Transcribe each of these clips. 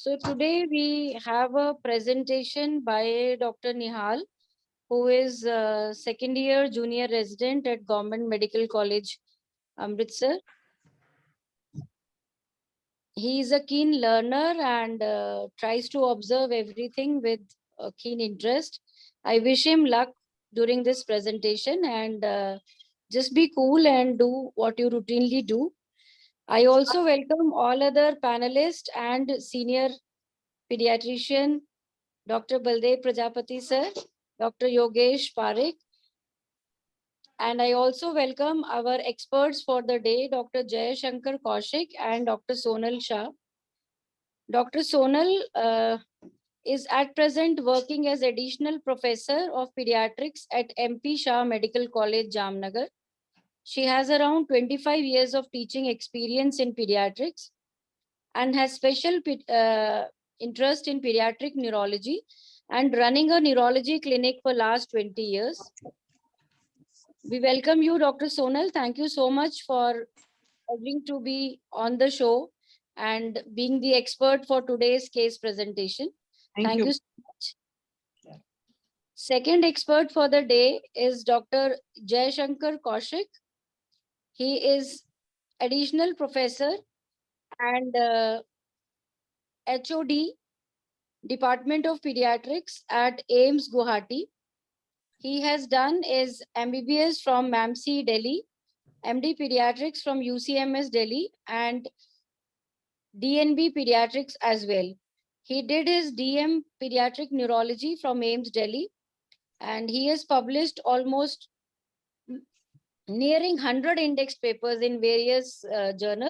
So today we have a presentation by Dr. Nihal, who is a second year junior resident at Government Medical College, Amritsar. He is a keen learner and tries to observe everything with a keen interest. I wish him luck during this presentation and just be cool and do what you routinely do. I also welcome all other panelists and senior pediatrician, Dr. Baldev Prajapati sir, Dr. Yogesh Parekh, and I also welcome our experts for the day, Dr. Jay Shankar Kaushik and Dr. Sonal Shah. Dr. Sonal is at present working as additional professor of pediatrics at MP Shah Medical College, Jamnagar. She has around 25 years of teaching experience in pediatrics and has special interest in pediatric neurology and running a neurology clinic for last 20 years. We welcome you, Dr. Sonal. Thank you so much for agreeing to be on the show and being the expert for today's case presentation. Thank you so much. Second expert for the day is Dr. Jay Shankar Kaushik. He is additional professor and HOD, Department of Pediatrics at AIIMS Guwahati. He has done his MBBS from MAMC Delhi, MD Pediatrics from UCMS Delhi, and DNB Pediatrics as well. He did his DM Pediatric Neurology from AIIMS Delhi, and he has published almost nearing 100 indexed papers in various journals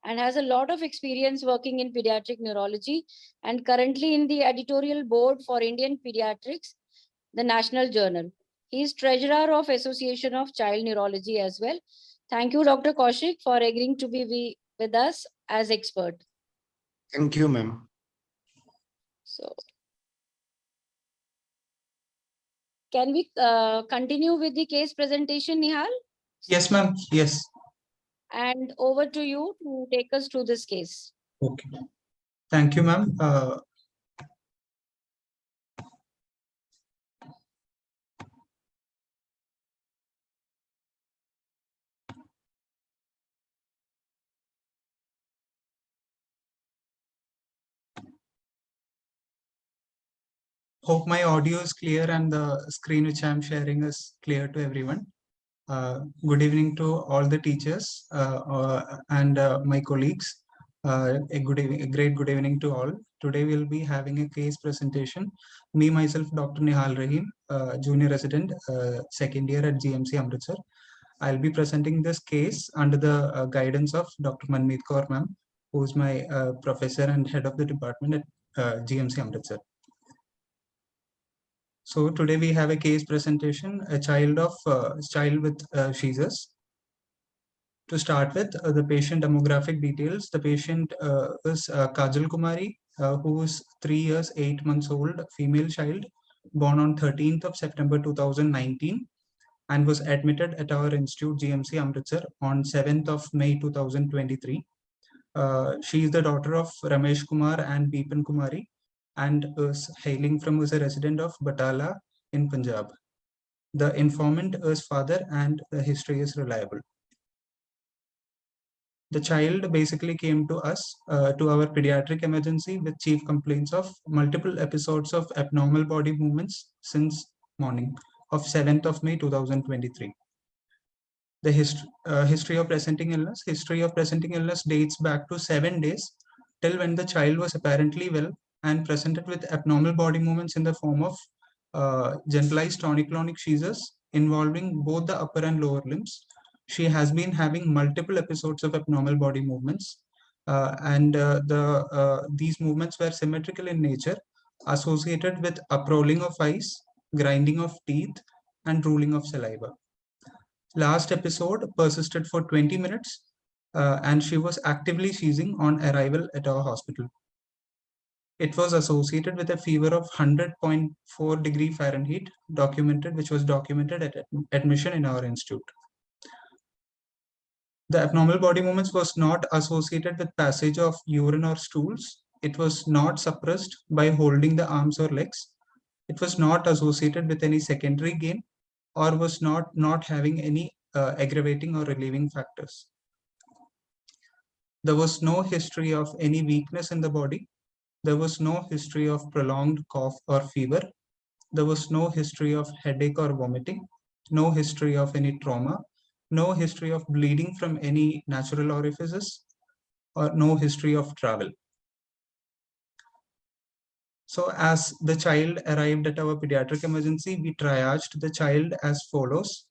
and has a lot of experience working in pediatric neurology and currently in the editorial board for Indian Pediatrics, the National Journal. He is treasurer of Association of Child Neurology as well. Thank you, Dr. Kaushik, for agreeing to be with us as expert. Thank you, ma'am. So, can we continue with the case presentation, Nihal? Yes, ma'am. Yes. And over to you to take us through this case. Okay. Thank you, ma'am. Hope my audio is clear and the screen which I'm sharing is clear to everyone. Good evening to all the teachers and my colleagues. A great good evening to all. Today we'll be having a case presentation. Me, myself, Dr. Nihal Rahim, junior resident, second year at GMC Amritsar. I'll be presenting this case under the guidance of Dr. Manmeet Kaur ma'am, who is my professor and head of the department at GMC Amritsar. So today we have a case presentation, a child with seizures. To start with, the patient demographic details. The patient is Kajal Kumari, who is 3 years, 8 months old, female child, born on 13th of September 2019, and was admitted at our institute GMC Amritsar on 7th of May 2023. She is the daughter of Ramesh Kumar and Bipan Kumari, and is hailing from a resident of Batala in Punjab. The informant is father and the history is reliable. The child basically came to us, to our pediatric emergency with chief complaints of multiple episodes of abnormal body movements since morning of 7th of May 2023. The history of presenting illness. History of presenting illness dates back to 7 days till when the child was apparently well and presented with abnormal body movements in the form of generalized tonic-clonic seizures involving both the upper and lower limbs. She has been having multiple episodes of abnormal body movements, and these movements were symmetrical in nature, associated with uprolling of eyes, grinding of teeth, and drooling of saliva. Last episode persisted for 20 minutes, and she was actively seizing on arrival at our hospital. It was associated with a fever of 100.4 degree Fahrenheit, which was documented at admission in our institute. The abnormal body movements was not associated with passage of urine or stools, It was not suppressed by holding the arms or legs. It was not associated with any secondary gain, or was not having any aggravating or relieving factors. There was no history of any weakness in the body. There was no history of prolonged cough or fever. There was no history of headache or vomiting, no history of any trauma, no history of bleeding from any natural orifices, or no history of travel. So as the child arrived at our pediatric emergency, we triaged the child as follows.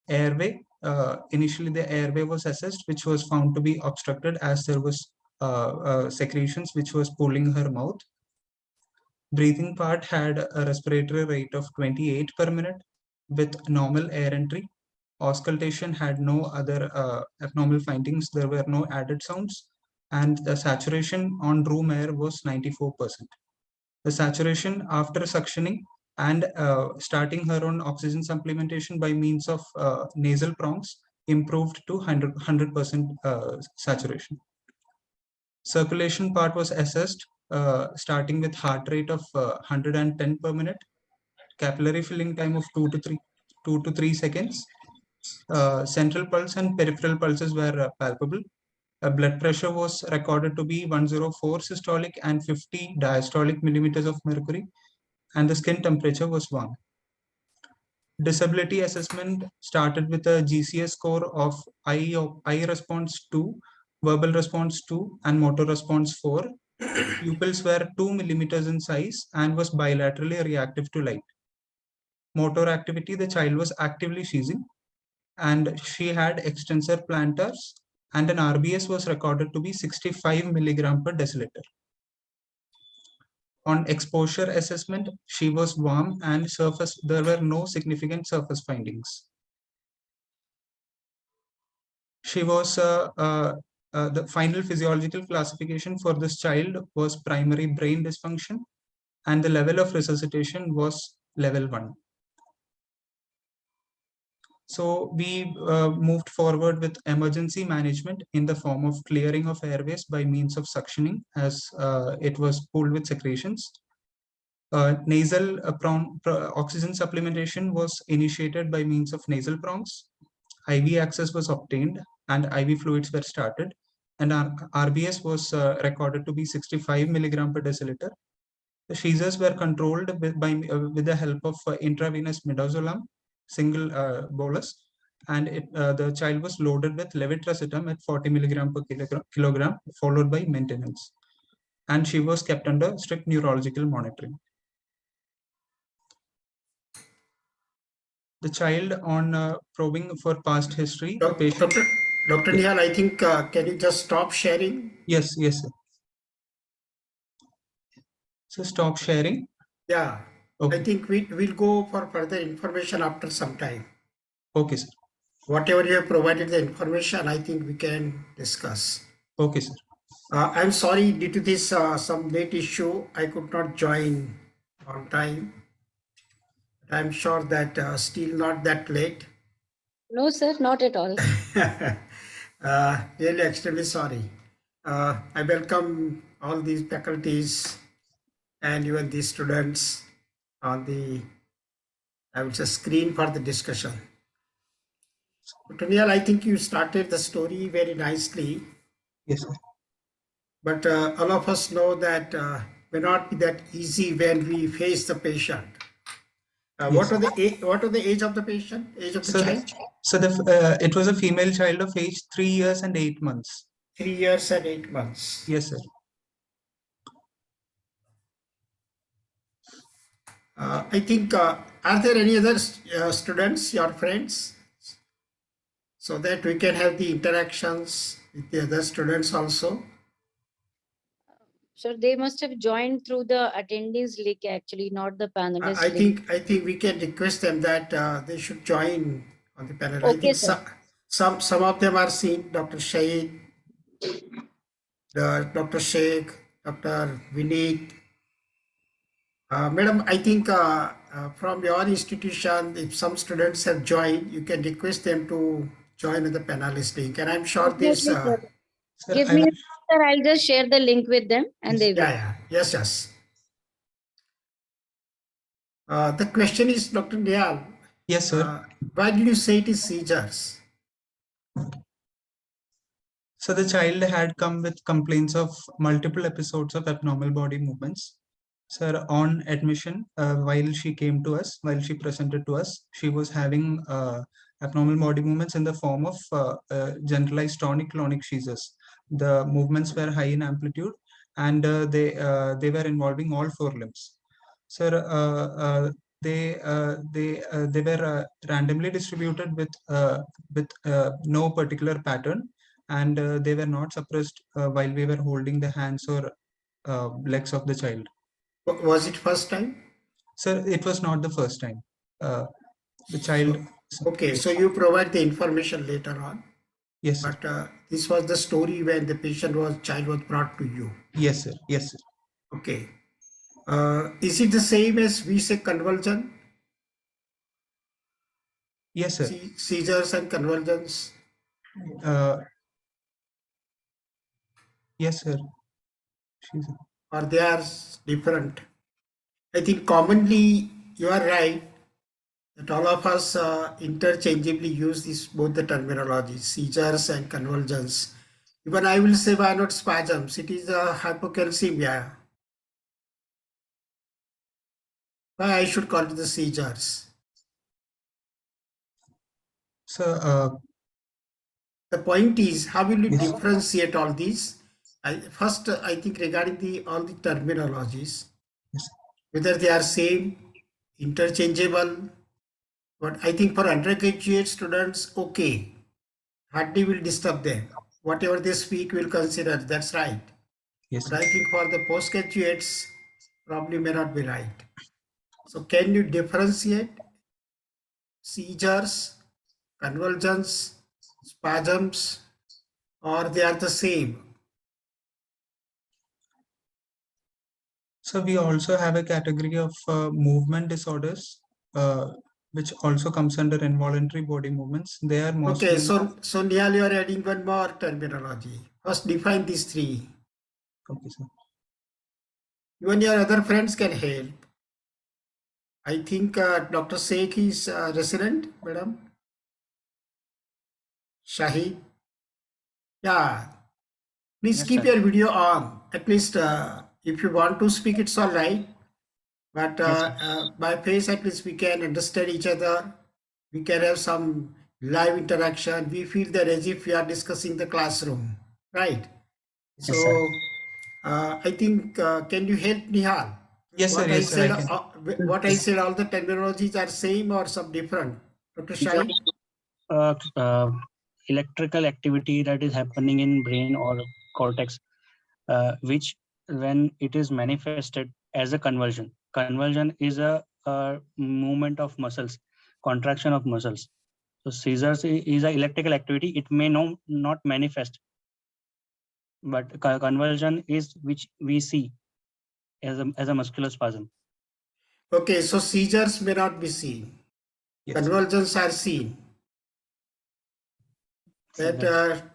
Airway, initially the airway was assessed, which was found to be obstructed as there was secretions which was pulling her mouth. Breathing part had a respiratory rate of 28 per minute with normal air entry. Auscultation had no other abnormal findings. There were no added sounds, and the saturation on room air was 94%. The saturation after suctioning and starting her on oxygen supplementation by means of nasal prongs improved to 100% saturation. Circulation part was assessed starting with heart rate of 110 per minute, capillary filling time of 2 to 3 seconds. Central pulse and peripheral pulses were palpable. Blood pressure was recorded to be 104 systolic and 50 diastolic millimeters of mercury, and the skin temperature was warm. Disability assessment started with a GCS score of I response 2, verbal response 2, and motor response 4. Pupils were 2 millimeters in size and was bilaterally reactive to light. Motor activity, the child was actively seizing, and she had extensor plantars, and an RBS was recorded to be 65 milligram per deciliter. On exposure assessment, she was warm and there were no significant surface findings. She was the final physiological classification for this child was primary brain dysfunction, and the level of resuscitation was level 1. So we moved forward with emergency management in the form of clearing of airways by means of suctioning, as it was pulled with secretions. Nasal oxygen supplementation was initiated by means of nasal prongs. IV access was obtained and IV fluids were started, and RBS was recorded to be 65 milligram per deciliter. The seizures were controlled with the help of intravenous midazolam, single bolus, and the child was loaded with levetiracetam at 40 milligram per kilogram, followed by maintenance. And she was kept under strict neurological monitoring. The child on probing for past history. Dr. Nihal, I think, can you just stop sharing? Yes, yes, sir. So stop sharing. Yeah, okay. I think we'll go for further information after some time. Okay, sir. Whatever you have provided the information, I think we can discuss. Okay, sir. I'm sorry, due to this some late issue, I could not join on time. I'm sure that still not that late. No, sir, not at all. Really extremely sorry. I welcome all these faculties and even these students on the, I would say, screen for the discussion. Dr. Nihal, I think you started the story very nicely. Yes, sir. But all of us know that may not be that easy when we face the patient. Yes. What are the age of the patient? Age of the child? So it was a female child of age 3 years and 8 months. 3 years and 8 months. Yes, sir. I think, are there any other students, your friends, so that we can have the interactions with the other students also? So they must have joined through the attendees link, actually, not the panelist I link. think we can request them that they should join on the panel. Okay, I think sir. some of them are seen, Dr. Shahid, Dr. Sheikh, Dr. Vineet. Madam, I think from your institution, if some students have joined, you can request them to join the panelist link. And I'm sure this. Definitely, sir. Sir, Give me sir, I'll just share the link with them and they will. Yeah. Yes. The question is, Dr. Niyal, Yes, sir. why did you say it is seizures? So the child had come with complaints of multiple episodes of abnormal body movements. Sir, on admission, while she came to us, while she presented to us, she was having abnormal body movements in the form of generalized tonic-clonic seizures. The movements were high in amplitude, and they were involving all four limbs. Sir, they were randomly distributed with no particular pattern, and they were not suppressed while we were holding the hands or legs of the child. Was it first time? Sir, it was not the first time. The child. Okay, so you provide the information later on. Yes, sir. But this was the story when the child was brought to you. Yes, sir. Yes, sir. Okay. Is it the same as we say convulsion? Yes, sir. Seizures and convulsions? Yes, sir. Or they are different? I think commonly you are right that all of us interchangeably use both the terminologies, seizures and convulsions. Even I will say why not spasms? It is a hypocalcemia. Why I should call it the seizures? So the point is, how will you yes. differentiate all these? First, I think regarding all the terminologies, Yes. whether they are same, interchangeable. But I think for undergraduate students, okay, hardly will disturb them. Whatever they speak, we'll consider. That's right. Yes. But I think for the postgraduates, probably may not be right. So can you differentiate seizures, convulsions, spasms, or they are the same? So we also have a category of movement disorders, which also comes under involuntary body movements. They are mostly. Okay, so Nihal, you are adding one more terminology. First, define these three. Okay, sir. Even your other friends can help. I think Dr. Sheikh is resident, madam. Shahid. Yeah. Please Yes, keep sir. your video on. At least if you want to speak, it's all right. But Yes, sir. by face, at least we can understand each other. We can have some live interaction. We feel that as if we are discussing the classroom, right? Yes, sir. So I think, can you help Nihal? Yes, sir. What I Yes, sir. said, I can. what I said, all the terminologies are same or some different? Dr. Shahid? Electrical activity that is happening in brain or cortex, which when it is manifested as a convulsion. Convulsion is a movement of muscles, contraction of muscles. So seizures is an electrical activity. It may not manifest, but convulsion is which we see as a muscular spasm. Okay, so seizures may not be seen. Yes. Convulsions are seen. That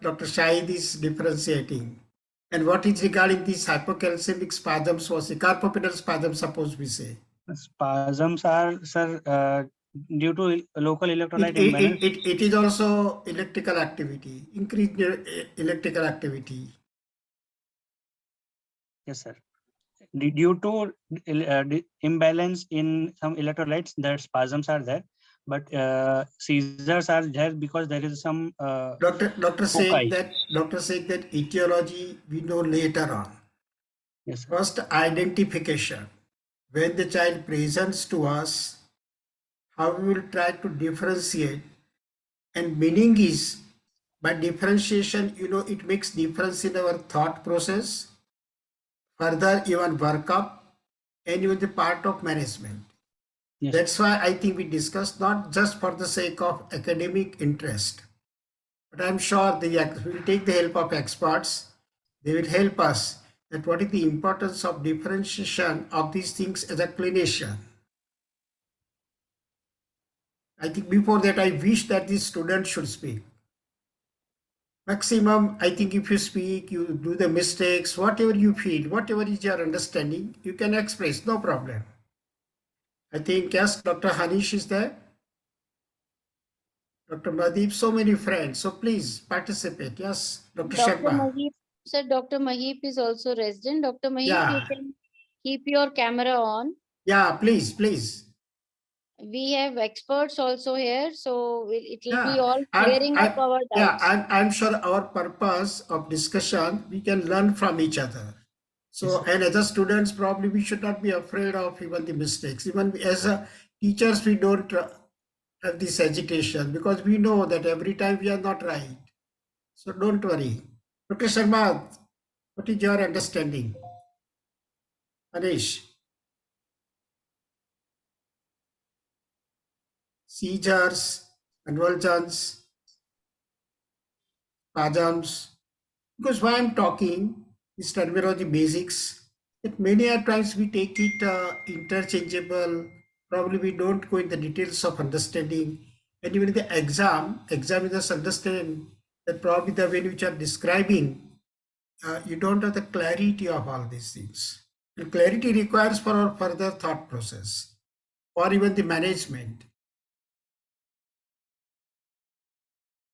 Dr. Shahid is differentiating. And what is regarding these hypocalcemic spasms was the carpopedal spasm, suppose we say? Spasms are, sir, due to local electrolyte imbalance. It is also electrical activity, increased electrical activity. Yes, sir. Due to imbalance in some electrolytes, that spasms are there, but seizures are there because there is some. Doctor said that etiology we know later on. Yes, sir. First, identification. When the child presents to us, how we will try to differentiate. And meaning is, by differentiation, it makes difference in our thought process, further even workup, and even the part of management. Yes. That's why I think we discussed not just for the sake of academic interest, but I'm sure we will take the help of experts. They will help us that what is the importance of differentiation of these things as a clinician. I think before that, I wish that the student should speak. Maximum, I think if you speak, you do the mistakes, whatever you feel, whatever is your understanding, you can express, no problem. I think, yes, Dr. Hanish is there. Dr. Madeep, so many friends. So please participate. Yes, Dr. Dr. Sharma. Mahip said Dr. Mahip is also resident. Dr. Mahip, you Yeah, can keep your camera on. yeah, please, please. We have experts also here, so it will be Yeah, all I'm, clearing up I'm, our yeah, doubts. I'm sure our purpose of discussion, we can learn from each other. So, Yes, and as a students, probably we should not be afraid of even the mistakes. Even as a teachers, we don't have this agitation because we know that every time we are not right. So don't worry. Dr. Sharma, what is your understanding? Anish, seizures, convulsions, spasms. Because why I'm talking is terminology basics. That many a times we take it interchangeable. Probably we don't go in the details of understanding. And even in the examiners understand that probably the way which are describing, you don't have the clarity of all these things. And clarity requires for our further thought process or even the management.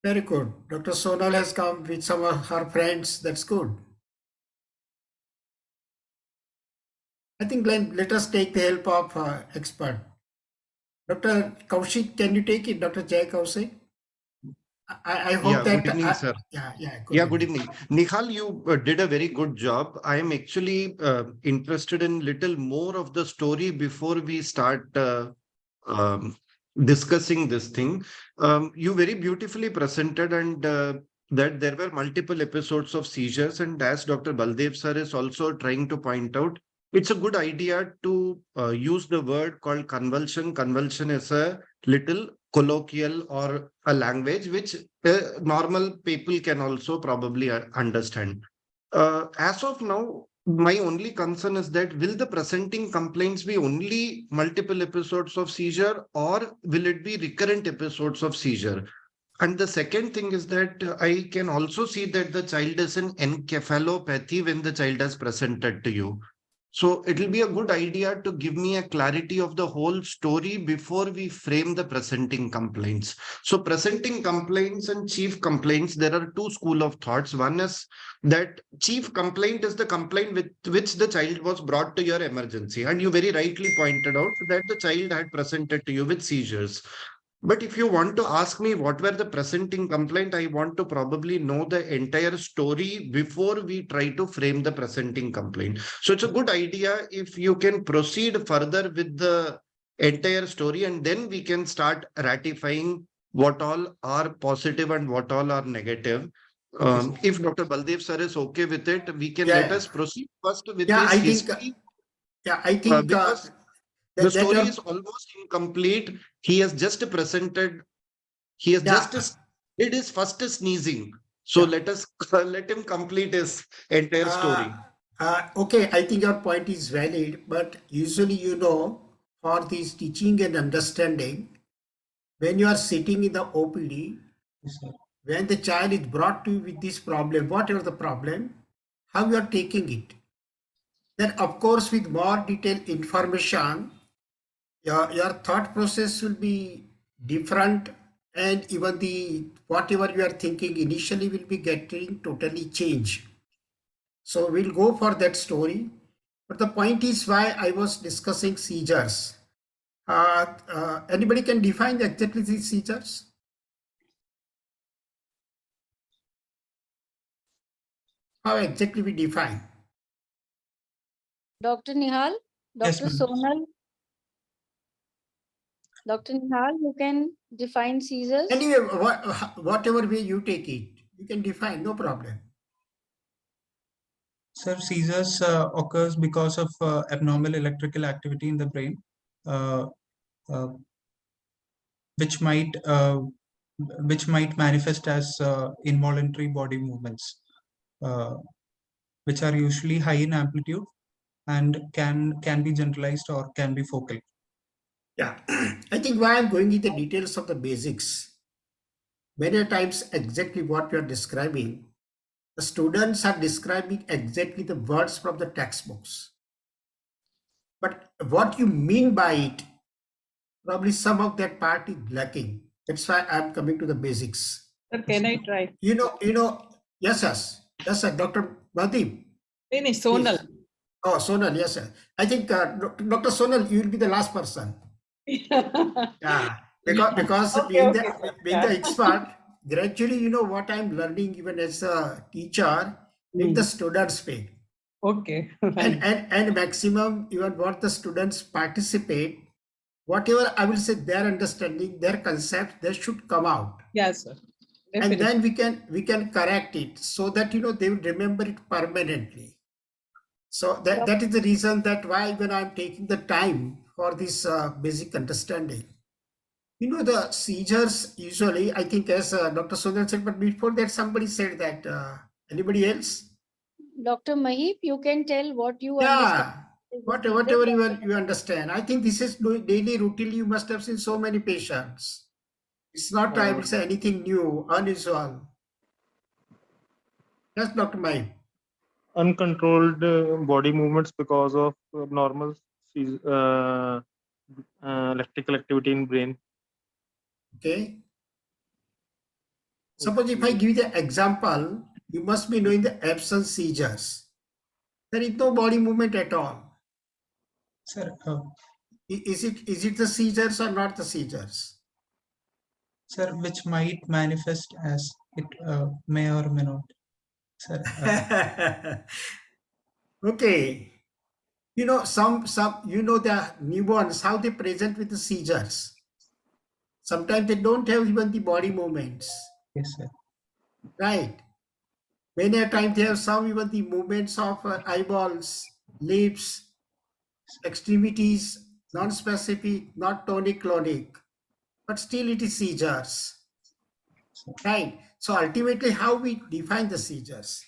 Very good. Dr. Sonal has come with some of her friends. That's good. I think let us take the help of expert. Dr. Kaushik, can you take it? Dr. Jay Kaushik? I hope Yeah, that, good evening, sir. good Yeah, good evening. evening. Nihal, you did a very good job. I am actually interested in little more of the story before we start um, discussing this thing. You very beautifully presented and that there were multiple episodes of seizures. And as Dr. Baldev sir is also trying to point out, it's a good idea to use the word called convulsion. Convulsion is a little colloquial or a language which normal people can also probably understand. As of now, my only concern is that will the presenting complaints be only multiple episodes of seizure or will it be recurrent episodes of seizure? And the second thing is that I can also see that the child is in encephalopathy when the child has presented to you. So it will be a good idea to give me a clarity of the whole story before we frame the presenting complaints. So presenting complaints and chief complaints, there are two school of thoughts. One is that chief complaint is the complaint with which the child was brought to your emergency. And you very rightly pointed out that the child had presented to you with seizures. But if you want to ask me what were the presenting complaint, I want to probably know the entire story before we try to frame the presenting complaint. So it's a good idea if you can proceed further with the entire story and then we can start ratifying what all are positive and what all are negative. If Dr. Baldev sir is okay with it, we can let Yeah, us proceed first with yeah, his I think, history that, because the that story your, is almost incomplete. He has just presented, he has yeah, just did his first sneezing. So yeah. let us let him complete his entire story. Okay, I think your point is valid, but usually, for this teaching and understanding, when you are sitting in the OPD, yes, sir. when the child is brought to you with this problem, whatever the problem, how you are taking it. Then, of course, with more detailed information, your thought process will be different, and even the whatever you are thinking initially will be getting totally changed. So we'll go for that story. But the point is why I was discussing seizures. Anybody can define exactly these seizures? How exactly we define? Dr. Nihal, Yes, Dr. ma'am. Sonal, Dr. Nihal, you can define seizures. Anyway, whatever way you take it, you can define, no problem. Sir, seizures occurs because of abnormal electrical activity in the brain, uh, uh, which might uh, which might manifest as involuntary body movements, uh, which are usually high in amplitude and can be generalized or can be focal. Yeah, I think why I'm going into the details of the basics. many times exactly what you are describing, the students are describing exactly the words from the textbooks. But what you mean by it, probably some of that part is lacking. That's why I'm coming to the basics. Sir, can I try? Yes, sir, Dr. Madhip. Finish, Sonal. Oh, Sonal, yes, sir. I think Dr. Sonal, you will be the last person. Yeah, because Okay, being okay, sir. the expert, gradually, what I'm learning even as a teacher, let the students speak. Okay. And maximum even what the students participate, whatever I will say their understanding, their concept, they should come out. Yes, sir. And Definitely. then we can correct it so that they will remember it permanently. So that is the reason that why when I'm taking the time for this basic understanding. The seizures usually, I think as Dr. Sunil said, but before that somebody said that, anybody else? Dr. Mahip, you can tell what you understand. Yeah, is the seizure whatever that- you understand. I think this is daily routine. You must have seen so many patients. It's not, I would say, anything new, unusual. Yes, Dr. Mai. Uncontrolled body movements because of normal electrical activity in brain. Okay. Suppose if I give you the example, you must be knowing the absence seizures. There is no body movement at all. Sir, Is it the seizures or not the seizures? sir, which might manifest as it may or may not. Sir, Okay. Some the newborns, how they present with the seizures. Sometimes they don't have even the body movements, yes, sir. right? Many a time they have some even the movements of eyeballs, lips, extremities, non-specific, not tonic-clonic, but still it is seizures, right? So ultimately, how we define the seizures?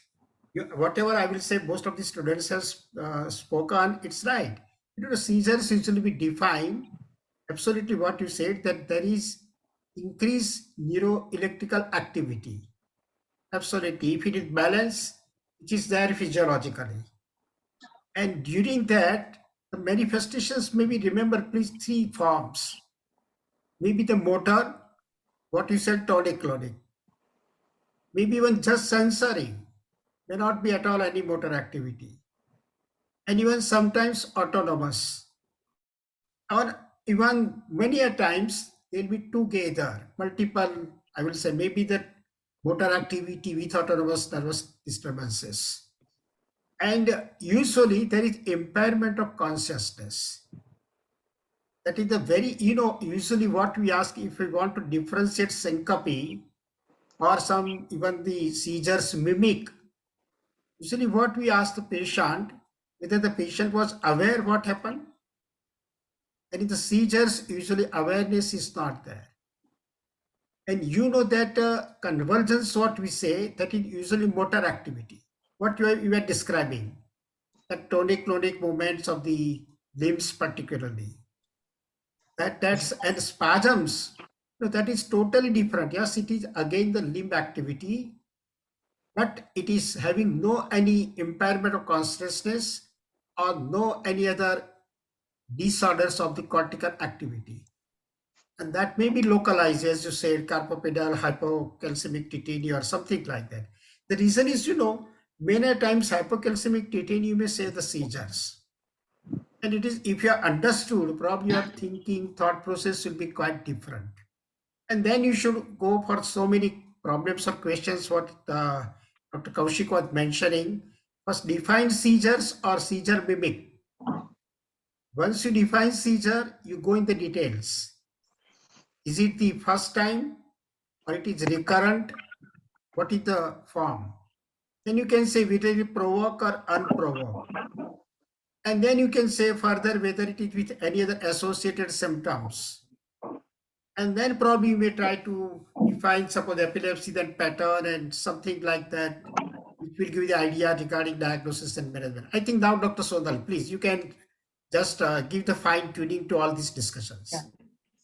Whatever I will say, most of the students have spoken, it's right. The seizures usually we define absolutely what you said, that there is increased neuroelectrical activity. Absolutely. If it is balanced, it is there physiologically. And during that, the manifestations maybe, remember please, three forms. Maybe the motor, what you said, tonic-clonic. Maybe even just sensory, may not be at all any motor activity. And even sometimes autonomous. Or even many a times they'll be together, multiple, I will say, maybe the motor activity with autonomous nervous disturbances. And usually there is impairment of consciousness. That is the very, usually what we ask if we want to differentiate syncope or some even the seizures mimic. Usually what we ask the patient, whether the patient was aware what happened. And in the seizures, usually awareness is not there. And that convergence, what we say, that is usually motor activity. What you were describing, the tonic-clonic movements of the limbs particularly. That's and spasms. That is totally different. Yes, it is again the limb activity, but it is having no any impairment of consciousness or no any other disorders of the cortical activity. And that may be localized, as you said, carpopedal hypocalcemic tetany or something like that. The reason is, many times hypocalcemic tetany, you may say the seizures. And it is, if you are understood, probably your thinking, thought process will be quite different. And then you should go for so many problems or questions what Dr. Kaushik was mentioning. First, define seizures or seizure mimic. Once you define seizure, you go in the details. Is it the first time or it is recurrent? What is the form? Then you can say whether it is provoked or unprovoked. And then you can say further whether it is with any other associated symptoms. And then probably you may try to define, suppose epilepsy, then pattern and something like that, which will give you the idea regarding diagnosis and management. I think now, Dr. Sonal, please, you can just give the fine tuning to all these discussions. Yeah.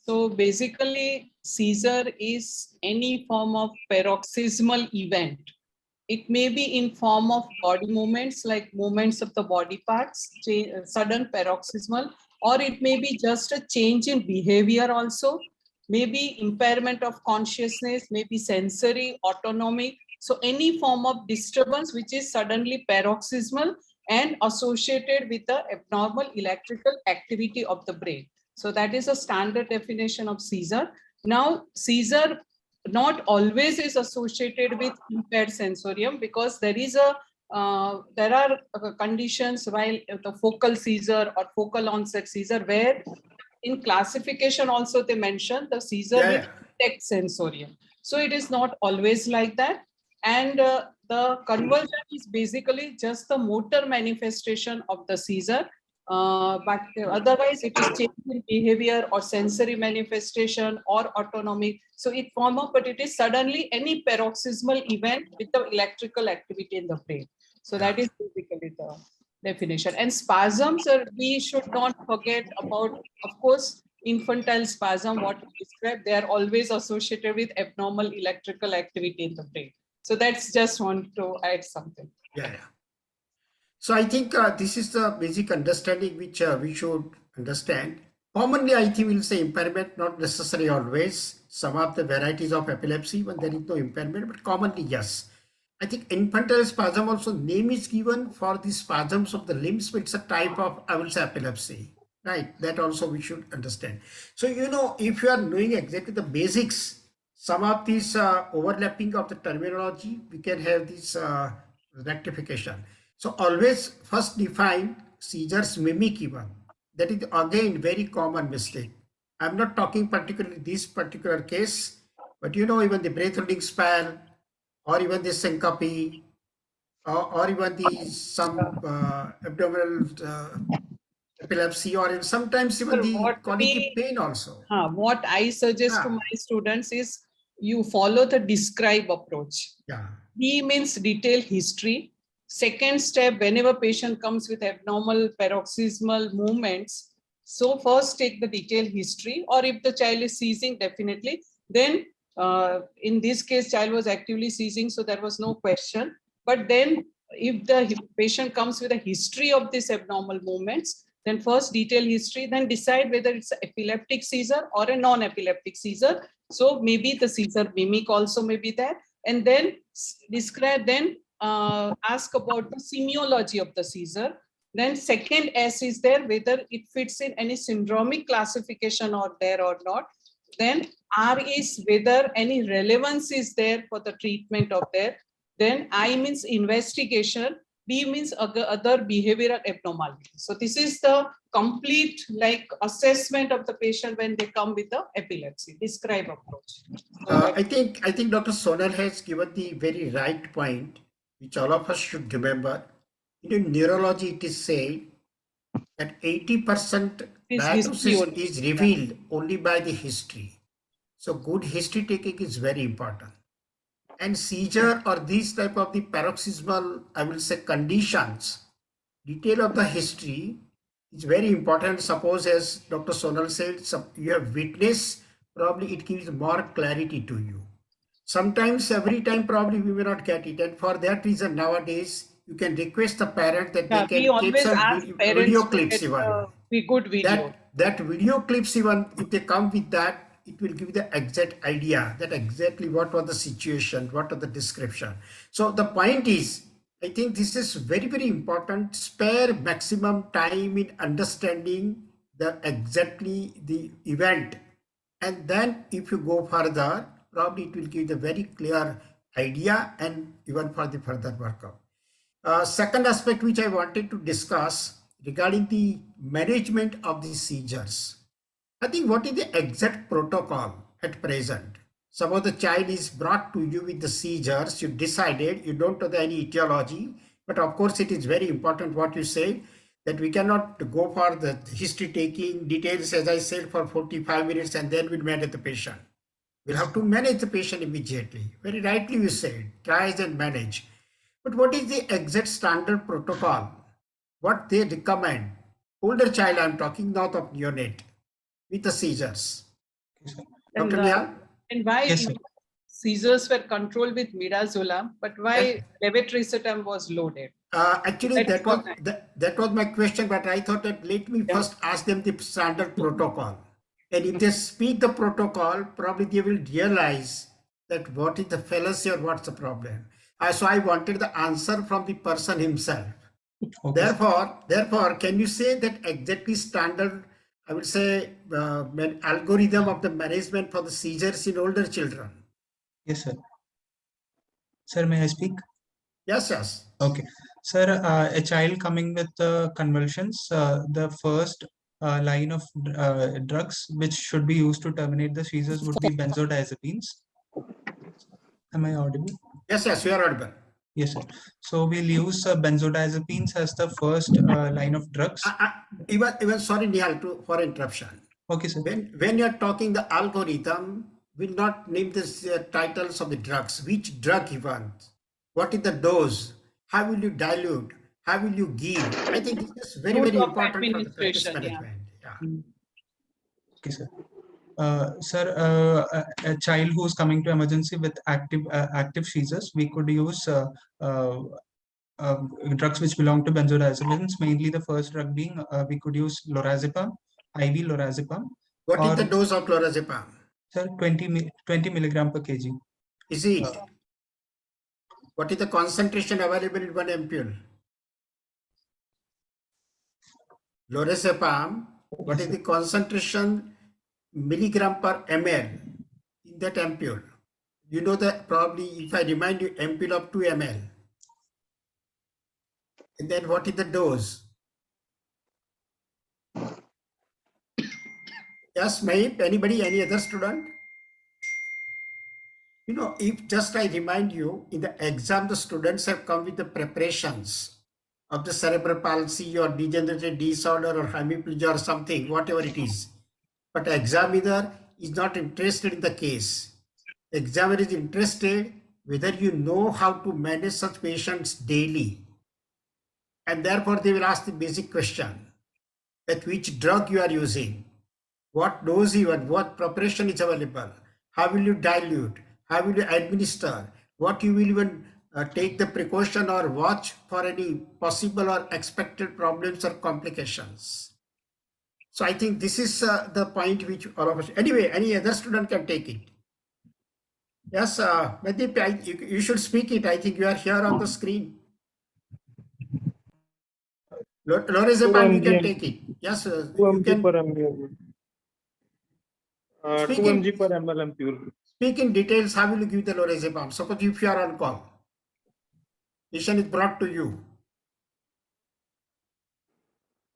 So basically, seizure is any form of paroxysmal event. It may be in form of body movements, like movements of the body parts, sudden paroxysmal, or it may be just a change in behavior also, maybe impairment of consciousness, maybe sensory, autonomic. So any form of disturbance which is suddenly paroxysmal and associated with the abnormal electrical activity of the brain. So that is a standard definition of seizure. Now, seizure not always is associated with impaired sensorium, because there are conditions while the focal seizure or focal onset seizure, where in classification also they mention the seizure Yeah, with yeah. detect sensorium. So it is not always like that. And the convulsion is basically just the motor manifestation of the seizure. But otherwise it is change in behavior or sensory manifestation or autonomic. So it form up, but it is suddenly any paroxysmal event with the electrical activity in the brain. So that is basically the definition. And spasms, we should not forget about, of course, infantile spasm, what we described, they are always associated with abnormal electrical activity in the brain. So that's just want to add something. Yeah. So I think this is the basic understanding which we should understand. Commonly, I think we'll say impairment, not necessarily always. Some of the varieties of epilepsy, when there is no impairment, but commonly, yes. I think infantile spasm also name is given for the spasms of the limbs, but it's a type of, I will say, epilepsy, right? That also we should understand. So, if you are knowing exactly the basics, some of these overlapping of the terminology, we can have this rectification. So always first define seizures mimic even. That is again very common mistake. I'm not talking particularly this particular case, but even the breath holding spell, or even the syncope, or even the some abdominal epilepsy, or sometimes even the chronic pain also. What I suggest to my students is you follow the describe approach. Yeah. D means detailed history. Second step, whenever patient comes with abnormal paroxysmal movements, so first take the detailed history, or if the child is seizing, definitely. Then in this case, child was actively seizing, so there was no question. But then if the patient comes with a history of these abnormal movements, then first detail history, then decide whether it's an epileptic seizure or a non-epileptic seizure. So maybe the seizure mimic also may be there. And then describe, then ask about the semiology of the seizure. Then second S is there, whether it fits in any syndromic classification or there or not. Then R is whether any relevance is there for the treatment of there. Then I means investigation. B means other behavioral abnormality. So this is the complete assessment of the patient when they come with the epilepsy. Describe approach. So I think Dr. Sonal has given the very right point, which all of us should remember. In neurology, it is said that 80% diagnosis is revealed only by the history. So good history taking is very important. And seizure or these type of the paroxysmal, I will say, conditions, detail of the history is very important. Suppose, as Dr. Sonal said, you have witnessed, probably it gives more clarity to you. Sometimes, every time, probably we may not get it. And for that reason, nowadays, you can request the parent that they can take some video clips even. Be good video. That video clips even, if they come with that, it will give the exact idea that exactly what was the situation, what was the description. So the point is, I think this is very, very important. Spare maximum time in understanding exactly the event. And then if you go further, probably it will give the very clear idea and even for the further workup. Second aspect which I wanted to discuss regarding the management of the seizures. I think what is the exact protocol at present? Suppose the child is brought to you with the seizures, you decided, you don't know any etiology, but of course it is very important what you say, that we cannot go for the history taking details, as I said, for 45 minutes and then we'll manage the patient. We'll have to manage the patient immediately. Very rightly you said, triage and manage. But what is the exact standard protocol? What they recommend? Older child, I'm talking not of neonate, with the seizures. Okay, sir. And, Dr. Nihal? and why Yes, sir. seizures were controlled with midazolam, but why levetiracetam was loaded? Actually, That's that was what that was my question, but I thought that let me Yeah. first ask them the standard protocol. And if they speak the protocol, probably they will realize that what is the fallacy or what's the problem. So I wanted the answer from the person himself. Okay, sir. Therefore, can you say that exactly standard, I would say, algorithm of the management for the seizures in older children? Yes, sir. Sir, may I speak? Yes, yes. Okay. Sir, a child coming with convulsions, the first line of drugs which should be used to terminate the seizures would be benzodiazepines. Am I audible? Yes, yes, you are audible. Yes, sir. So we'll use benzodiazepines as the first line of drugs. Even sorry, Nihal, for interruption. Okay, sir. When you're talking the algorithm, will not name the titles of the drugs, which drug you want, what is the dose, how will you dilute, how will you give. I think this is very, Route very of important for the practice administration, yeah. management. Yeah. Okay, sir. Sir, a child who's coming to emergency with active seizures, we could use drugs which belong to benzodiazepines, mainly the first drug being we could use lorazepam, IV lorazepam. What is the Or, dose of clonazepam? sir, 20 milligram per kg. Is it? What is the concentration available in 1 ampule? Lorazepam, what is the concentration milligram per ml in that ampule? You know that probably, if I remind you, ampule of 2 ml. And then what is the dose? Yes, Mahip, anybody, any other student? You know, if just I remind you, in the exam, the students have come with the preparations of the cerebral palsy or degenerative disorder or hemiplegia or something, whatever it is. But examiner is not interested in the case. Examiner is interested whether you know how to manage such patients daily. And therefore, they will ask the basic question that which drug you are using, what dose you want, what preparation is available, how will you dilute, how will you administer, what you will even take the precaution or watch for any possible or expected problems or complications. So I think this is the point which all of us, anyway, any other student can take it. Yes, Mandeep, you should speak it. I think you are here on the screen. Lorazepam, you can take it. Yes, 2 you mg can per ml. 2 speak in, mg per ml ampule. speak in details. How will you give the lorazepam? Suppose if you are on call, patient is brought to you.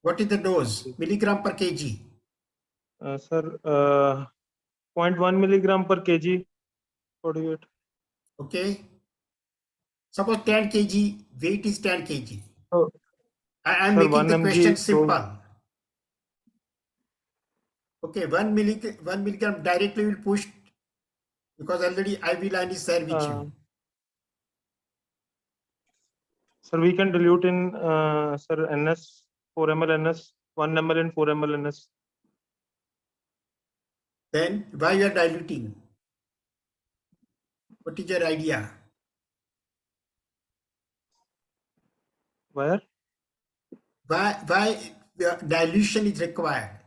What is the dose? Milligram per kg. Sir, 0.1 milligram per kg. 48. Okay. Suppose 10 kg, weight is 10 kg. Oh, I am sir, making 1 the mg question dose. simple. Okay, 1 milligram directly will push because already IV line is there with you. Sir, we can dilute in sir NS 4 ml NS 1 ml in 4 ml NS. Then why you are diluting? What is your idea? Where? Why the dilution is required?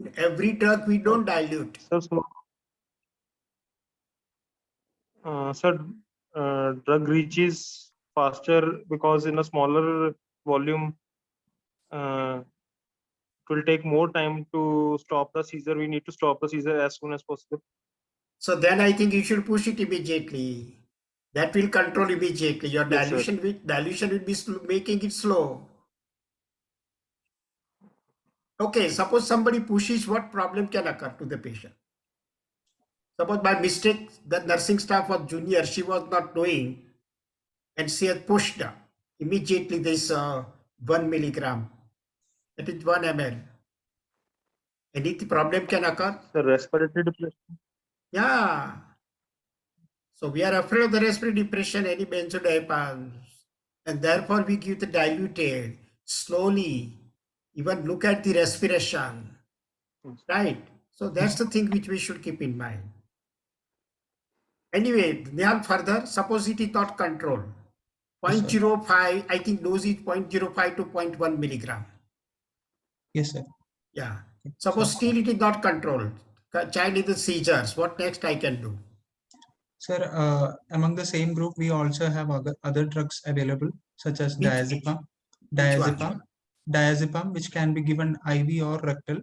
In every drug we don't dilute. Sir, so, sir, drug reaches faster because in a smaller volume, it will take more time to stop the seizure. We need to stop the seizure as soon as possible. So then I think you should push it immediately. That will control immediately. Your Yes, sir. dilution will be making it slow. Okay, suppose somebody pushes, what problem can occur to the patient? Suppose by mistake the nursing staff was junior, she was not knowing, and she had pushed immediately this 1 milligram. That is 1 ml. Any problem can occur? The respiratory depression. Yeah. So we are afraid of the respiratory depression, any benzodiazepines, and therefore we give the diluted slowly. Even look at the respiration. right? So that's the thing which we should keep in mind. Anyway, Nihal, further, suppose it is not controlled. Yes, sir. 0.05, I think dose is 0.05 to 0.1 milligram. Yes, sir. Yeah. Suppose still it is not controlled. Child is the seizures. What next I can do? Sir, among the same group, we also have other drugs available, such as Which- diazepam, which one? which can be given IV or rectal,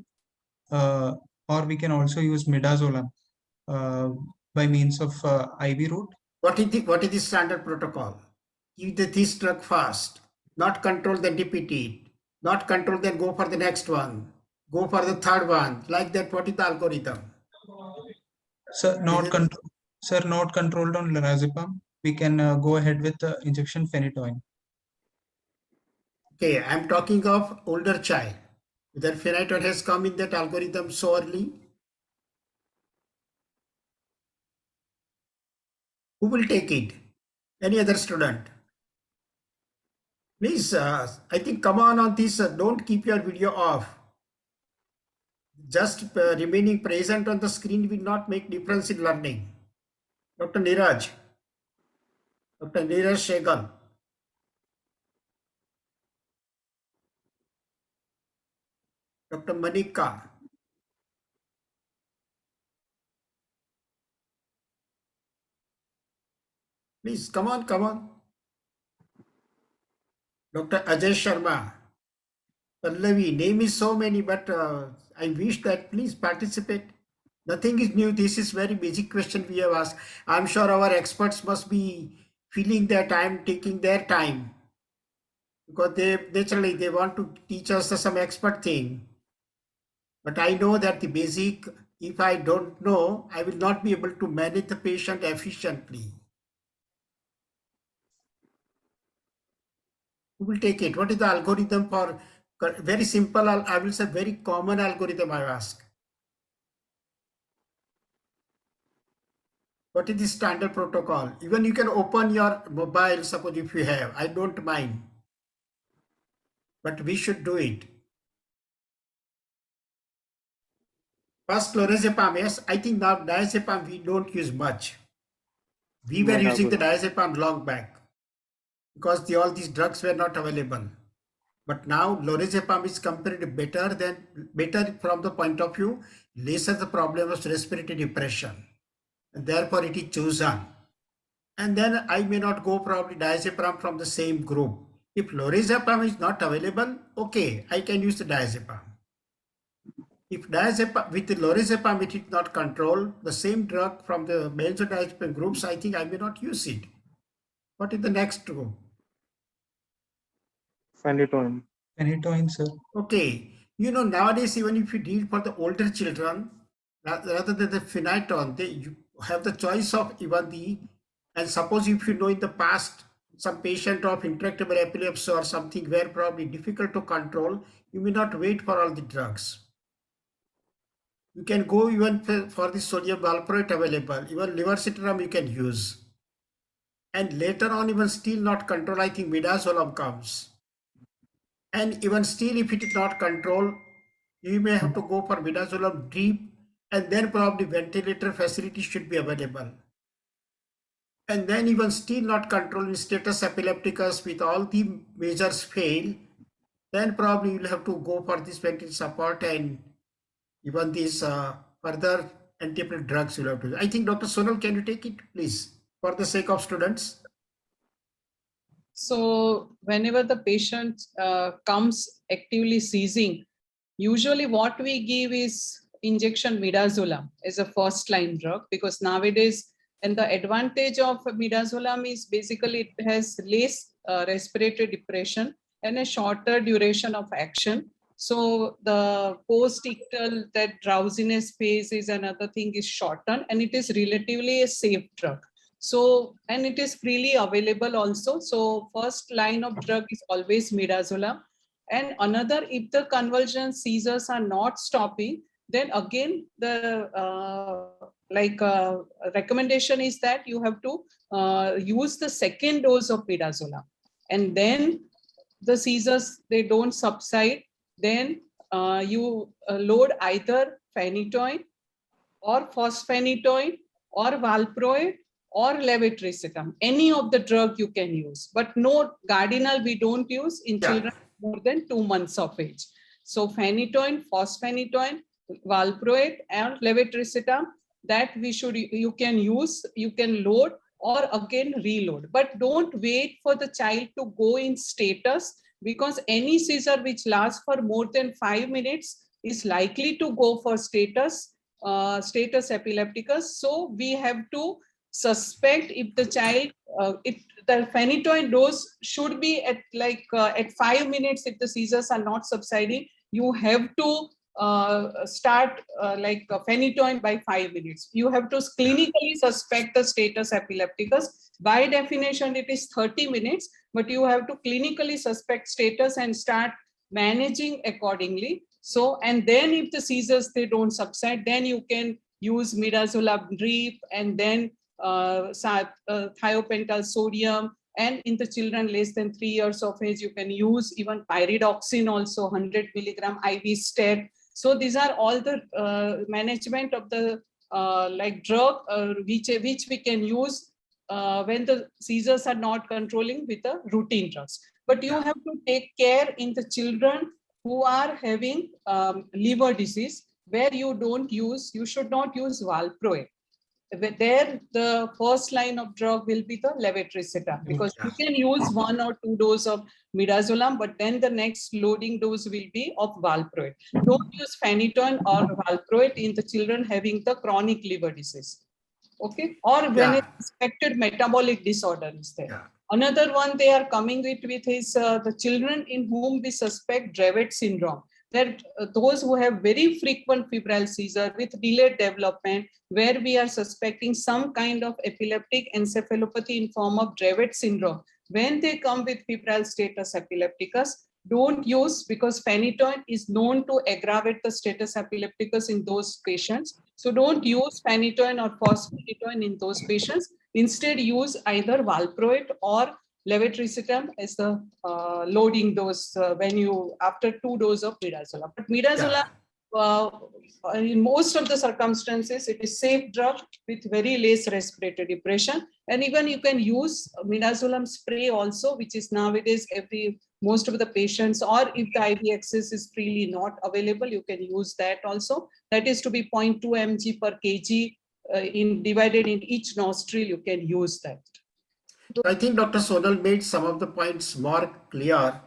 or we can also use midazolam by means of IV route. What is the standard protocol? Give this drug fast, not control, then repeat it. Not control, then go for the next one. Go for the third one. Like that, what is the algorithm? Sir, not controlled on lorazepam. We can go ahead with injection phenytoin. Okay, I'm talking of older child. Whether phenytoin has come in that algorithm so early. Who will take it? Any other student? Please, I think come on this. Don't keep your video off. Just remaining present on the screen will not make difference in learning. Dr. Neeraj Shegal. Dr. Manika. Please, come on. Dr. Ajay Sharma. Pallavi, name is so many, but I wish that please participate. Nothing is new. This is very basic question we have asked. I'm sure our experts must be feeling that I'm taking their time because they naturally they want to teach us some expert thing. But I know that the basic, if I don't know, I will not be able to manage the patient efficiently. Who will take it? What is the algorithm for? Very simple, I will say very common algorithm I ask. What is the standard protocol? Even you can open your mobile, suppose if you have, I don't mind. But we should do it. First, clonazepam, yes. I think now diazepam we don't use much. We were using the diazepam long back because all these drugs were not available. But now lorazepam is comparatively better from the point of view, lesser the problem of respiratory depression. And therefore it is chosen. And then I may not go probably diazepam from the same group. If lorazepam is not available, okay, I can use the diazepam. If diazepam with the lorazepam it is not controlled, the same drug from the benzodiazepine groups, I think I may not use it. What is the next group? Phenytoin. Phenytoin, sir. Okay, you know, nowadays, even if you deal for the older children, rather than the phenytoin, you have the choice of even and suppose if you know in the past, some patient of intractable epilepsy or something were probably difficult to control, you may not wait for all the drugs. You can go even for the sodium valproate available, even levetiracetam you can use. And later on, even still not control, I think midazolam comes. And even still, if it is not controlled, you may have to go for midazolam deep, and then probably ventilator facility should be available. And then even still not controlled in status epilepticus with all the measures fail, then probably you'll have to go for this ventilator support and even these further antiepileptic drugs you'll have to. I think Dr. Sonal, can you take it, please, for the sake of students? So whenever the patient comes actively seizing, usually what we give is injection midazolam as a first line drug, because nowadays, and the advantage of midazolam is basically it has less respiratory depression and a shorter duration of action. So the post-ictal, that drowsiness phase is another thing is shortened, and it is relatively a safe drug. So, and it is freely available also. So first line of drug is always midazolam. And another, if the convulsion seizures are not stopping, then again the recommendation is that you have to use the second dose of midazolam. And then the seizures, they don't subside, then you load either phenytoin or fosphenytoin or valproate or levetiracetam. Any of the drug you can use, but no Gardinal we don't use in Yeah. children more than 2 months of age. So phenytoin, fosphenytoin, valproate and levetiracetam, that you can use, you can load or again reload, but don't wait for the child to go in status, because any seizure which lasts for more than 5 minutes is likely to go for status epilepticus. So we have to suspect if the child, if the phenytoin dose should be at at 5 minutes. If the seizures are not subsiding, you have to start phenytoin by 5 minutes. You have to clinically suspect the status epilepticus. By definition, it is 30 minutes, but you have to clinically suspect status and start managing accordingly. So, and then if the seizures, they don't subside, then you can use midazolam drip and then thiopental sodium. And in the children less than 3 years of age, you can use even pyridoxine also, 100 milligram IV stat. So these are all the management of the drug which we can use when the seizures are not controlling with the routine drugs. But you have to take care in the children who are having liver disease, where you should not use valproate. There, the first line of drug will be the levetiracetam, because you can use 1 or 2 doses of midazolam, but then the next loading dose will be of valproate. Don't use phenytoin or valproate in the children having the chronic liver disease. Okay, or when a suspected metabolic disorder is there. Yeah. Another one they are coming with is the children in whom we suspect Dravet syndrome. That those who have very frequent febrile seizure with delayed development, where we are suspecting some kind of epileptic encephalopathy in form of Dravet syndrome. When they come with febrile status epilepticus, don't use, because phenytoin is known to aggravate the status epilepticus in those patients. So don't use phenytoin or fosphenytoin in those patients. Instead, use either valproate or levetiracetam as the loading dose when you, after 2 doses of midazolam. But midazolam, in most of the circumstances, it is safe drug with very less respiratory depression. And even you can use midazolam spray also, which is nowadays most of the patients, or if the IV access is freely not available, you can use that also. That is to be 0.2 mg per kg divided in each nostril, you can use that. I think Dr. Sonal made some of the points more clear,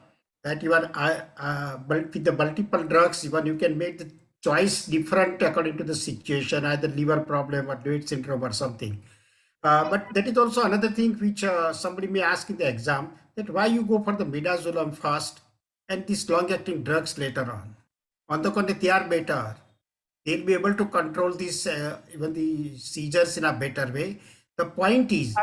that even with the multiple drugs, even you can make the choice different according to the situation, either liver problem or Dravet syndrome or something. But that is also another thing which somebody may ask in the exam, that why you go for the midazolam first and these long-acting drugs later on. On the contrary, they are better. They'll be able to control these even the seizures in a better way. The point is,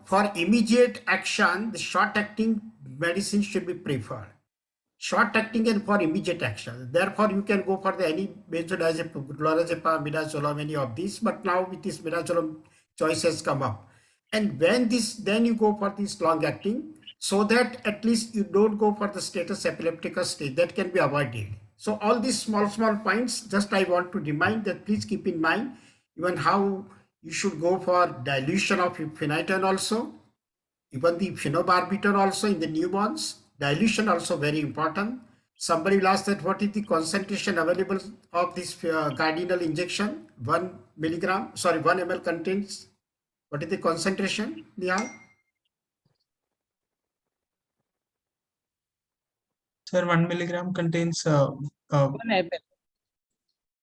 for immediate action, the short-acting medicine should be preferred. Short-acting and for immediate action. Therefore, you can go for the any benzodiazepam, lorazepam, midazolam, any of these. But now with this midazolam choice has come up. And when then you go for this long-acting, so that at least you don't go for the status epilepticus stage. That can be avoided. So all these small points, just I want to remind that please keep in mind, even how you should go for dilution of phenytoin also, even the phenobarbital also in the newborns. Dilution also very important. Somebody will ask that what is the concentration available of this cardinal injection? 1 ml contains, what is the concentration, Nihal? Sir, 1 milligram contains 1 ml.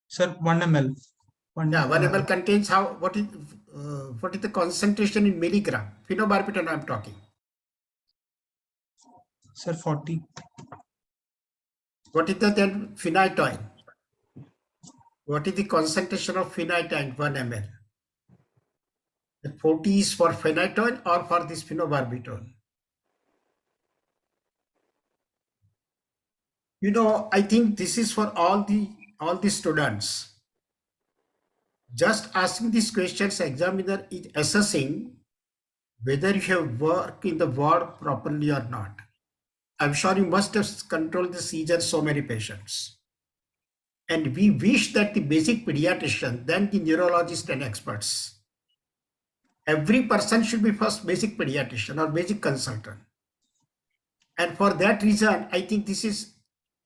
Sir, 1 ml. 1 ml contains what is the concentration in milligram? Phenobarbital I am talking. Sir, 40. What is the then phenytoin? What is the concentration of phenytoin 1 ml? The 40 is for phenytoin or for this phenobarbital? You know, I think this is for all the students. Just asking these questions, examiner is assessing whether you have worked in the ward properly or not. I'm sure you must have controlled the seizure so many patients. And we wish that the basic pediatrician, then the neurologist and experts. Every person should be first basic pediatrician or basic consultant. And for that reason, I think this is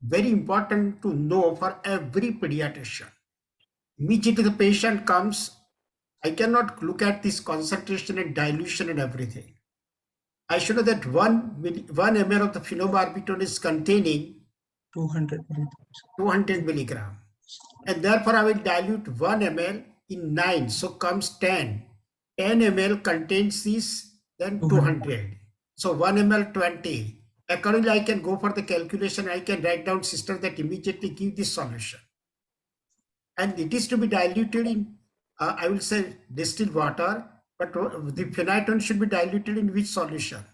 very important to know for every pediatrician. Immediately the patient comes, I cannot look at this concentration and dilution and everything. I should know that 1 ml of the phenobarbital is containing 200 milligram. And therefore I will dilute 1 ml in 9. So comes 10. 10 ml contains this, then 200. So 1 ml 20. Accordingly, I can go for the calculation. I can write down system that immediately give this solution. And it is to be diluted in, I will say distilled water, but the phenytoin should be diluted in which solution?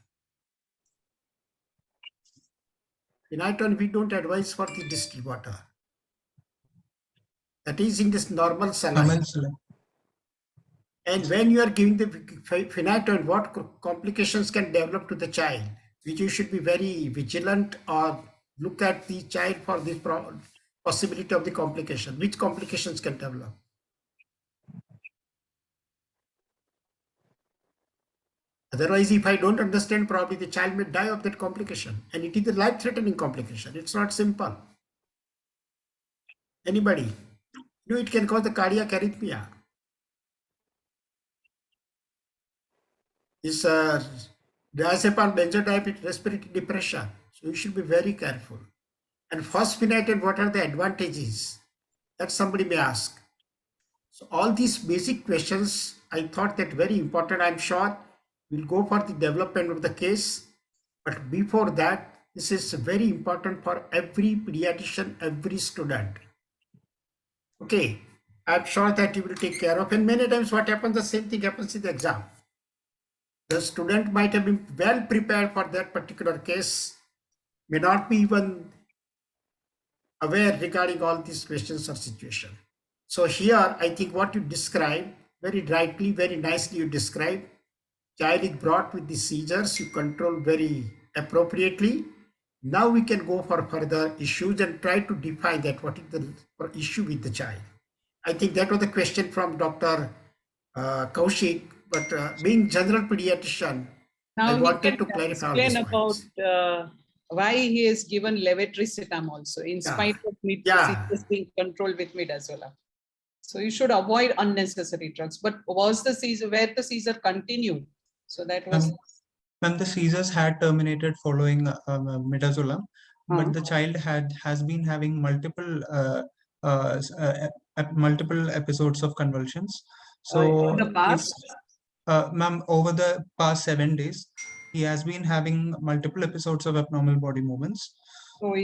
Phenytoin we don't advise for the distilled water. That is in this normal saline. And when you are giving the phenytoin, what complications can develop to the child, which you should be very vigilant or look at the child for this possibility of the complication. Which complications can develop? Otherwise, if I don't understand, probably the child may die of that complication. And it is a life-threatening complication. It's not simple. Anybody? You know, it can cause the cardiac arrhythmia. This diazepam benzodiazepine respiratory depression. So you should be very careful. And phosphonated, what are the advantages? That somebody may ask. So all these basic questions, I thought that very important. I'm sure we'll go for the development of the case. But before that, this is very important for every pediatrician, every student. Okay, I'm sure that you will take care of. And many times what happens, the same thing happens in the exam. The student might have been well prepared for that particular case, may not be even aware regarding all these questions or situation. So here, I think what you describe very rightly, very nicely you describe. Child is brought with the seizures, you control very appropriately. Now we can go for further issues and try to define that what is the issue with the child. I think that was the question from Dr. Kaushik, but being general pediatrician, Now I wanted to clarify all explain these about points. why he has given levetiracetam also, in spite of seizures being controlled with midazolam. So you should avoid unnecessary drugs. But was the seizure, where the seizure continued? So that was. When the seizures had terminated following midazolam, but the child has been having multiple episodes of convulsions. So in the past? Ma'am, over the past 7 days, he has been having multiple episodes of abnormal body movements. So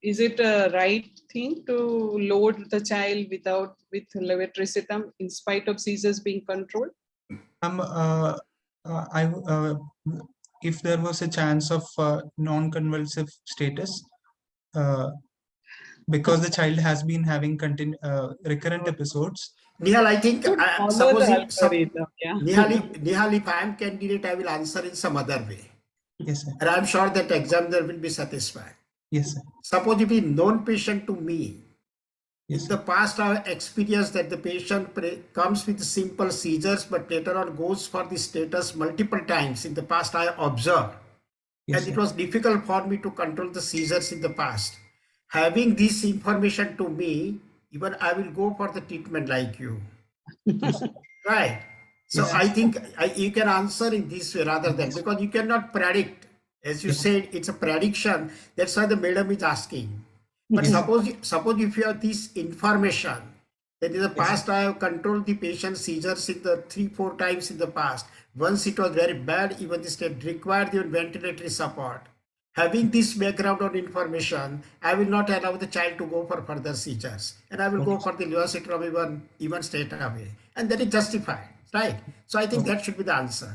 is it a right thing to load the child with levetiracetam in spite of seizures being controlled? If there was a chance of non-convulsive status, because the child has been having recurrent episodes. Nihal, I think Nihal, if I am candidate, I will answer in some other way. Yes, sir. And I'm sure that examiner will be satisfied. Yes, sir. Suppose if a known patient to me, yes, in the past I have experienced that the patient comes with simple seizures, but later on goes for the status multiple times. In the past I observed, yes, and it was difficult for me to control the seizures in the past. Having this information to me, even I will go for the treatment like you. Right. So yes, I think you can answer in this way rather than, because you cannot predict. As you said, it's a prediction. That's why the madam is asking. But suppose if you have this information, that in the past I have controlled the patient's seizures in the 3-4 times in the past. Once it was very bad, even the state required the ventilatory support. Having this background on information, I will not allow the child to go for further seizures, and I will go for the levocetron even straight away, and that is justified, right? So I think that should be the answer.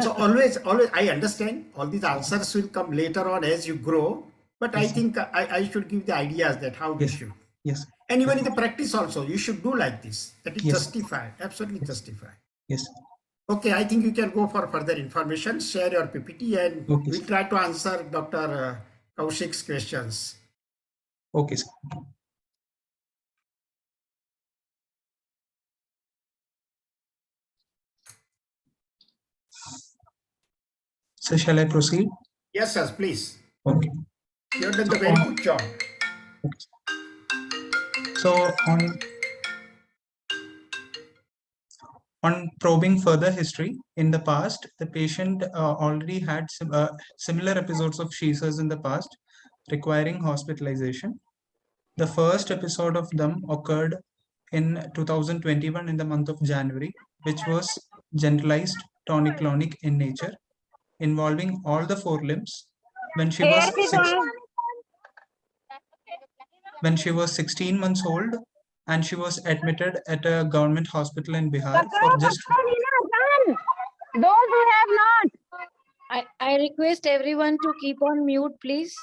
So always, I understand all these answers will come later on as you grow, but I think I should give the ideas that how you should. Yes. And even in the practice also, you should do like this. That is justified, absolutely justified. Yes. Okay, I think you can go for further information, share your PPT, and we'll try to answer Dr. Kaushik's questions. Okay, sir. So shall I proceed? Yes, sir, please. Okay. You have done a very good job. So on probing further history, in the past, the patient already had similar episodes of seizures in the past, requiring hospitalization. The first episode of them occurred in 2021 in the month of January, which was generalized tonic-clonic in nature, involving all the four limbs. When she was 16 months old, and she was admitted at a government hospital in Bihar for just. Those who have not. I request everyone to keep on mute, please.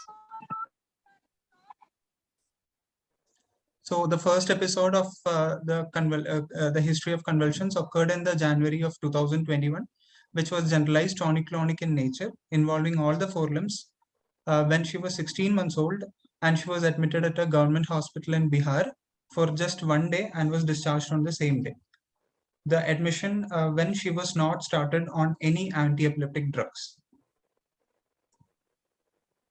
So the first episode of the history of convulsions occurred in the January of 2021, which was generalized tonic-clonic in nature, involving all the four limbs. When she was 16 months old, and she was admitted at a government hospital in Bihar for just 1 day and was discharged on the same day. The admission when she was not started on any anti-epileptic drugs.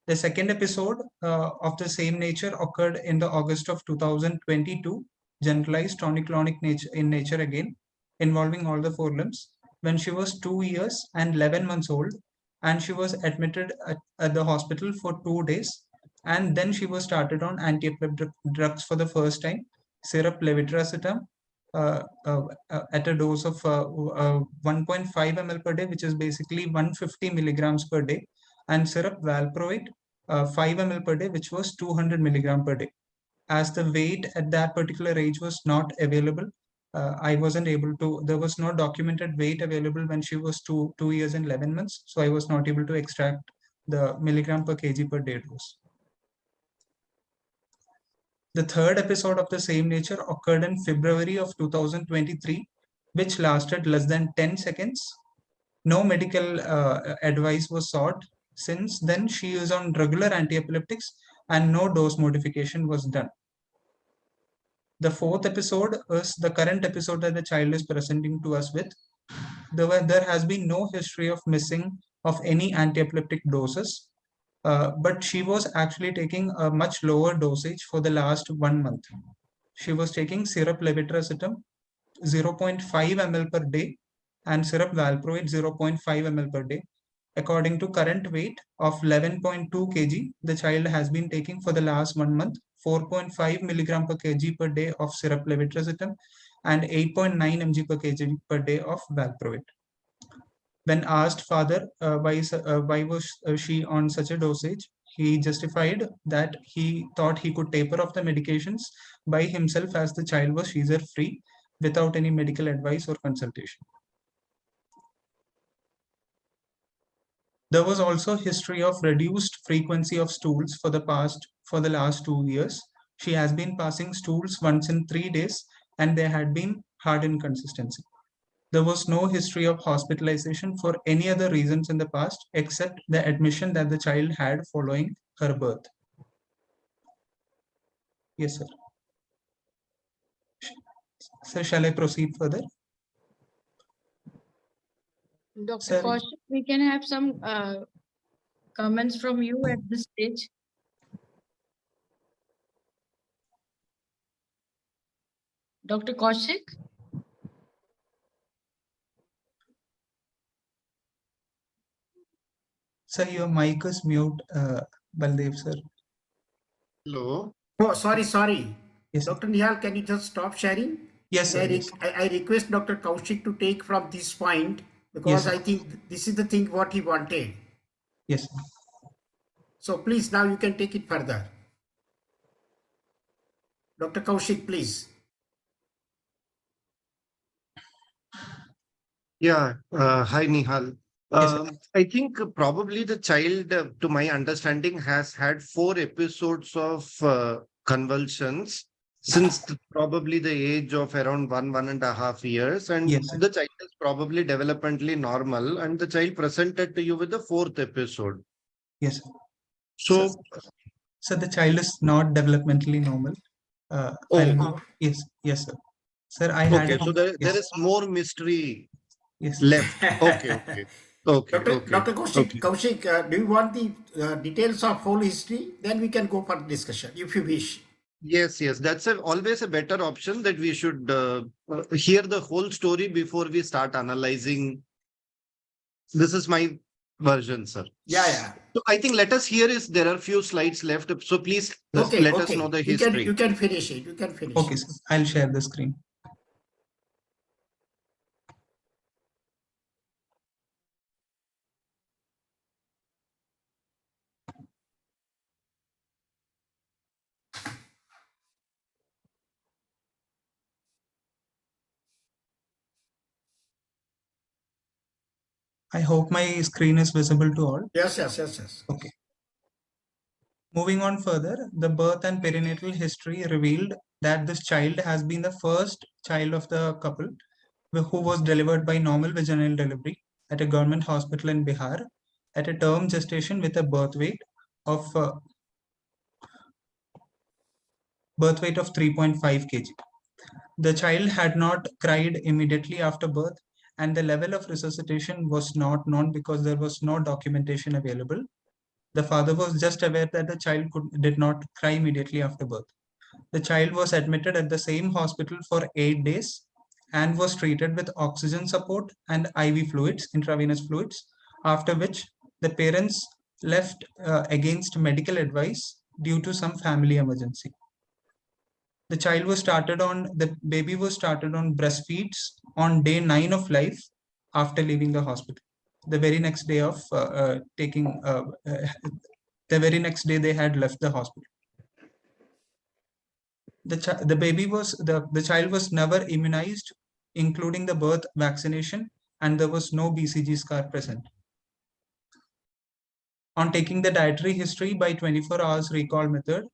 The second episode of the same nature occurred in the August of 2022, generalized tonic-clonic in nature again, involving all the four limbs, when she was 2 years and 11 months old, and she was admitted at the hospital for 2 days, and then she was started on anti-epileptic drugs for the first time, syrup levetiracetam, at a dose of 1.5 ml per day, which is basically 150 milligrams per day, and syrup valproate 5 ml per day, which was 200 milligram per day. As the weight at that particular age was not available, I wasn't able to, there was no documented weight available when she was 2 years and 11 months. So I was not able to extract the milligram per kg per day dose. The third episode of the same nature occurred in February of 2023, which lasted less than 10 seconds. No medical advice was sought. Since then, she is on regular antiepileptics and no dose modification was done. The fourth episode is the current episode that the child is presenting to us with. There has been no history of missing of any antiepileptic doses, but she was actually taking a much lower dosage for the last 1 month. She was taking syrup levetiracetam 0.5 ml per day and syrup valproate 0.5 ml per day. According to current weight of 11.2 kg, the child has been taking for the last 1 month 4.5 milligram per kg per day of syrup levetiracetam and 8.9 mg per kg per day of valproate. When asked father why was she on such a dosage, he justified that he thought he could taper off the medications by himself as the child was seizure free without any medical advice or consultation. There was also history of reduced frequency of stools for the last 2 years. She has been passing stools once in 3 days and there had been hard inconsistency. There was no history of hospitalization for any other reasons in the past except the admission that the child had following her birth. Yes, sir. Sir, shall I proceed further? Dr. Sir. Kaushik, we can have some comments from you at this stage. Dr. Kaushik? Sir, your mic is mute, Baldev, sir. Hello. Oh, sorry. Yes, sir. Dr. Nihal, can you just stop sharing? Yes, sir. Yes. I request Dr. Kaushik to take from this point because Yes, I think this is the thing what he wanted. Yes, sir. So please, now you can take it further. Dr. Kaushik, please. Yeah. Hi, Nihal. Yes, sir. I think probably the child, to my understanding, has had 4 episodes of convulsions since probably the age of around 1.5 years. And Yes, sir. the child is probably developmentally normal. And the child presented to you with the 4th episode. Yes, sir. So, So the child is not developmentally normal. Yes, sir. Sir, I had. okay, so there yes. is more mystery Yes. left. Okay. Okay, Dr. okay, Dr. okay. Kaushik, do you want the details of whole history? Then we can go for discussion if you wish. Yes, yes, that's always a better option, that we should hear the whole story before we start analyzing. This is my version, sir. Yeah. So I think let us hear, is there are few slides left. So please Okay, let us know the history. You can finish it. You can finish. Okay, sir. I'll share the screen. I hope my screen is visible to all. Yes. Okay. Moving on further, the birth and perinatal history revealed that this child has been the first child of the couple who was delivered by normal vaginal delivery at a government hospital in Bihar at a term gestation with a birth weight of 3.5 kg. The child had not cried immediately after birth, and the level of resuscitation was not known because there was no documentation available. The father was just aware that the child did not cry immediately after birth. The child was admitted at the same hospital for 8 days and was treated with oxygen support and IV fluids, intravenous fluids, after which the parents left against medical advice due to some family emergency. The baby was started on breastfeeds on day 9 of life after leaving the hospital. The very next day of the very next day they had left the hospital. The child was never immunized, including the birth vaccination, and there was no BCG scar present. On taking the dietary history by 24 hours recall method,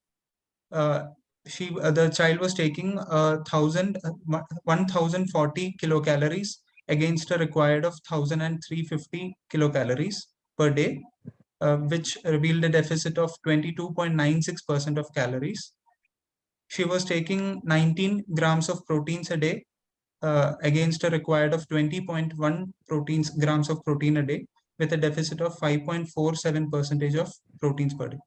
the child was taking 1040 kilocalories against a required of 1350 kilocalories per day, which revealed a deficit of 22.96% of calories. She was taking 19 grams of proteins a day against a required of 20.1 grams of protein a day, with a deficit of 5.47% of proteins per day,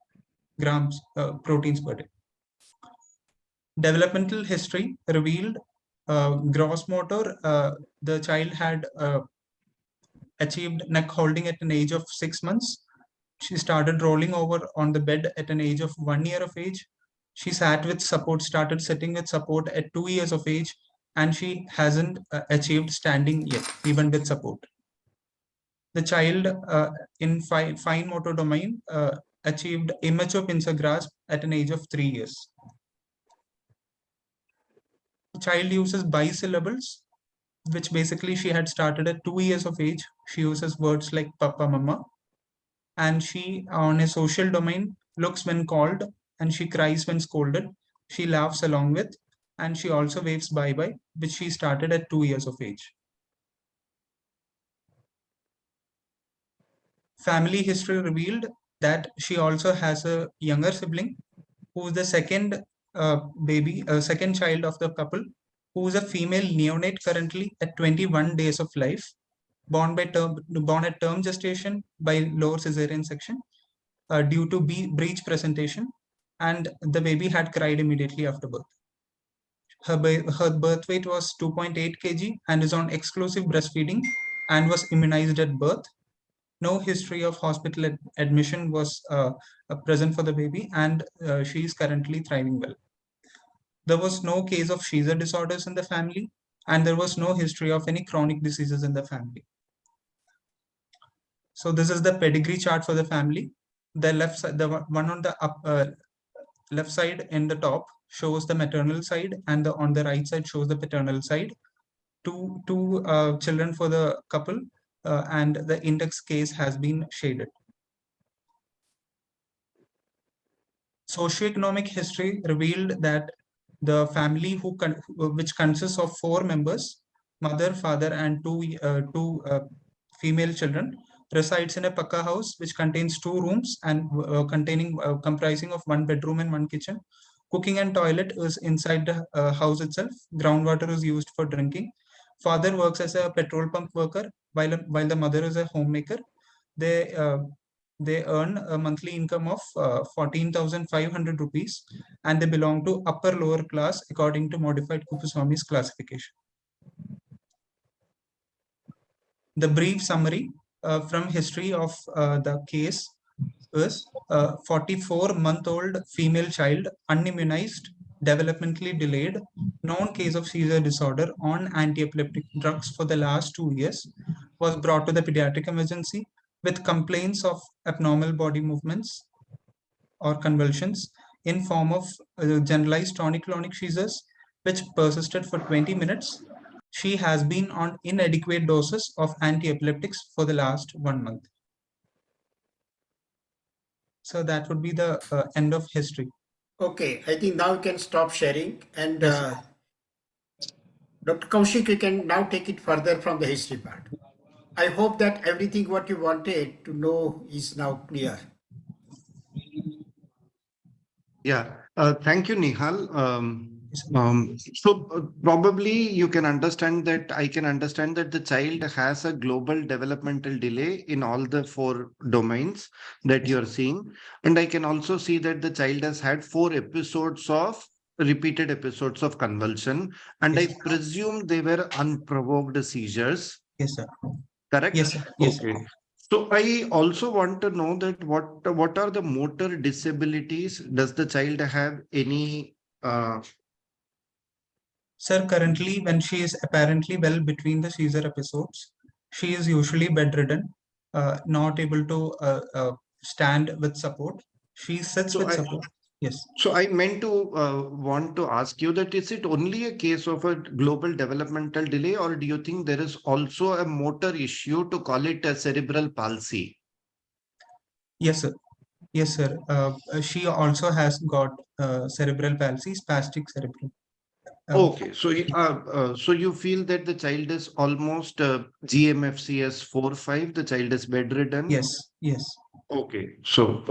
proteins per day. Developmental history revealed gross motor. The child had achieved neck holding at an age of 6 months. She started rolling over on the bed at an age of 1 year of age. She started sitting with support at 2 years of age, and she hasn't achieved standing yet, even with support. The child in fine motor domain achieved immature pincer grasp at an age of 3 years. The child uses bisyllables, which basically she had started at 2 years of age. She uses words like papa, mama. And she, on a social domain, looks when called, and she cries when scolded. She laughs along with, and she also waves bye-bye, which she started at 2 years of age. Family history revealed that she also has a younger sibling who is the second second child of the couple, who is a female neonate currently at 21 days of life, born at term gestation by lower cesarean section due to breech presentation, and the baby had cried immediately after birth. Her birth weight was 2.8 kg and is on exclusive breastfeeding and was immunized at birth. No history of hospital admission was present for the baby, and she is currently thriving well. There was no case of seizure disorders in the family, and there was no history of any chronic diseases in the family. So this is the pedigree chart for the family. The left side, the one on the left side in the top shows the maternal side, and on the right side shows the paternal side. Two children for the couple, and the index case has been shaded. Socioeconomic history revealed that the family which consists of 4 members, mother, father, and two female children, resides in a Pakka house which contains 2 rooms and comprising of 1 bedroom and 1 kitchen. Cooking and toilet is inside the house itself. Groundwater is used for drinking. Father works as a petrol pump worker while the mother is a homemaker. They earn a monthly income of 14,500 rupees, and they belong to upper lower class according to modified Kuppuswamy's classification. The brief summary from history of the case is 44-month-old female child, unimmunized, developmentally delayed, known case of seizure disorder on anti-epileptic drugs for the last 2 years, was brought to the pediatric emergency with complaints of abnormal body movements or convulsions in form of generalized tonic-clonic seizures, which persisted for 20 minutes. She has been on inadequate doses of anti-epileptics for the last 1 month. So that would be the end of history. Okay, I think now you can stop sharing, and Yes, sir. Dr. Kaushik, you can now take it further from the history part. I hope that everything what you wanted to know is now clear. Yeah, thank you, Nihal. Yes, sir. Probably you can understand that I can understand that the child has a global developmental delay in all the 4 domains that Yes. you're seeing. And I can also see that the child has had 4 repeated episodes of convulsion. And Yes, I presume they were unprovoked seizures, Yes, sir. correct? Yes, sir. Yes, sir. Okay. So I also want to know that what are the motor disabilities? Does the child have any Sir, currently, when she is apparently well between the seizure episodes, she is usually bedridden, not able to stand with support. She sits So with I support. Yes. so I meant to want to ask you that is it only a case of a global developmental delay, or do you think there is also a motor issue to call it a cerebral palsy? Yes, sir. Yes, sir. She also has got cerebral palsy, spastic cerebral. Okay, so you feel that the child is almost GMFCS 4-5, the child is bedridden? Yes, yes. Okay. So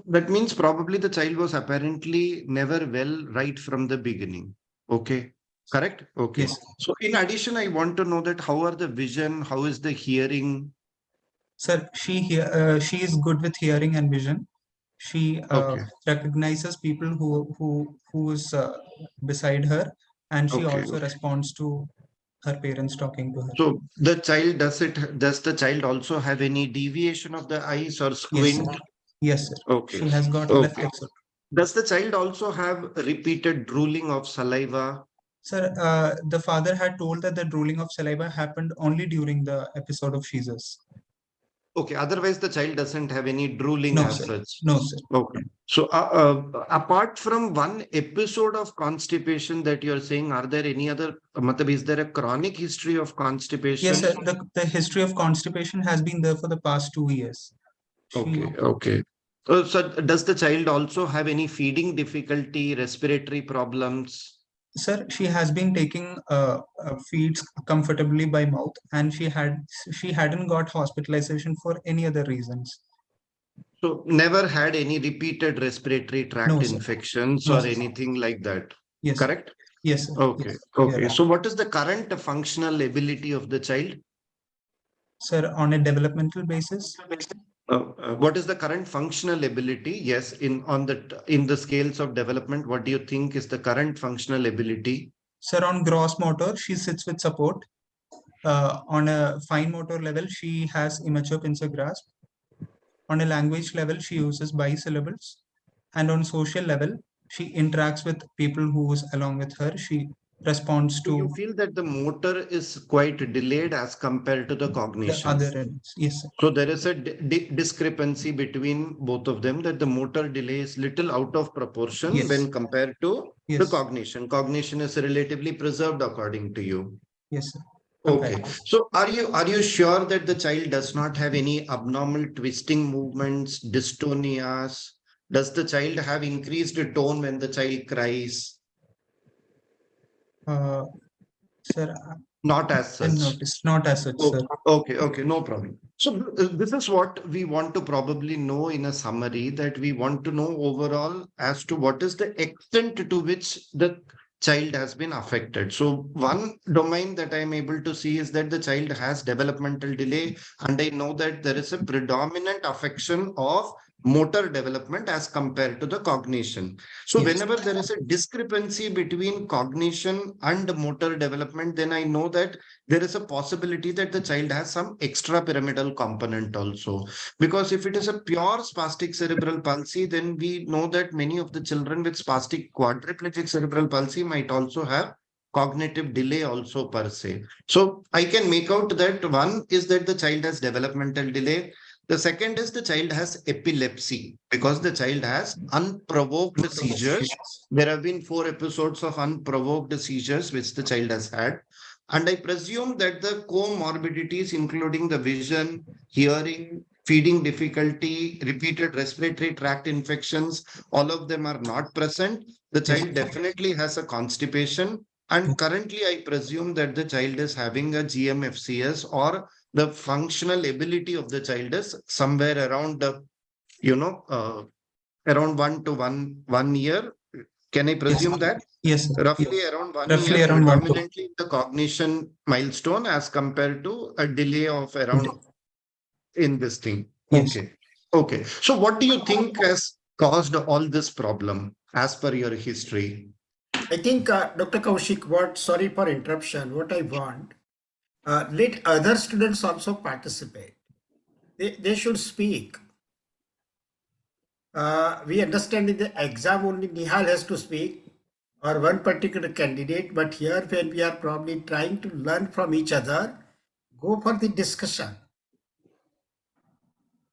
that means probably the child was apparently never well right from the beginning. Okay. Correct? Okay. Yes. So in addition, I want to know that how are the vision, how is the hearing? Sir, she is good with hearing and vision. She Okay. recognizes people who is beside her, and she Okay. also responds to her parents talking to her. So the child does the child also have any deviation of the eyes or Yes, sir. squint? Yes, sir. Okay. She has got left Okay. exit. Does the child also have repeated drooling of saliva? Sir, the father had told that the drooling of saliva happened only during the episode of seizures. Okay, otherwise the child doesn't have any drooling No, as sir. such. No, sir. Okay. So apart from one episode of constipation that you're saying, are there any other, is there a chronic history of constipation? Yes, sir. The history of constipation has been there for the past 2 years. Okay. So does the child also have any feeding difficulty, respiratory problems? Sir, she has been taking feeds comfortably by mouth, and she hadn't got hospitalization for any other reasons. So never had any repeated respiratory tract No, sir. infections No, or sir. anything like that. Yes, sir. Correct? Yes, sir. Okay. Yes. Okay. Yeah. So what is the current functional ability of the child? Sir, on a developmental basis, What is the current functional ability? Yes, in the scales of development, what do you think is the current functional ability? sir, on gross motor, she sits with support. On a fine motor level, she has immature pincer grasp. On a language level, she uses bisyllables. And on social level, she interacts with people who is along with her. She responds So you to feel that the motor is quite delayed as compared to the the cognition. other elements. Yes, sir. So there is a discrepancy between both of them, that the motor delay is little out of proportion Yes. when compared to the Yes. cognition. Cognition is relatively preserved according to you. Yes, sir. Okay. So are you sure that the child does not have any abnormal twisting movements, dystonias? Does the child have increased tone when the child cries? Sir, Not as I such. noticed. Not as such, sir. Okay, no problem. So this is what we want to probably know in a summary, that we want to know overall as to what is the extent to which the child has been affected. So one domain that I'm able to see is that the child has developmental delay, and I know that there is a predominant affection of motor development as compared to the cognition. So Yes. whenever there is a discrepancy between cognition and motor development, then I know that there is a possibility that the child has some extrapyramidal component also. Because if it is a pure spastic cerebral palsy, then we know that many of the children with spastic quadriplegic cerebral palsy might also have cognitive delay also per se. So I can make out that one is that the child has developmental delay. The second is the child has epilepsy because the child has unprovoked seizures. There have been 4 episodes of unprovoked seizures which the child has had. And I presume that the comorbidities, including the vision, hearing, feeding difficulty, repeated respiratory tract infections, all of them are not present. The child definitely has a constipation. And currently, I presume that the child is having a GMFCS, or the functional ability of the child is somewhere around, around 1 year. Can I presume that? Yes, sir. Roughly around 1 Roughly year, around 1 to- predominantly the cognition milestone as compared to a delay of around in this thing. Yes. Okay. Okay. So what do you think has caused all this problem as per your history? I think, Dr. Kaushik, sorry for interruption, what I want, let other students also participate. They should speak. We understand in the exam only Nihal has to speak or one particular candidate, but here when we are probably trying to learn from each other, go for the discussion.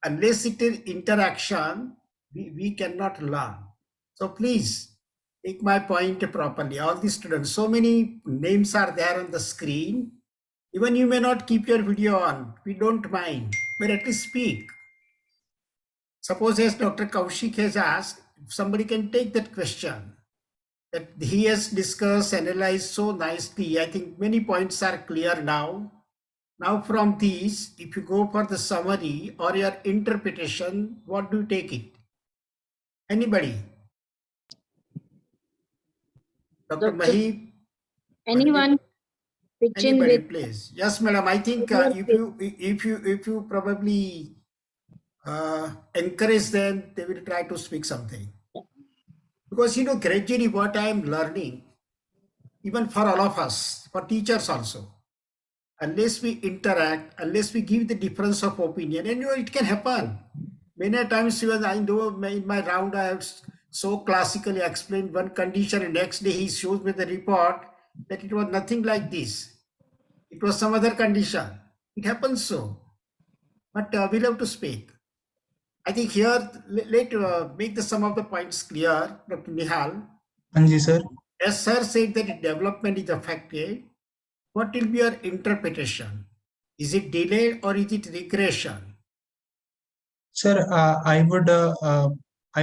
Unless it is interaction, we cannot learn. So please take my point properly. All the students, so many names are there on the screen. Even you may not keep your video on. We don't mind, but at least speak. Suppose as Dr. Kaushik has asked, if somebody can take that question that he has discussed, analyzed so nicely. I think many points are clear now. Now from these, if you go for the summary or your interpretation, what do you take it? Anybody? Dr. Dr. Mahi? Anyone pitch in Anybody, with please. Yes, madam. I think if you probably encourage them, they will try to speak something. Because gradually what I am learning, even for all of us, for teachers also, unless we interact, unless we give the difference of opinion, and it can happen. Many times even I know in my round I have so classically explained one condition, and next day he shows me the report that it was nothing like this. It was some other condition. It happens so. But we'll have to speak. I think here, let make some of the points clear, Dr. Nihal. Anji, sir. As sir said that development is affected, what will be your interpretation? Is it delayed or is it regression? Sir, I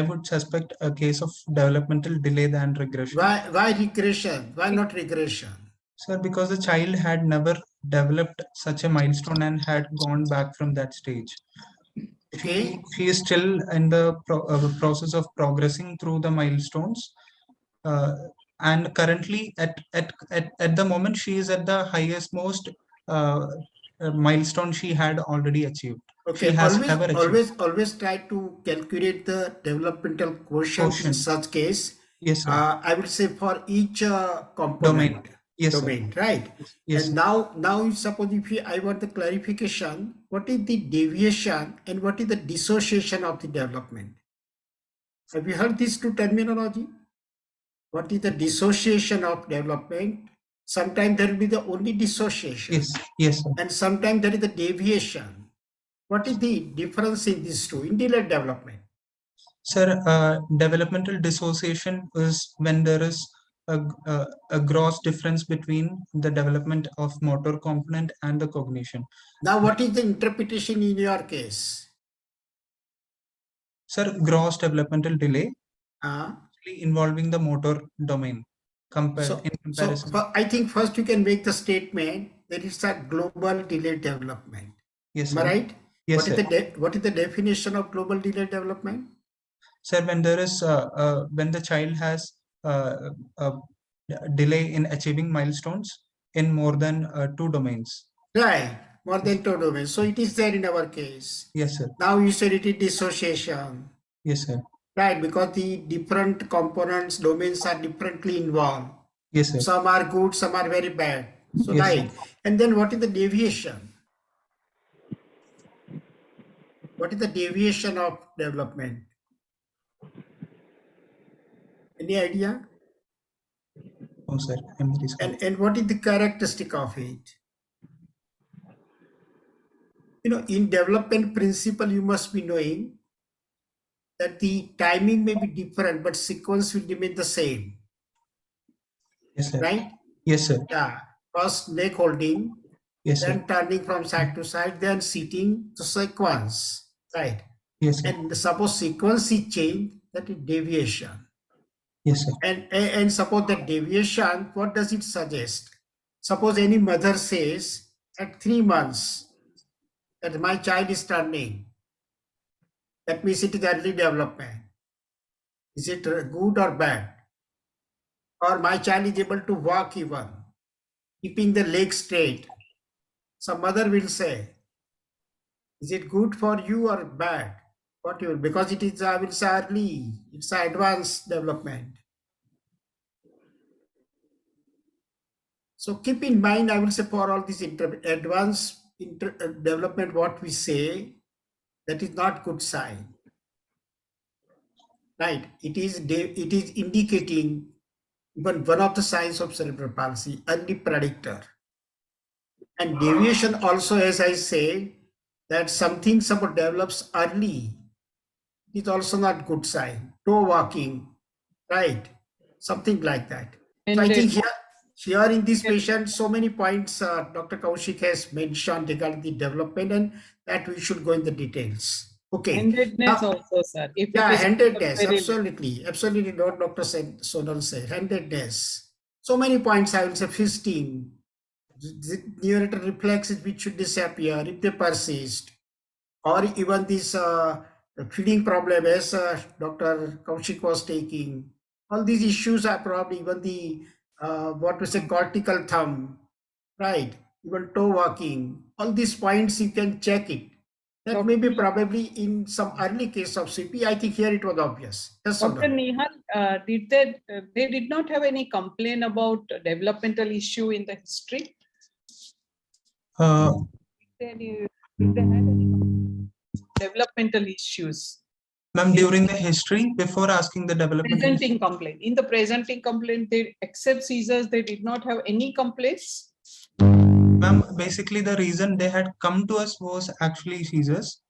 would suspect a case of developmental delay than regression. Why regression? Why not regression? Sir, because the child had never developed such a milestone and had gone back from that stage. Okay. She is still in the process of progressing through the milestones. And currently at the moment, she is at the highest most milestone she had already achieved. Okay, She has never achieved. always try to calculate the developmental quotient in Quotient. such case. Yes, sir. I would say for each component. Yes, sir. Domain, right? Yes, And sir. now suppose I want the clarification, what is the deviation and what is the dissociation of the development? Have you heard these two terminology? What is the dissociation of development? Sometimes there will be the only dissociation. Yes, sir. And sometimes there is the deviation. What is the difference in these two in delayed development? Sir, developmental dissociation is when there is a gross difference between the development of motor component and the cognition. Now, what is the interpretation in your case? Sir, gross developmental delay involving the motor domain in comparison. So I think first you can make the statement that it's a global delayed development. Yes, Am I sir. right? Yes, sir. What is the definition of global delayed development? Sir, when there is when the child has delay in achieving milestones in more than 2 domains. Right, more than 2 domains. So it is there in our case. Yes, sir. Now you said it is dissociation. Yes, sir. Right, because the different components, domains are differently involved. Yes, sir. Some are good, some are very bad. So Yes, right. And then what is the deviation? What is the deviation of development? Any idea? Oh, sir. I'm very sorry. And what is the characteristic of it? You know, in development principle, you must be knowing that the timing may be different, but sequence will remain the same, Yes, sir. right? Yes, sir. Yeah. First neck holding, Yes, sir. then turning from side to side, then sitting to sequence, right? Yes, sir. And suppose sequence is changed, that is deviation. Yes, sir. And suppose that deviation, what does it suggest? Suppose any mother says at 3 months that my child is turning, that means it is early development. Is it good or bad? Or my child is able to walk even, keeping the leg straight. Some mother will say, is it good for you or bad? What you will, because it is, I will say, early, it's advanced development. So keep in mind, I will say, for all this advanced development, what we say, that is not good sign. Right? It is indicating even one of the signs of cerebral palsy, early predictor. And deviation also, as I say, that something suppose develops early, it is also not good sign. Toe walking, right? Something like that. So I think here in this patient, so many points Dr. Kaushik has mentioned regarding the development, and that we should go in the details. Okay. Handedness also, sir. If Yeah, it is handedness, very- absolutely. Absolutely what Dr. Sonal said, handedness. So many points, I will say, fisting, neonatal reflexes which should disappear if they persist, or even this feeding problem as Dr. Kaushik was taking. All these issues are probably even the, what we say, cortical thumb, right? Even toe walking. All these points you can check it. That may be probably in some early case of CP. I think here it was obvious. Yes, Dr. Sonal. Nihal, they did not have any complaint about developmental issue in the history? Did they had any developmental issues? Ma'am, during the history, before asking the development. Presenting complaint. In the presenting complaint, they except seizures, they did not have any complaints. Ma'am, basically the reason they had come to us was actually seizures.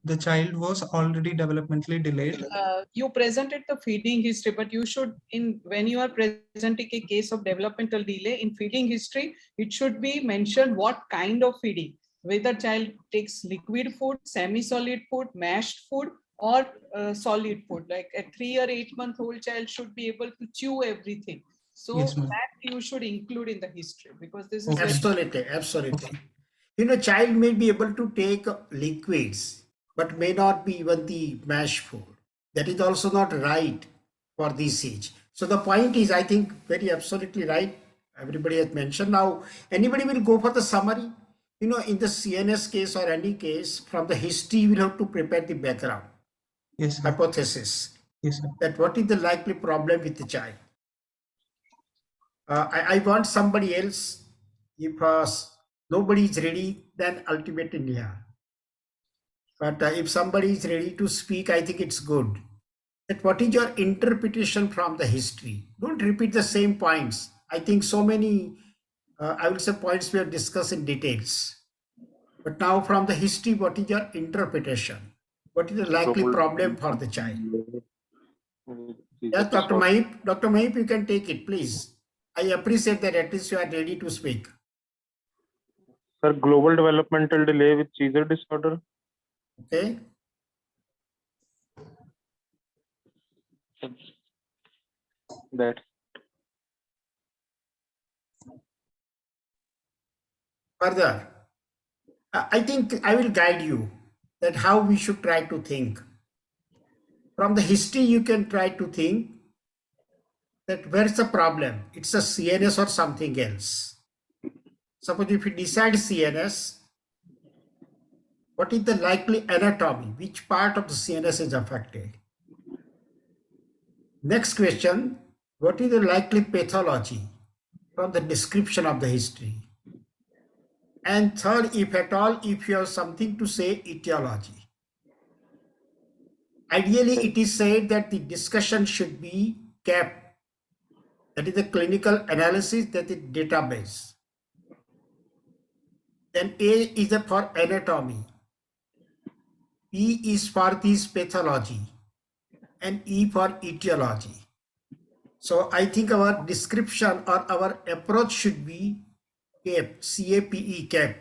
The child was already developmentally delayed. You presented the feeding history, but you should, when you are presenting a case of developmental delay in feeding history, it should be mentioned what kind of feeding, whether child takes liquid food, semi-solid food, mashed food, or solid food. Like a 3 or 8 month old child should be able to chew everything. So Yes, ma'am. that you should include in the history, because this is Okay. Absolutely, absolutely. You know, child may be able to take liquids, but may not be even the mashed food. That is also not right for this age. So the point is, I think, very absolutely right. Everybody has mentioned. Now, anybody will go for the summary. You know, in the CNS case or any case, from the history, we'll have to prepare the background. Yes, sir. Hypothesis. Yes, sir. That what is the likely problem with the child. I want somebody else. If nobody is ready, then ultimately Neha. But if somebody is ready to speak, I think it's good. That what is your interpretation from the history? Don't repeat the same points. I think so many, I will say, points we have discussed in details. But now from the history, what is your interpretation? What is the likely problem for the child? Yes, Dr. Mahip. Dr. Mahip, you can take it, please. I appreciate that at least you are ready to speak. Sir, global developmental delay with seizure disorder. Okay. That. Further, I think I will guide you that how we should try to think. From the history, you can try to think that where's the problem? It's a CNS or something else. Suppose if you decide CNS, what is the likely anatomy? Which part of the CNS is affected? Next question, what is the likely pathology from the description of the history? And third, if at all, if you have something to say, etiology. Ideally, it is said that the discussion should be kept. That is the clinical analysis, that is database. Then A is for anatomy. P is for this pathology. And E for etiology. So I think our description or our approach should be CAPE, C-A-P-E, CAPE,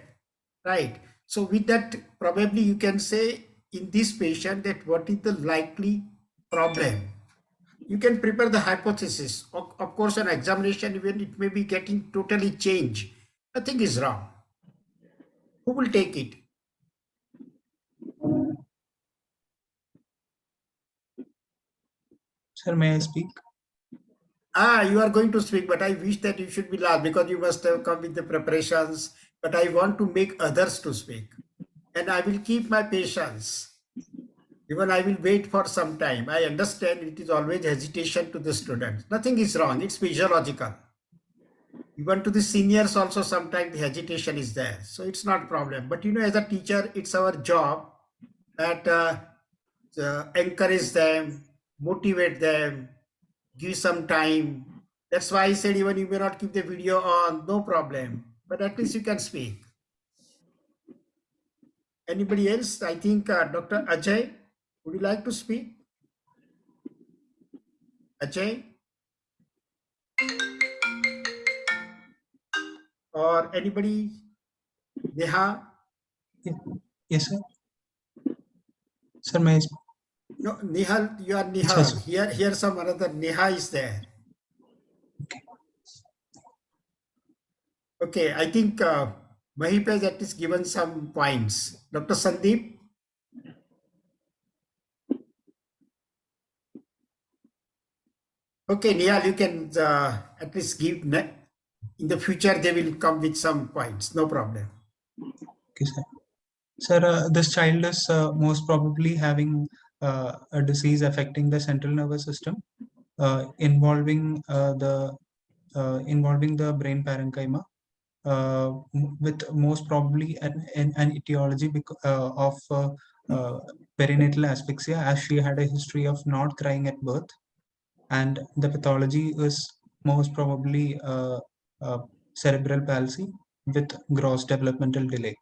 right? So with that, probably you can say in this patient that what is the likely problem. You can prepare the hypothesis. Of course, an examination, even it may be getting totally changed. Nothing is wrong. Who will take it? Sir, may I speak? You are going to speak, but I wish that you should be last because you must have come with the preparations. But I want to make others to speak. And I will keep my patience. Even I will wait for some time. I understand it is always hesitation to the students. Nothing is wrong. It's physiological. Even to the seniors also sometimes the hesitation is there. So it's not a problem. But as a teacher, it's our job that encourage them, motivate them, give some time. That's why I said even you may not keep the video on, no problem. But at least you can speak. Anybody else? I think Dr. Ajay, would you like to speak? Ajay? Or anybody? Neha? Yes, sir. Sir, may I speak? No, Nihal, you are Nihal. Yes, sir. Here some another Neha is there. Okay, I think Mahip has at least given some points. Dr. Sandeep? Okay, Nihal, you can at least give, in the future they will come with some points, no problem. Okay, sir. Sir, this child is most probably having a disease affecting the central nervous system, involving the brain parenchyma, with most probably an etiology of perinatal asphyxia, as she had a history of not crying at birth, and the pathology is most probably cerebral palsy with gross developmental delay,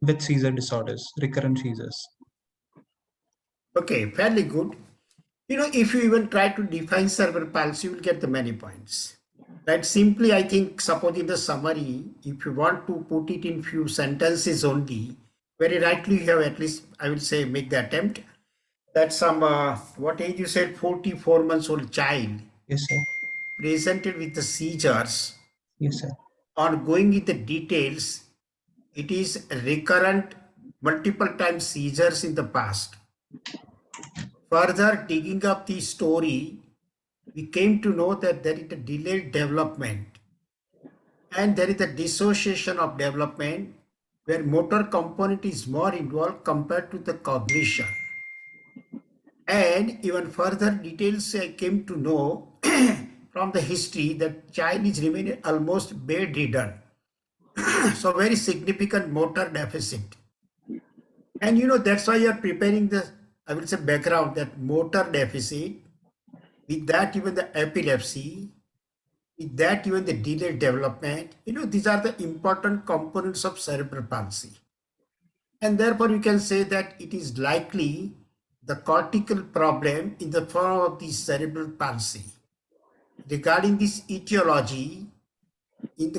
with seizure disorders, recurrent seizures. Okay, fairly good. If you even try to define cerebral palsy, you will get the many points. Right? Simply, I think, suppose in the summary, if you want to put it in few sentences only, very rightly you have at least, I will say, make the attempt. That some, what age you said, 44 months old child. Yes, sir. Presented with the seizures. Yes, sir. On going into the details, it is recurrent multiple times seizures in the past. Further digging up the story, we came to know that there is a delayed development and there is a dissociation of development where motor component is more involved compared to the cognition. And even further details I came to know from the history that child is remaining almost bedridden. So very significant motor deficit. And that's why you are preparing the, I will say, background, that motor deficit, with that even the epilepsy, with that even the delayed development, these are the important components of cerebral palsy. And therefore you can say that it is likely the cortical problem in the form of the cerebral palsy. Regarding this etiology,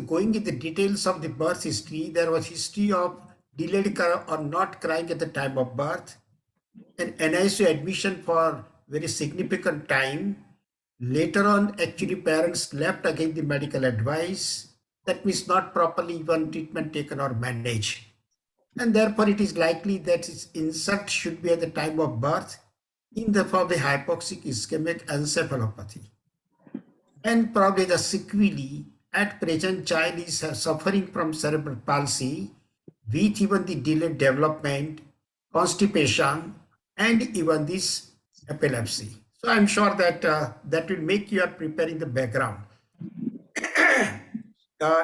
going into the details of the birth history, there was history of delayed or not crying at the time of birth, and NICU admission for very significant time. Later on, actually parents left against the medical advice. That means not properly even treatment taken or managed. And therefore it is likely that its insult should be at the time of birth in the form of the hypoxic ischemic encephalopathy. and probably the sequelae. At present, child is suffering from cerebral palsy with even the delayed development, constipation, and even this epilepsy. So I'm sure that that will make you are preparing the background.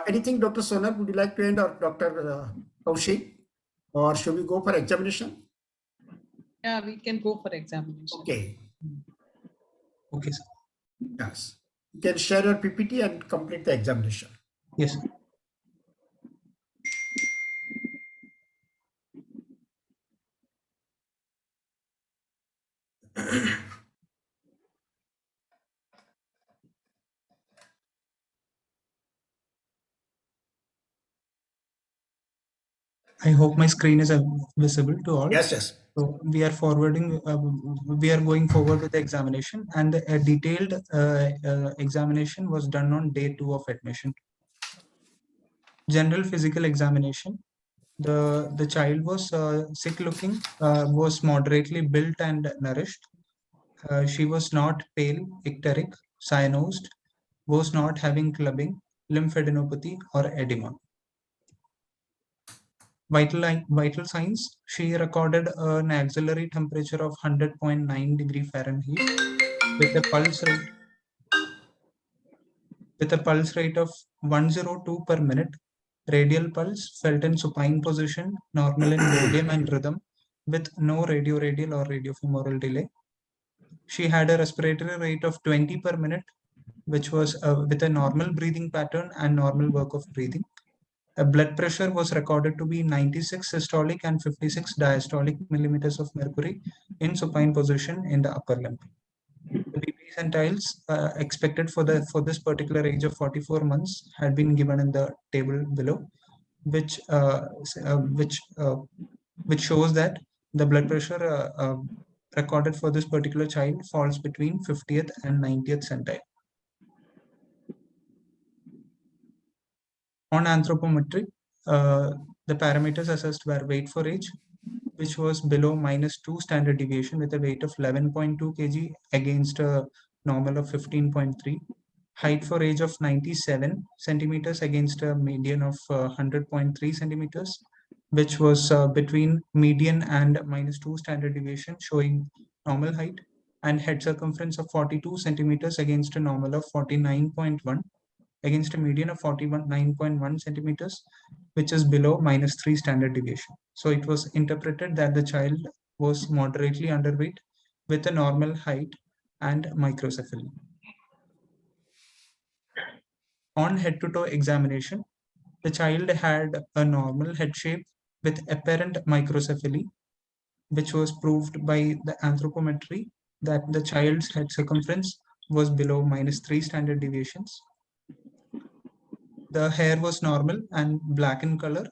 Anything, Dr. Sonar, would you like to end, or Dr. Kaushik? Or should we go for examination? Yeah, we can go for examination. Okay. Okay, sir. Yes. You can share your PPT and complete the examination. Yes, sir. I hope my screen is visible to all. Yes, yes. So we are we are going forward with the examination, and a detailed examination was done on day 2 of admission. General physical examination. The child was sick looking, was moderately built and nourished. She was not pale, icteric, cyanosed, was not having clubbing, lymphadenopathy, or edema. Vital signs. She recorded an axillary temperature of 100.9 degree Fahrenheit with a pulse rate of 102 per minute. Radial pulse felt in supine position, normal in volume and rhythm, with no radioradial or radiofemoral delay. She had a respiratory rate of 20 per minute, which was with a normal breathing pattern and normal work of breathing. A blood pressure was recorded to be 96 systolic and 56 diastolic millimeters of mercury in supine position in the upper limb. The BP centiles expected for this particular age of 44 months had been given in the table below, which shows that the blood pressure recorded for this particular child falls between 50th and 90th centile. On anthropometry, the parameters assessed were weight for age, which was below -2 standard deviation with a weight of 11.2 kg against a normal of 15.3. Height for age of 97 centimeters against a median of 100.3 centimeters, which was between median and -2 standard deviation, showing normal height, and head circumference of 42 centimeters against a normal of 49.1 against a median of 49.1 centimeters, which is below -3 standard deviation. So it was interpreted that the child was moderately underweight with a normal height and microcephaly. On head-to-toe examination, the child had a normal head shape with apparent microcephaly, which was proved by the anthropometry that the child's head circumference was below -3 standard deviations. The hair was normal and black in color.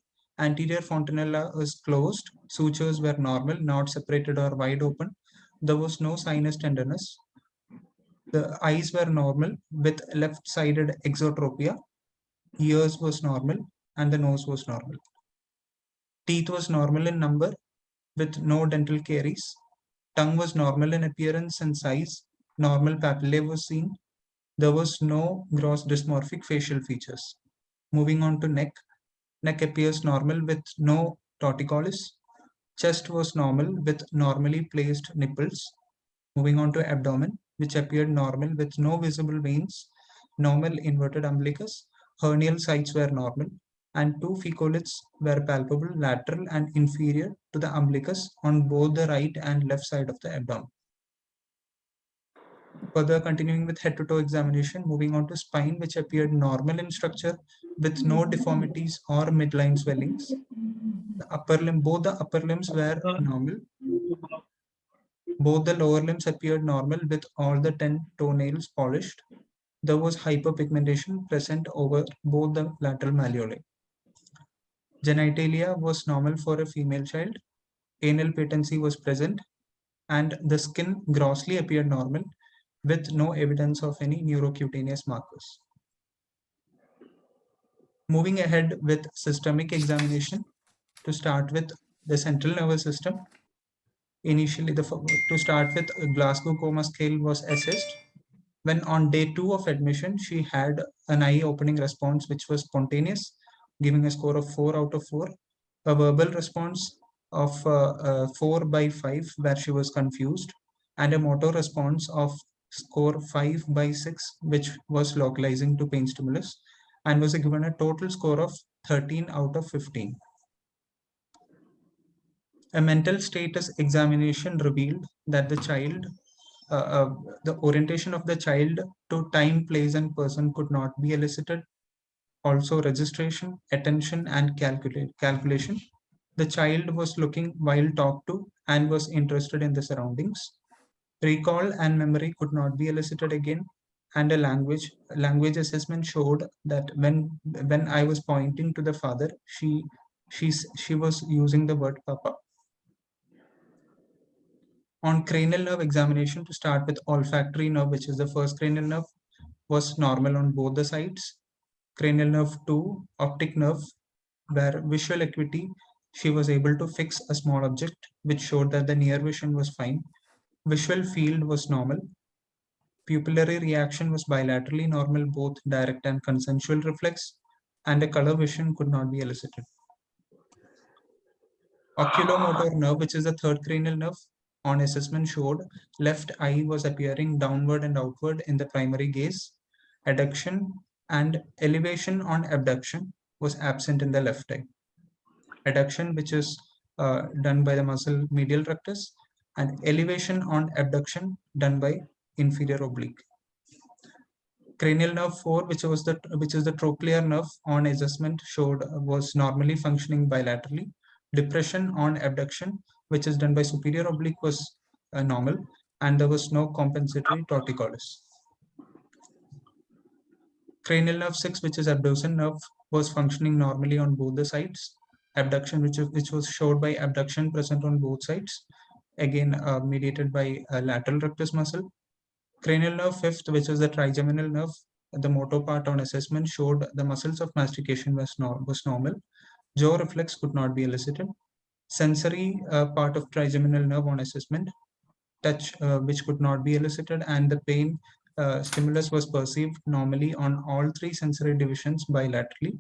Anterior fontanella was closed. Sutures were normal, not separated or wide open. There was no sinus tenderness. The eyes were normal with left-sided exotropia. Ears was normal and the nose was normal. Teeth was normal in number with no dental caries. Tongue was normal in appearance and size. Normal papillae was seen. There was no gross dysmorphic facial features. Moving on to neck. Neck appears normal with no torticollis. Chest was normal with normally placed nipples. Moving on to abdomen, which appeared normal with no visible veins, normal inverted umbilicus, hernial sites were normal, and 2 fecolids were palpable lateral and inferior to the umbilicus on both the right and left side of the abdomen. Further continuing with head-to-toe examination, moving on to spine, which appeared normal in structure with no deformities or midline swellings. The upper limb, both the upper limbs were normal. Both the lower limbs appeared normal with all the 10 toenails polished. There was hyperpigmentation present over both the lateral malleoli. Genitalia was normal for a female child. Anal patency was present, and the skin grossly appeared normal with no evidence of any neurocutaneous markers. Moving ahead with systemic examination, to start with the central nervous system. Initially, to start with, Glasgow Coma Scale was assessed. When on day 2 of admission, she had an eye-opening response which was spontaneous, giving a score of 4 out of 4, a verbal response of 4 by 5 where she was confused, and a motor response of score 5 by 6 which was localizing to pain stimulus, and was given a total score of 13 out of 15. A mental status examination revealed that the child, the orientation of the child to time, place, and person could not be elicited. Also, registration, attention, and calculation. The child was looking while talked to and was interested in the surroundings. Recall and memory could not be elicited again. And a language assessment showed that when I was pointing to the father, she was using the word papa. On cranial nerve examination, to start with, olfactory nerve, which is the first cranial nerve, was normal on both the sides. Cranial nerve 2, optic nerve, where visual acuity, she was able to fix a small object, which showed that the near vision was fine. Visual field was normal. Pupillary reaction was bilaterally normal, both direct and consensual reflex, and a color vision could not be elicited. Oculomotor nerve, which is the third cranial nerve, on assessment showed left eye was appearing downward and outward in the primary gaze. Adduction and elevation on abduction was absent in the left eye. Adduction, which is done by the muscle medial rectus, and elevation on abduction done by inferior oblique. Cranial nerve 4, which is the trochlear nerve, on assessment showed was normally functioning bilaterally. Depression on abduction, which is done by superior oblique, was normal, and there was no compensatory torticollis. Cranial nerve 6, which is abducen nerve, was functioning normally on both the sides. Abduction, which was showed by abduction present on both sides, again mediated by lateral rectus muscle. Cranial nerve 5th, which is the trigeminal nerve, the motor part on assessment showed the muscles of mastication was normal. Jaw reflex could not be elicited. Sensory part of trigeminal nerve on assessment, touch, which could not be elicited, and the pain stimulus was perceived normally on all 3 sensory divisions bilaterally.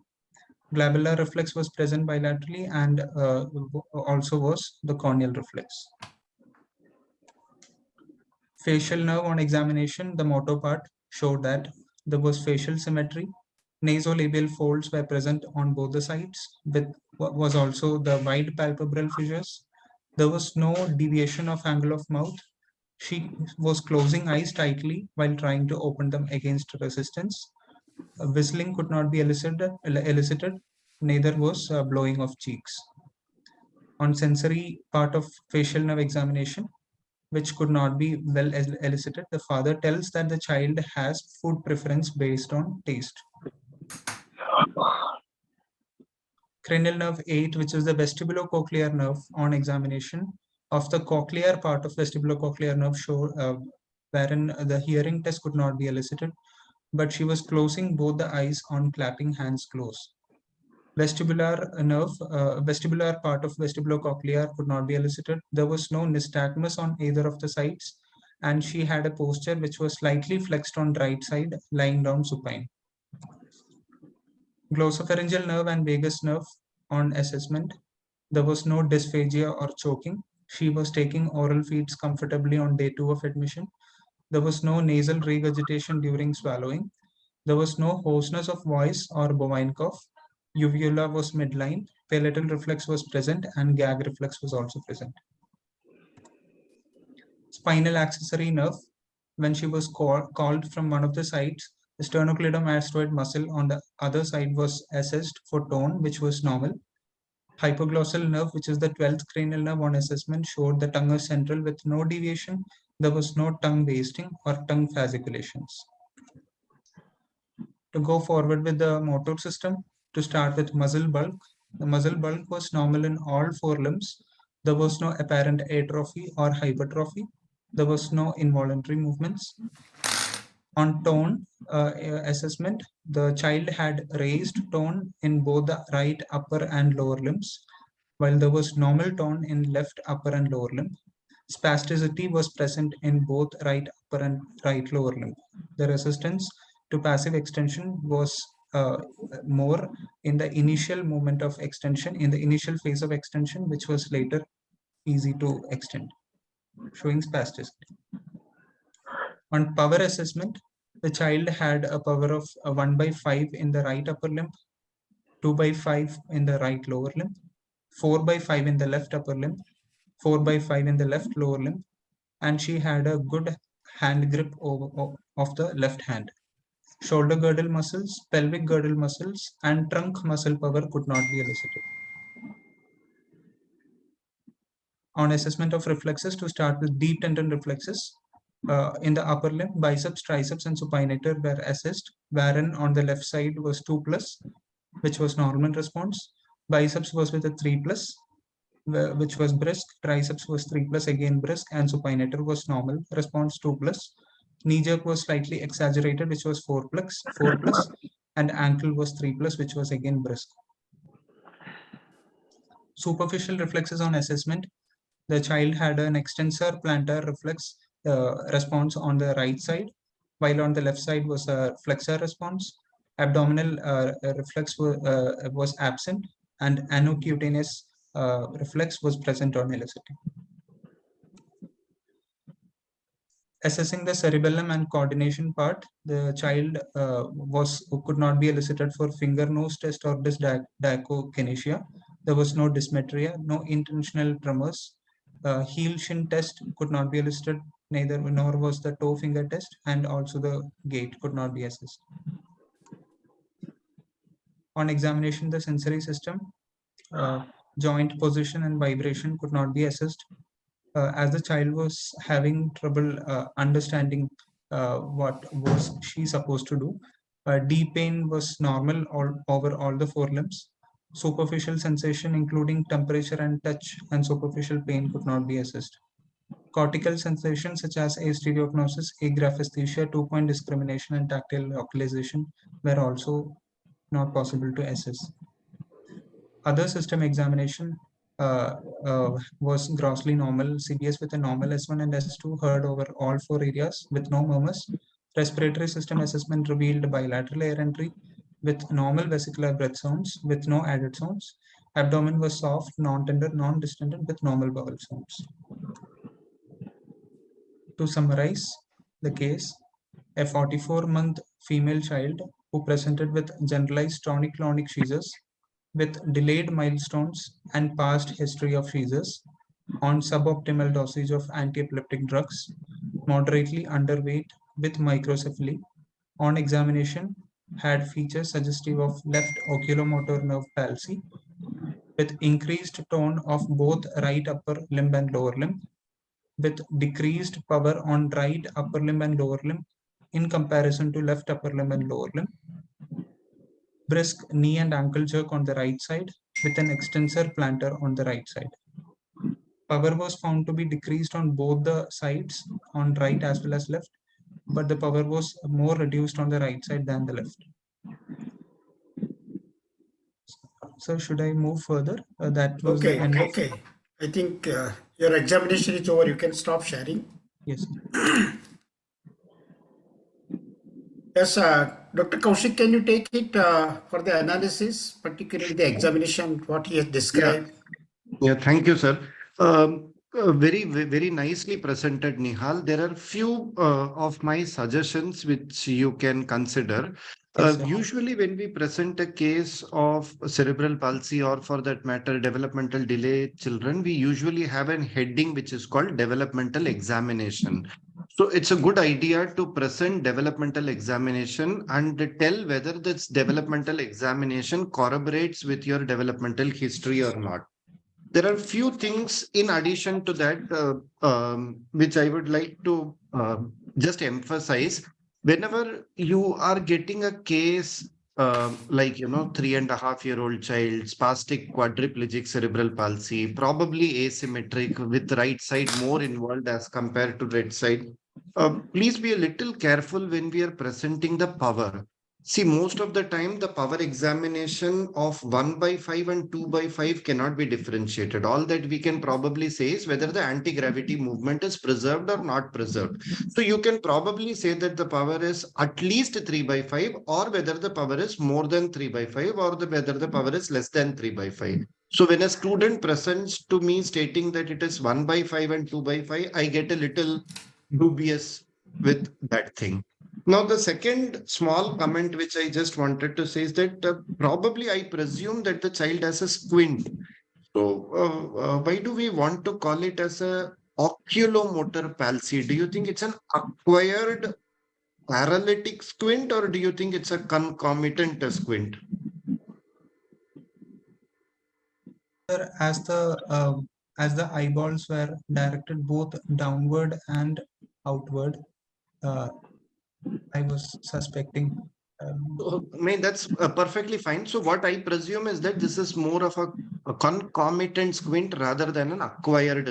Glabular reflex was present bilaterally, and also was the corneal reflex. Facial nerve on examination, the motor part showed that there was facial symmetry. Nasolabial folds were present on both the sides, with what was also the wide palpebral fissures. There was no deviation of angle of mouth. She was closing eyes tightly while trying to open them against resistance. Whistling could not be elicited. Neither was blowing of cheeks. On sensory part of facial nerve examination, which could not be well elicited, the father tells that the child has food preference based on taste. Cranial nerve 8, which is the vestibulocochlear nerve, on examination of the cochlear part of vestibulocochlear nerve, wherein the hearing test could not be elicited, but she was closing both the eyes on clapping hands close. Vestibular nerve, vestibular part of vestibulocochlear could not be elicited. There was no nystagmus on either of the sides, and she had a posture which was slightly flexed on right side, lying down supine. Glossopharyngeal nerve and vagus nerve on assessment, there was no dysphagia or choking. She was taking oral feeds comfortably on day 2 of admission. There was no nasal regurgitation during swallowing. There was no hoarseness of voice or bovine cough. Uvula was midline, palatal reflex was present, and gag reflex was also present. Spinal accessory nerve, when she was called from one of the sides, the sternocleidomastoid muscle on the other side was assessed for tone, which was normal. Hypoglossal nerve, which is the 12th cranial nerve, on assessment showed the tongue is central with no deviation. There was no tongue wasting or tongue fasciculations. To go forward with the motor system, to start with muscle bulk, the muscle bulk was normal in all 4 limbs. There was no apparent atrophy or hypertrophy. There was no involuntary movements. On tone assessment, the child had raised tone in both the right upper and lower limbs, while there was normal tone in left upper and lower limb. Spasticity was present in both right upper and right lower limb. The resistance to passive extension was more in the initial moment of extension, in the initial phase of extension, which was later easy to extend, showing spasticity. On power assessment, the child had a power of 1/5 in the right upper limb, 2/5 in the right lower limb, 4/5 in the left upper limb, 4/5 in the left lower limb, and she had a good hand grip of the left hand. Shoulder girdle muscles, pelvic girdle muscles, and trunk muscle power could not be elicited. On assessment of reflexes, to start with deep tendon reflexes, in the upper limb, biceps, triceps, and supinator were assessed, wherein on the left side was 2+, which was normal response. Biceps was with a 3+, which was brisk. Triceps was 3+, again brisk, and supinator was normal response 2+. Knee jerk was slightly exaggerated, which was 4+, and ankle was 3+, which was again brisk. Superficial reflexes on assessment. The child had an extensor plantar reflex response on the right side, while on the left side was a flexor response. Abdominal reflex was absent, and anocutaneous reflex was present on eliciting. Assessing the cerebellum and coordination part, the child could not be elicited for finger nose test or dysdiacokinesia. There was no dysmetria, no intentional tremors. Heel shin test could not be elicited, nor was the toe finger test, and also the gait could not be assessed. On examination, the sensory system, joint position and vibration could not be assessed, as the child was having trouble understanding what was she supposed to do. Deep pain was normal over all the 4 limbs. Superficial sensation, including temperature and touch, and superficial pain could not be assessed. Cortical sensations such as astereognosis, agraphesthesia, 2-point discrimination, and tactile localization were also not possible to assess. Other system examination was grossly normal. CBS with a normal S1 and S2 heard over all 4 areas with no murmurs. Respiratory system assessment revealed bilateral air entry with normal vesicular breath sounds with no added sounds. Abdomen was soft, non-tender, non-distended with normal bowel sounds. To summarize the case, a 44-month female child who presented with generalized tonic-clonic seizures with delayed milestones and past history of seizures on suboptimal dosage of antiepileptic drugs, moderately underweight with microcephaly. On examination, had features suggestive of left oculomotor nerve palsy with increased tone of both right upper limb and lower limb, with decreased power on right upper limb and lower limb in comparison to left upper limb and lower limb. Brisk knee and ankle jerk on the right side with an extensor plantar on the right side. Power was found to be decreased on both the sides, on right as well as left, but the power was more reduced on the right side than the left. So should I move further? That was Okay, the end. okay. I think your examination is over. You can stop sharing. Yes. Yes, Dr. Kaushik, can you take it for the analysis, particularly the examination, what he has described? Yeah, thank you, sir. Very nicely presented, Nihal. There are few of my suggestions which you can consider. Yes, sir. Usually when we present a case of cerebral palsy or for that matter developmental delay children, we usually have an heading which is called developmental examination. So it's a good idea to present developmental examination and tell whether this developmental examination corroborates with your developmental history or not. There are few things in addition to that which I would like to just emphasize. Whenever you are getting a case like 3.5-year-old child, spastic quadriplegic cerebral palsy, probably asymmetric with right side more involved as compared to left side, please be a little careful when we are presenting the power. See, most of the time, the power examination of 1/5 and 2/5 cannot be differentiated. All that we can probably say is whether the anti-gravity movement is preserved or not preserved. So you can probably say that the power is at least 3/5, or whether the power is more than 3/5, or whether the power is less than 3/5. So when a student presents to me stating that it is 1/5 and 2/5, I get a little dubious with that thing. Now, the second small comment which I just wanted to say is that probably I presume that the child has a squint. So, why do we want to call it as a oculomotor palsy? Do you think it's an acquired paralytic squint, or do you think it's a concomitant squint? Sir, as the eyeballs were directed both downward and outward, I was suspecting. I mean, that's perfectly fine. So what I presume is that this is more of a concomitant squint rather than an acquired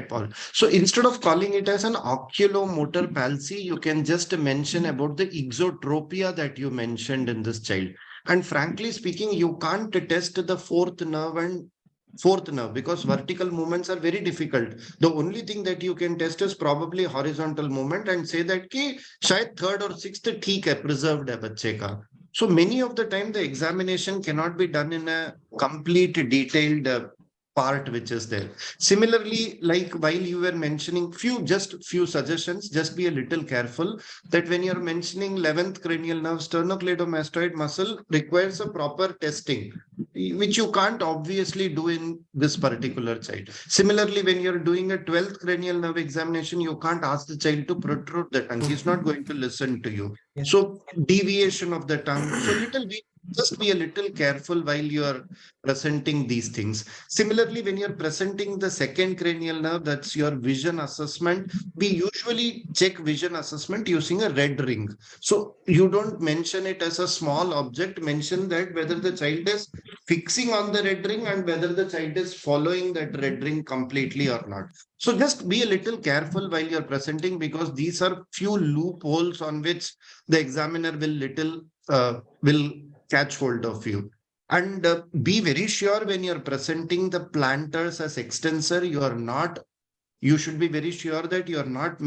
palsy. So instead of calling it as an oculomotor palsy, you can just mention about the exotropia that you mentioned in this child. And frankly speaking, you can't test the fourth nerve because vertical movements are very difficult. The only thing that you can test is probably horizontal movement and say that ki shayad third or sixth theek hai, preserved hai bacche ka. So many of the time the examination cannot be done in a complete detailed part which is there. Similarly, like while you were mentioning few suggestions, just be a little careful that when you're mentioning 11th cranial nerve, sternocleidomastoid muscle requires a proper testing, which you can't obviously do in this particular child. Similarly, when you're doing a 12th cranial nerve examination, you can't ask the child to protrude the tongue. He's not going to listen to you. Yes. So deviation of the tongue. So just be a little careful while you are presenting these things. Similarly, when you're presenting the second cranial nerve, that's your vision assessment. We usually check vision assessment using a red ring. So you don't mention it as a small object, mention that whether the child is fixing on the red ring and whether the child is following that red ring completely or not. So just be a little careful while you're presenting, because these are few loopholes on which the examiner will catch hold of you. And be very sure when you're presenting the plantars as extensor, you should be very sure that you're not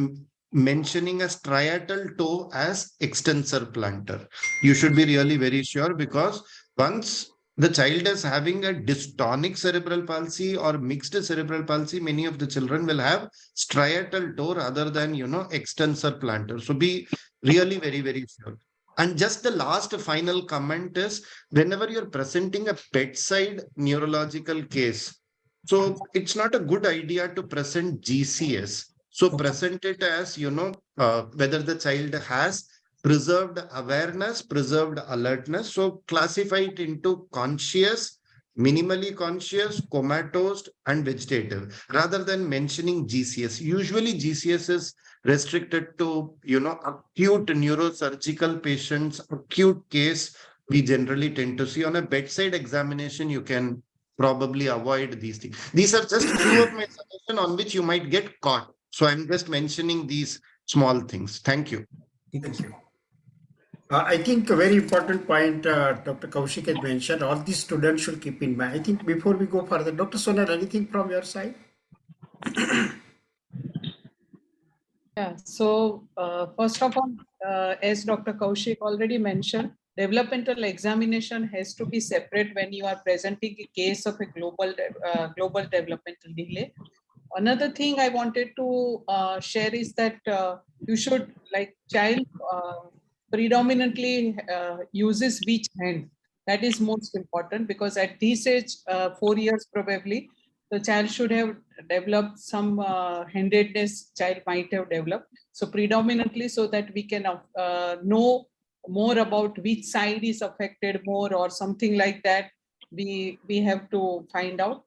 mentioning a striatal toe as extensor plantar. You should be really very sure, because once the child is having a dystonic cerebral palsy or mixed cerebral palsy, many of the children will have striatal toe rather than, extensor plantar. So be really very, very sure. And just the last final comment is, whenever you're presenting a bedside neurological case, so it's not a good idea to present GCS. So present it as, whether the child has preserved awareness, preserved alertness. So classify it into conscious, minimally conscious, comatose, and vegetative, rather than mentioning GCS. Usually GCS is restricted to, acute neurosurgical patients, acute case we generally tend to see. On a bedside examination, you can probably avoid these things. These are just few of my suggestions on which you might get caught. So I'm just mentioning these small things. Thank you. Thank you. I think a very important point Dr. Kaushik had mentioned, all these students should keep in mind. I think before we go further, Dr. Sonar, anything from your side? Yeah, so first of all, as Dr. Kaushik already mentioned, developmental examination has to be separate when you are presenting a case of a global developmental delay. Another thing I wanted to share is that you should, like, child predominantly uses which hand. That is most important, because at this age, 4 years probably, the child should have developed some handedness, child might have developed. So predominantly, so that we can know more about which side is affected more or something like that, we have to find out.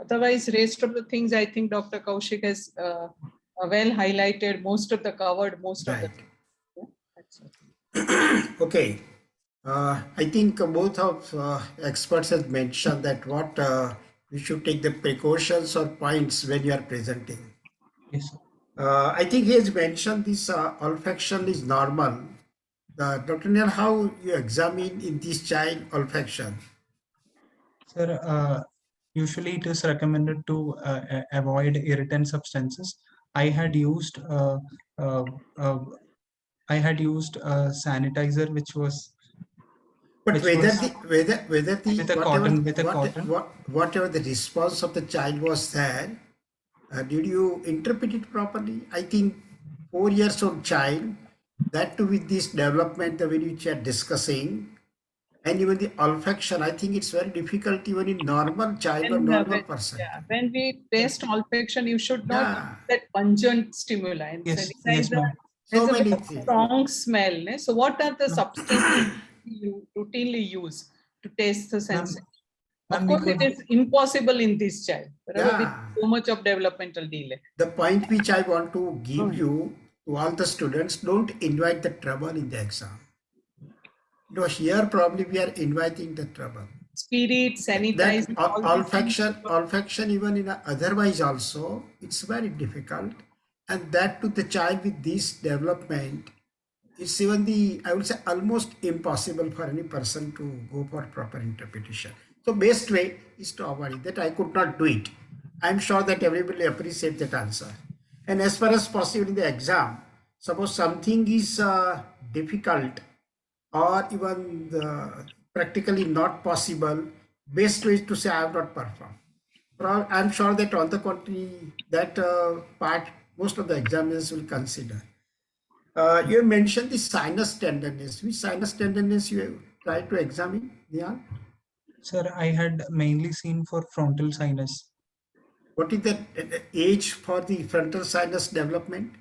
Otherwise, rest of the things, I think Dr. Kaushik has well highlighted, covered most of the things. Yeah, that's it. Okay. I think both of experts have mentioned that what you should take the precautions or points when you are presenting. Yes. I think he has mentioned this olfaction is normal. Dr. Neil, how you examine in this child olfaction? Sir, usually it is recommended to avoid irritant substances. I had used uh, uh, sanitizer, which was But Which whether was the whether the with a whatever cotton, with a what, cotton. whatever the response of the child was there, did you interpret it properly? I think 4 years old child, that too with this development the way which you are discussing, and even the olfaction, I think it's very difficult even in normal child or normal person. Yeah, when we test olfaction, you should not Yeah. use that pungent stimuli. And Yes, sanitizer yes, ma'am. has So a many very things. strong smell. Ne? So what are the Ma'am. substances you routinely use to taste the Ma'am, sensation? ma'am, Of we course, it could- is impossible in this child. Wherever with Yeah. so much of developmental delay. The point which I want to give you to all the students, don't invite the trouble in the exam. No, here probably we are inviting the trouble. Spirit, sanitize. That olfaction even in otherwise also, it's very difficult. And that to the child with this development, it's even I would say almost impossible for any person to go for proper interpretation. So best way is to avoid it. That I could not do it. I'm sure that everybody appreciates that answer. And as far as possible in the exam, suppose something is difficult or even practically not possible, best way is to say I have not performed. I'm sure that on the contrary, that part most of the examiners will consider. You mentioned the sinus tenderness. Which sinus tenderness you try to examine, Nihal? Sir, I had mainly seen for frontal sinus. What is the age for the frontal sinus development?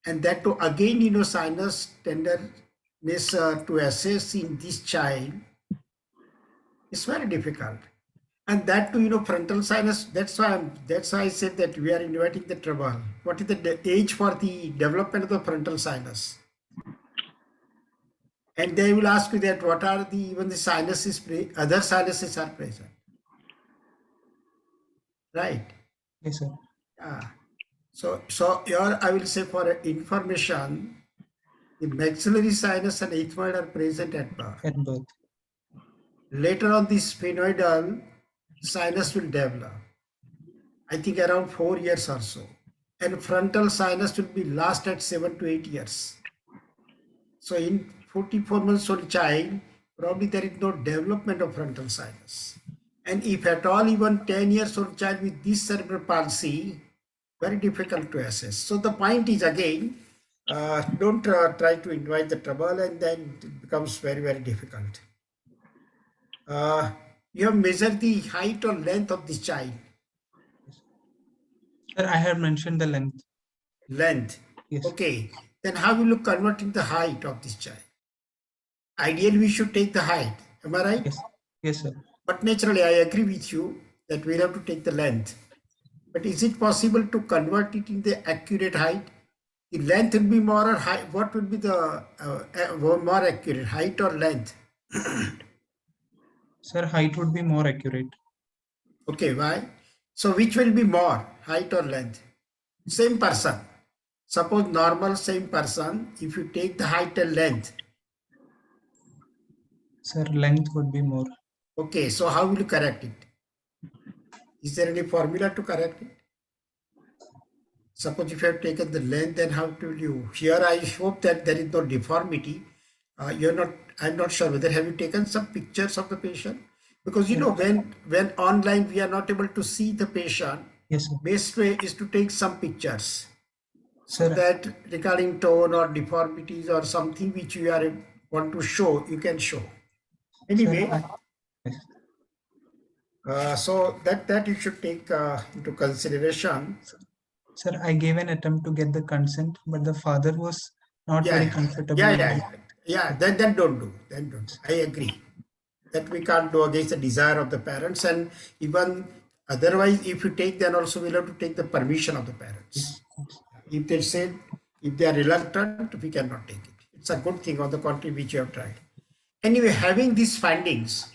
And that to again, sinus tenderness to assess in this child is very difficult. And that too, frontal sinus, that's why I said that we are inviting the trouble. What is the age for the development of the frontal sinus? And they will ask you that what are even the sinuses, other sinuses are present. Right? Yes, sir. Yeah. So here I will say for information, the maxillary sinus and ethmoid are present at birth. At birth. Later on, the sphenoidal sinus will develop. I think around 4 years or so. And frontal sinus will be last at 7 to 8 years. So in 44 months old child, probably there is no development of frontal sinus. And if at all even 10 years old child with this cerebral palsy, very difficult to assess. So the point is again, don't try to invite the trouble and then it becomes very, very difficult. You have measured the height or length of this child. Sir, I have mentioned the length. Length. Yes. Okay. Then how will you converting the height of this child? Ideally, we should take the height. Am I right? Yes. Yes, sir. But naturally, I agree with you that we have to take the length. But is it possible to convert it in the accurate height? The length will be more or high. What will be the more accurate, height or length? Sir, height would be more accurate. Okay, why? So which will be more, height or length? Same person. Suppose normal same person, if you take the height and length. Sir, length would be more. Okay, so how will you correct it? Is there any formula to correct it? Suppose if you have taken the length, then how do you? Here I hope that there is no deformity. I'm not sure whether have you taken some pictures of the patient? Because when online we are not able to see the patient, Yes, sir. best way is to take some pictures. So Sir, that regarding tone or deformities or something which you want to show, you can show. Anyway, yes. so that you should take into consideration. Sir, I gave an attempt to get the consent, but the father was not very comfortable. Then don't do. Then don't. I agree that we can't do against the desire of the parents, and even otherwise, if you take, then also we'll have to take the permission of the parents. If they say, if they are reluctant, we cannot take it. It's a good thing, on the contrary, which you have tried. Anyway, having these findings,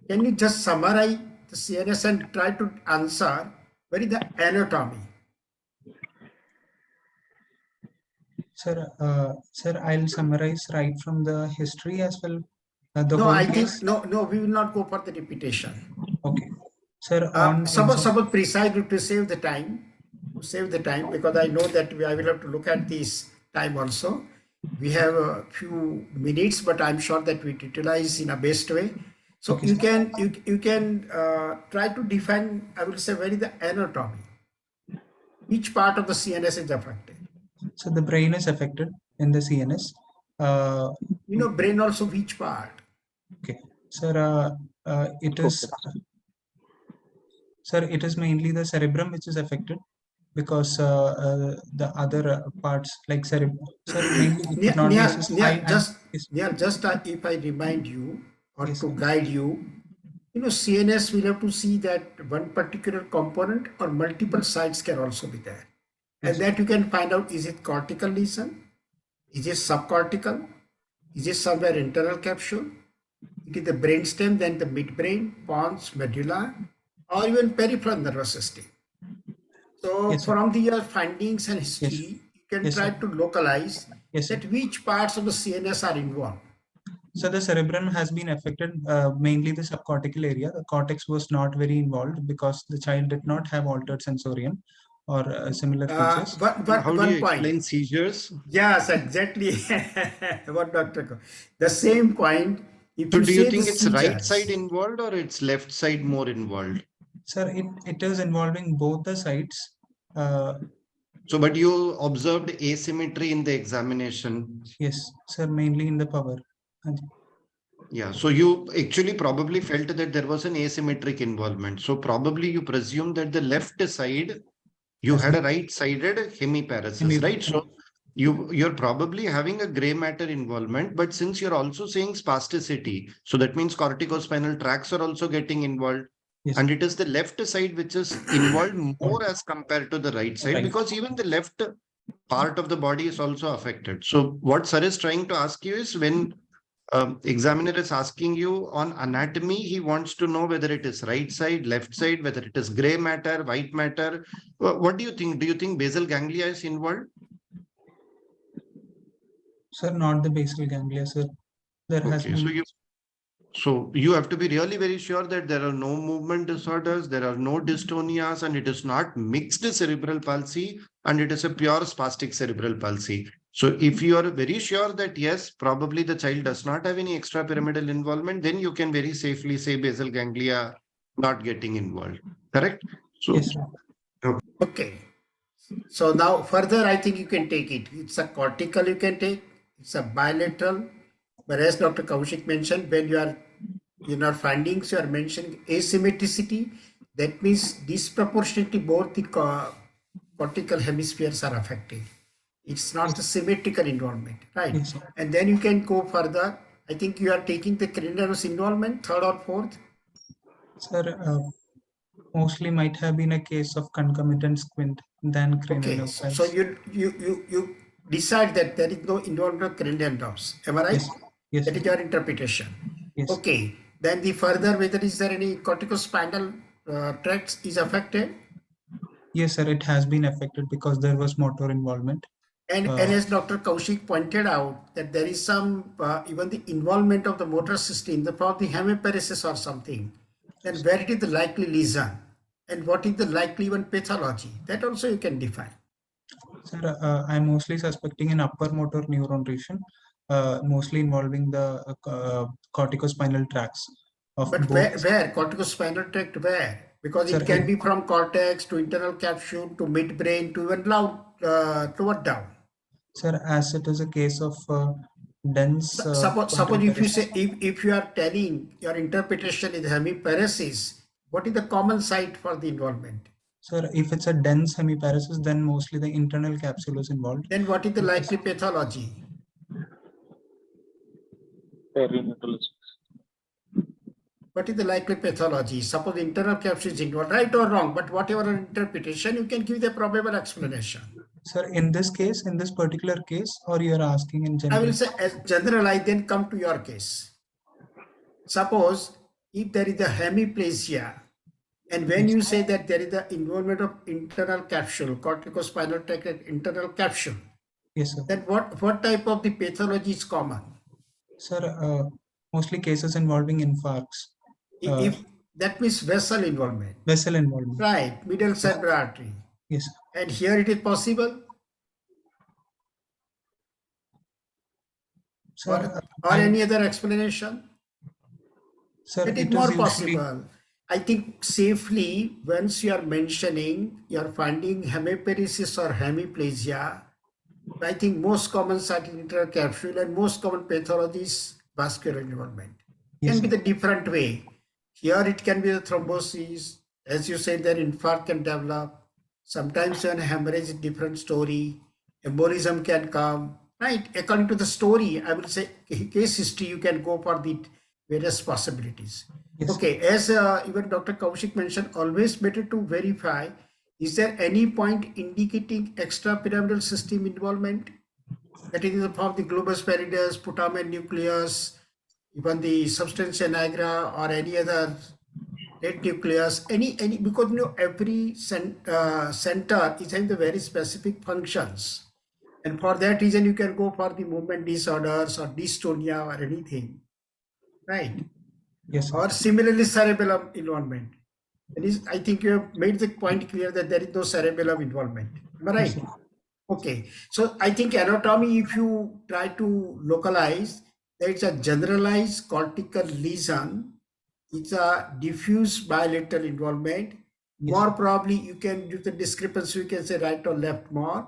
can you just summarize the CNS and try to answer what is the anatomy? Sir, I'll summarize right from the history as well. The No, whole I case. think, no, we will not go for the repetition. Okay. Sir, on Suppose precisely to save the time, because I know that I will have to look at this time also. We have a few minutes, but I'm sure that we utilize in a best way. So Okay, you sir. can try to define, I will say, where is the anatomy? Which part of the CNS is affected? So the brain is affected in the CNS. Brain also which part? Okay, sir. It is. Sir, it is mainly the cerebrum which is affected, because the other parts like cerebrum. Sir, mainly it would not be Just if I remind you or Yes, to sir. guide you, CNS will have to see that one particular component or multiple sites can also be there. And Yes. that you can find out, is it cortical lesion? Is it subcortical? Is it somewhere internal capsule? It is the brainstem, then the midbrain, pons, medulla, or even peripheral nervous system. So Yes, sir. from your findings and history, you can Yes, try sir. to localize Yes, sir. that which parts of the CNS are involved. So the cerebrum has been affected, mainly the subcortical area. The cortex was not very involved because the child did not have altered sensorium or similar features. How do One you point. explain seizures? Yes, exactly. What Dr. The same point. If So you do you say think the it's right seizures, side involved or it's left side more involved? Sir, it is involving both the sides. So, but you observed asymmetry in the examination. Yes, sir, mainly in the power. Yeah, so you actually probably felt that there was an asymmetric involvement. So probably you presume that the left side, you Yes, had sir. a right-sided hemiparesis, right? So you're probably having a gray matter involvement, but since you're also saying spasticity, so that means corticospinal tracts are also getting involved. Yes. And it is the left side which is involved more as compared to the right side, Right. because even the left part of the body is also affected. So what sir is trying to ask you is, when examiner is asking you on anatomy, he wants to know whether it is right side, left side, whether it is gray matter, white matter. What do you think? Do you think basal ganglia is involved? Sir, not the basal ganglia, sir. There has Okay, been. so you have to be really very sure that there are no movement disorders, there are no dystonias, and it is not mixed cerebral palsy, and it is a pure spastic cerebral palsy. So if you are very sure that yes, probably the child does not have any extrapyramidal involvement, then you can very safely say basal ganglia not getting involved. Correct? So, Yes, sir. okay. So now further, I think you can take it. It's a cortical you can take. It's a bilateral. But as Dr. Kaushik mentioned, when you are in our findings, you are mentioning asymmetricity. That means disproportionately both the cortical hemispheres are affected. It's not the symmetrical involvement, right? Yes, sir. And then you can go further. I think you are taking the cranial nervous involvement, third or fourth. Sir, mostly might have been a case of concomitant squint than cranial Okay, nerve so cells. you decide that there is no involvement of cranial nerves. Am I right? Yes. Yes. That is your interpretation. Yes. Okay. Then the further, whether is there any corticospinal tracts is affected? Yes, sir. It has been affected because there was motor involvement. And as Dr. Kaushik pointed out, that there is some even the involvement of the motor system, probably hemiparesis or something. Then where it is the likely lesion, and what is the likely even pathology? That also you can define. Sir, I'm mostly suspecting an upper motor neuron lesion, mostly involving the corticospinal tracts of But both. where corticospinal tract, where? Because Sir, it can be from cortex to internal capsule to midbrain to even toward down. Sir, as it is a case of dense. Suppose if you say, if you are telling your interpretation is hemiparesis, what is the common site for the involvement? Sir, if it's a dense hemiparesis, then mostly the internal capsule is involved. Then what is the likely pathology? What is the likely pathology? Suppose internal capsule is involved, right or wrong, but whatever interpretation, you can give the probable explanation. Sir, in this case, in this particular case, or you are asking in general? I will say as general, I then come to your case. Suppose if there is a hemiplasia, and when you say that there is the involvement of internal capsule, corticospinal tract internal capsule, Yes, sir. Then what type of the pathology is common? Sir, mostly cases involving infarcts, If that means vessel involvement, vessel involvement. right? Middle cerebral artery. Yes, sir. And here it is possible, Sir, or any other explanation? sir, It is it more is usually, possible. I think safely, once you are mentioning, you are finding hemiparesis or hemiplegia, I think most common satellite capsule and most common pathology is vascular involvement. yes, Can be sir. the different way. Here it can be the thrombosis. As you said, that infarct can develop. Sometimes when hemorrhage is different story. Embolism can come. Right. According to the story, I will say case history, you can go for the various possibilities. Yes, sir. Okay. As even Dr. Kaushik mentioned, always better to verify, is there any point indicating extrapyramidal system involvement? That is in the form of the globus pallidus, putamen nucleus, even the substantia nigra or any other red nucleus, any because every center is having the very specific functions, and for that reason you can go for the movement disorders or dystonia or anything, right? Yes, sir. Or similarly cerebellum involvement. That is, I think you have made the point clear that there is no cerebellum involvement. Am I Yes, right? sir. Okay, so I think anatomy, if you try to localize, there is a generalized cortical lesion. It's a diffuse bilateral involvement. Yes, More sir. probably, you can do the discrepancy, you can say right or left more,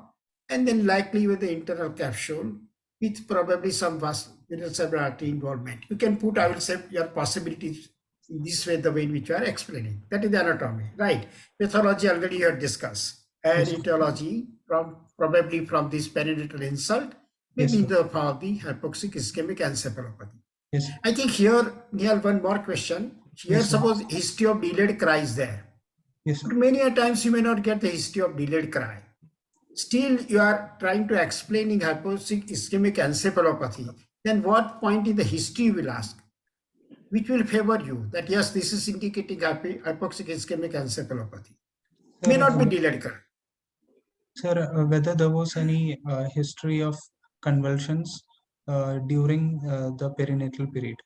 and then likely with the internal capsule with probably some vascular cerebral artery involvement. You can put, I will say, your possibilities in this way, the way in which you are explaining. That is the anatomy, right? Pathology already you have discussed, and Yes, sir. etiology probably from this perinatal insult, Yes, maybe in sir. the form of the hypoxic ischemic encephalopathy. Yes, sir. I think here, Nihal, one more question. Here, Yes, sir. suppose history of delayed cry is there. Yes, sir. But many a times you may not get the history of delayed cry. Still, you are trying to explaining hypoxic ischemic encephalopathy. Then what point in the history you will ask? Which will favor you that yes, this is indicating hypoxic ischemic encephalopathy. May Sir, not be delayed cry. sir, whether there was any history of convulsions during the perinatal period,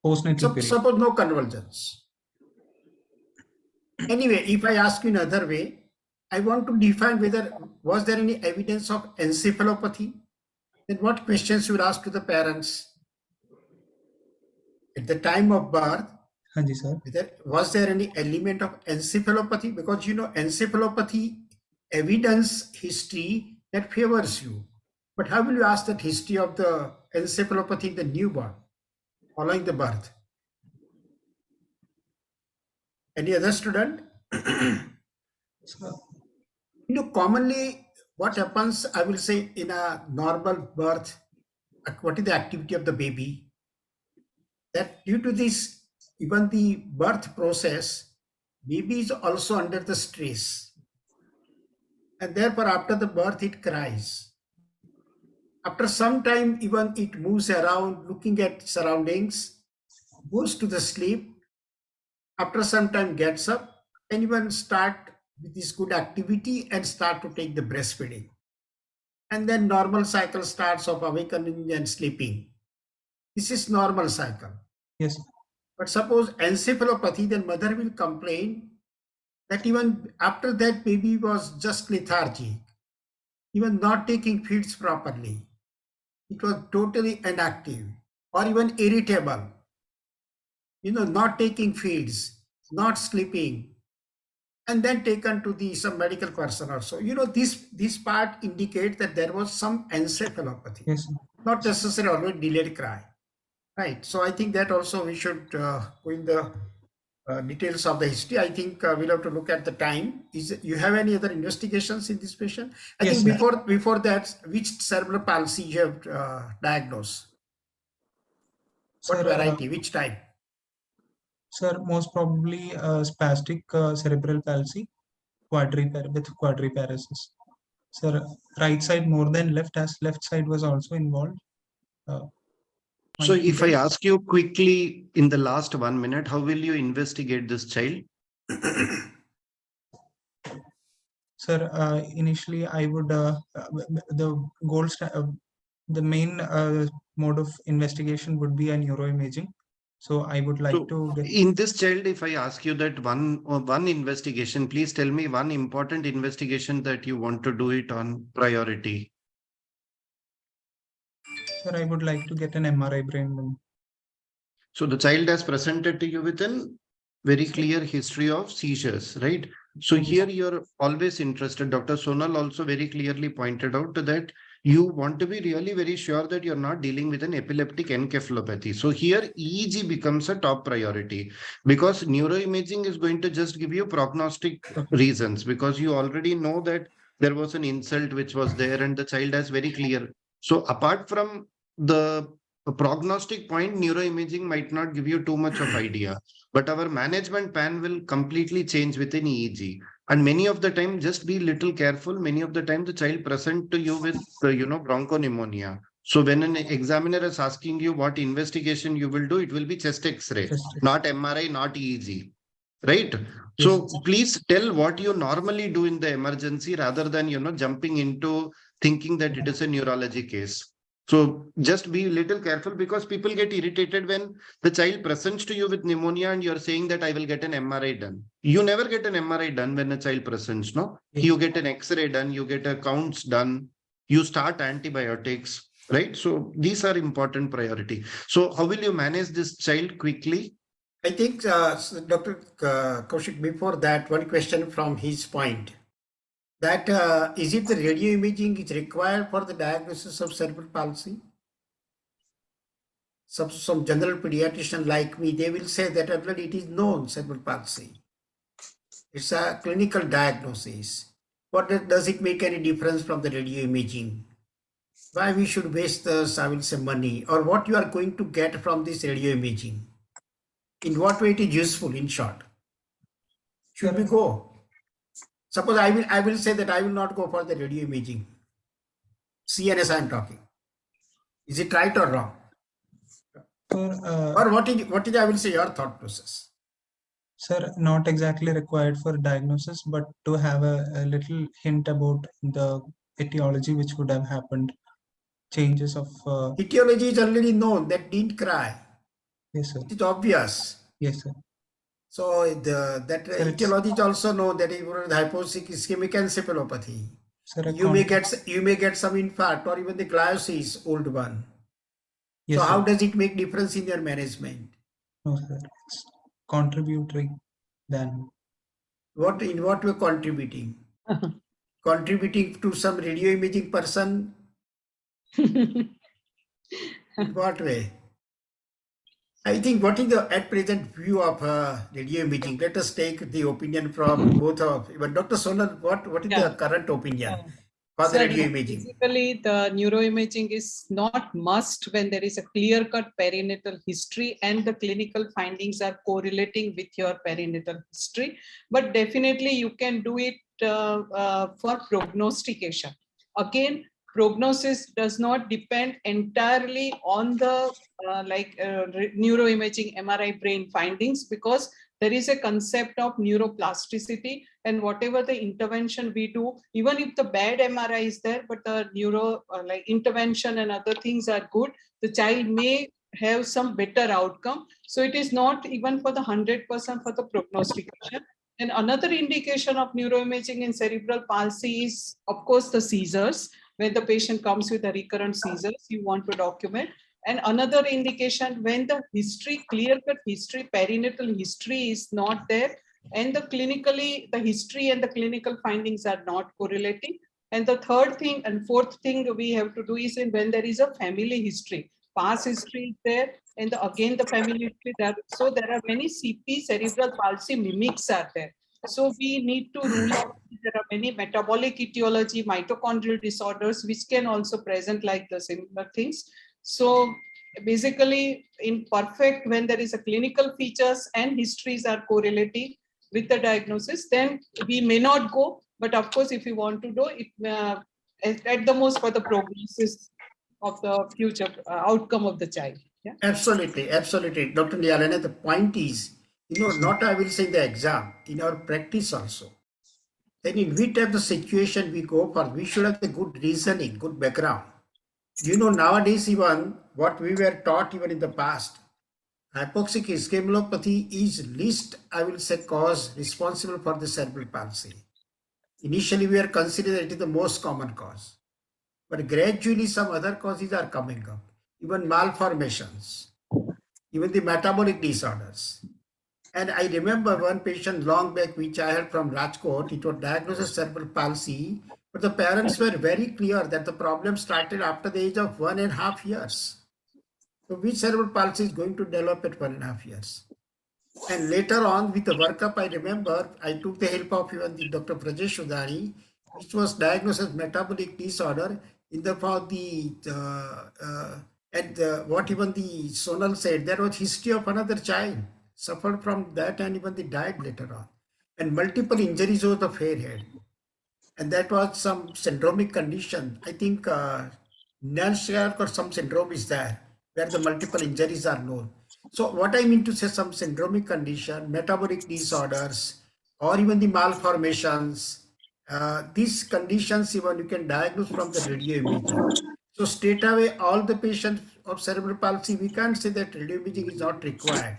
postnatal So period. suppose no convulsions. Anyway, if I ask you another way, I want to define whether was there any evidence of encephalopathy. Then what questions you will ask to the parents at the time of birth? Hanji, sir. Was there any element of encephalopathy? Because encephalopathy evidence history that favors you. But how will you ask that history of the encephalopathy in the newborn following the birth? Any other student? Sir, Commonly what happens, I will say, in a normal birth, what is the activity of the baby? That due to this, even the birth process, baby is also under the stress. And therefore, after the birth, it cries. After some time, even it moves around, looking at surroundings, goes to the sleep. After some time, gets up, and even start with this good activity and start to take the breastfeeding. And then normal cycle starts of awakening and sleeping. This is normal cycle. yes, sir. But suppose encephalopathy, then mother will complain that even after that baby was just lethargic, even not taking feeds properly. It was totally inactive or even irritable, not taking feeds, not sleeping, and then taken to some medical person also. This part indicates that there was some encephalopathy, Yes, sir. not necessarily always delayed cry. Right. So I think that also we should go in the details of the history. I think we'll have to look at the time. You have any other investigations in this patient? I Yes, think sir. before that, which cerebral palsy you have diagnosed? What Sir, variety? Which type? sir, most probably spastic cerebral palsy, with quadriparesis. Sir, right side more than left, as left side was also involved. So Might be if I there. ask you quickly in the last 1 minute, how will you investigate this child? Sir, initially I would the the main mode of investigation would be a neuroimaging. So I would like So to get. in this child, if I ask you that one investigation, please tell me one important investigation that you want to do it on priority. Sir, I would like to get an MRI brain done. So the child has presented to you with a very clear history of seizures, right? So here you're always interested. Dr. Sonal also very clearly pointed out that you want to be really very sure that you're not dealing with an epileptic encephalopathy. So here EEG becomes a top priority because neuroimaging is going to just give you prognostic reasons because you already know that there was an insult which was there and the child has very clear. So apart from the prognostic point, neuroimaging might not give you too much of idea, but our management plan will completely change within EEG. And many of the time, just be little careful. Many of the time, the child present to you with, bronchopneumonia. So when an examiner is asking you what investigation you will do, it will be chest X-ray, not MRI, not EEG, right? So please tell what you normally do in the emergency rather than, jumping into thinking that it is a neurology case. So just be a little careful because people get irritated when the child presents to you with pneumonia and you're saying that I will get an MRI done. You never get an MRI done when a child presents, no? You get an X-ray done, you get a counts done, you start antibiotics, right? So these are important priority. So how will you manage this child quickly? I think, Dr. Kaushik, before that, one question from his point. That is it the radio imaging is required for the diagnosis of cerebral palsy? Some general pediatrician like me, they will say that already it is known cerebral palsy. It's a clinical diagnosis. Does it make any difference from the radio imaging? Why we should waste this, I will say, money, or what you are going to get from this radio imaging? In what way it is useful, in short? Should we go? Suppose I will say that I will not go for the radio imaging. CNS I am talking. Is it right or wrong? Or what is I will say your thought process? Sir, not exactly required for diagnosis, but to have a little hint about the etiology which would have happened. Changes of etiology is already known, that didn't cry. Yes, sir. It is obvious. Yes, sir. So that etiology is also known, that is hypoischemic encephalopathy. Sir, you may get some infarct or even the gliosis, old one. Yes, so sir. how does it make difference in your management? No, sir. It's contributory then. In what way contributing? Contributing to some radio imaging person? In what way? I think what is the at present view of radio imaging? Let us take the opinion from both of even Dr. Sonal. What is the current opinion for the radio imaging? Basically, the neuroimaging is not must when there is a clear-cut perinatal history and the clinical findings are correlating with your perinatal history. But definitely, you can do it for prognostication. Again, prognosis does not depend entirely on the neuroimaging MRI brain findings, because there is a concept of neuroplasticity, and whatever the intervention we do, even if the bad MRI is there, but the neuro intervention and other things are good, the child may have some better outcome. So it is not even for the 100% for the prognostication. And another indication of neuroimaging in cerebral palsy is, of course, the seizures. When the patient comes with a recurrent seizures, you want to document. And another indication when the history, clear-cut history, perinatal history is not there, and the history and the clinical findings are not correlating. And the third thing and fourth thing we have to do is when there is a family history, past history is there, and again the family history there. So there are many CP, cerebral palsy mimics are there. So we need to rule out there are many metabolic etiology, mitochondrial disorders, which can also present like the similar things. So basically, in perfect, when there is a clinical features and histories are correlating with the diagnosis, then we may not go. But of course, if you want to do it, at the most for the prognosis of the future outcome of the child. Yeah? Absolutely, absolutely. Dr. Nialana, the point is, not I will say the exam, in our practice also. then in which type of situation we go for, we should have the good reasoning, good background. You know, nowadays even what we were taught even in the past, hypoxic ischemolopathy is least, I will say, cause responsible for the cerebral palsy. Initially, we are considering that it is the most common cause, but gradually some other causes are coming up, even malformations, even the metabolic disorders. And I remember one patient long back, which I had from Rajkot, it was diagnosed as cerebral palsy, but the parents were very clear that the problem started after the age of 1.5 years. So which cerebral palsy is going to develop at 1.5 years? And later on with the workup, I remember I took the help of even the Dr. Brajesh Udani, which was diagnosed as metabolic disorder in the for the what even the Sonal said, there was history of another child suffered from that and even they died later on. And multiple injuries over the forehead. And that was some syndromic condition. I think Nash-Yark or some syndrome is there where the multiple injuries are known. So what I mean to say, some syndromic condition, metabolic disorders, or even the malformations, these conditions even you can diagnose from the radio imaging. So straight away, all the patients of cerebral palsy, we can't say that radio imaging is not required.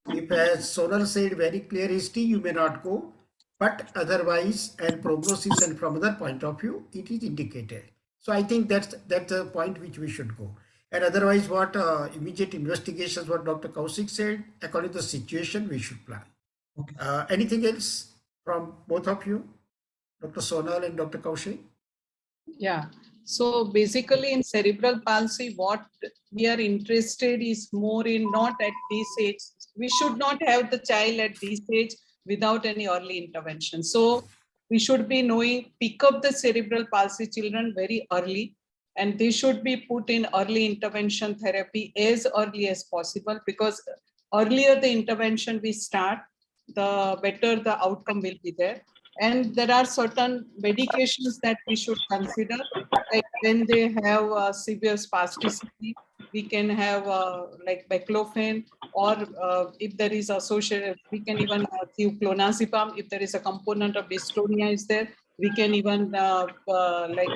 If, as Sonal said, very clear history, you may not go, but otherwise, and prognosis and from other point of view, it is indicated. So I think that's the point which we should go. And otherwise, what immediate investigations, what Dr. Kaushik said, according to the situation, we should plan. Okay. Anything else from both of you, Dr. Sonal and Dr. Kaushik? Yeah. So basically in cerebral palsy, what we are interested is more in not at this age. We should not have the child at this age without any early intervention. So we should be knowing, pick up the cerebral palsy children very early, and they should be put in early intervention therapy as early as possible, because earlier the intervention we start, the better the outcome will be there. And there are certain medications that we should consider, like when they have severe spasticity, we can have like baclofen, or if there is associated, we can even give clonazepam. If there is a component of dystonia is there, we can even like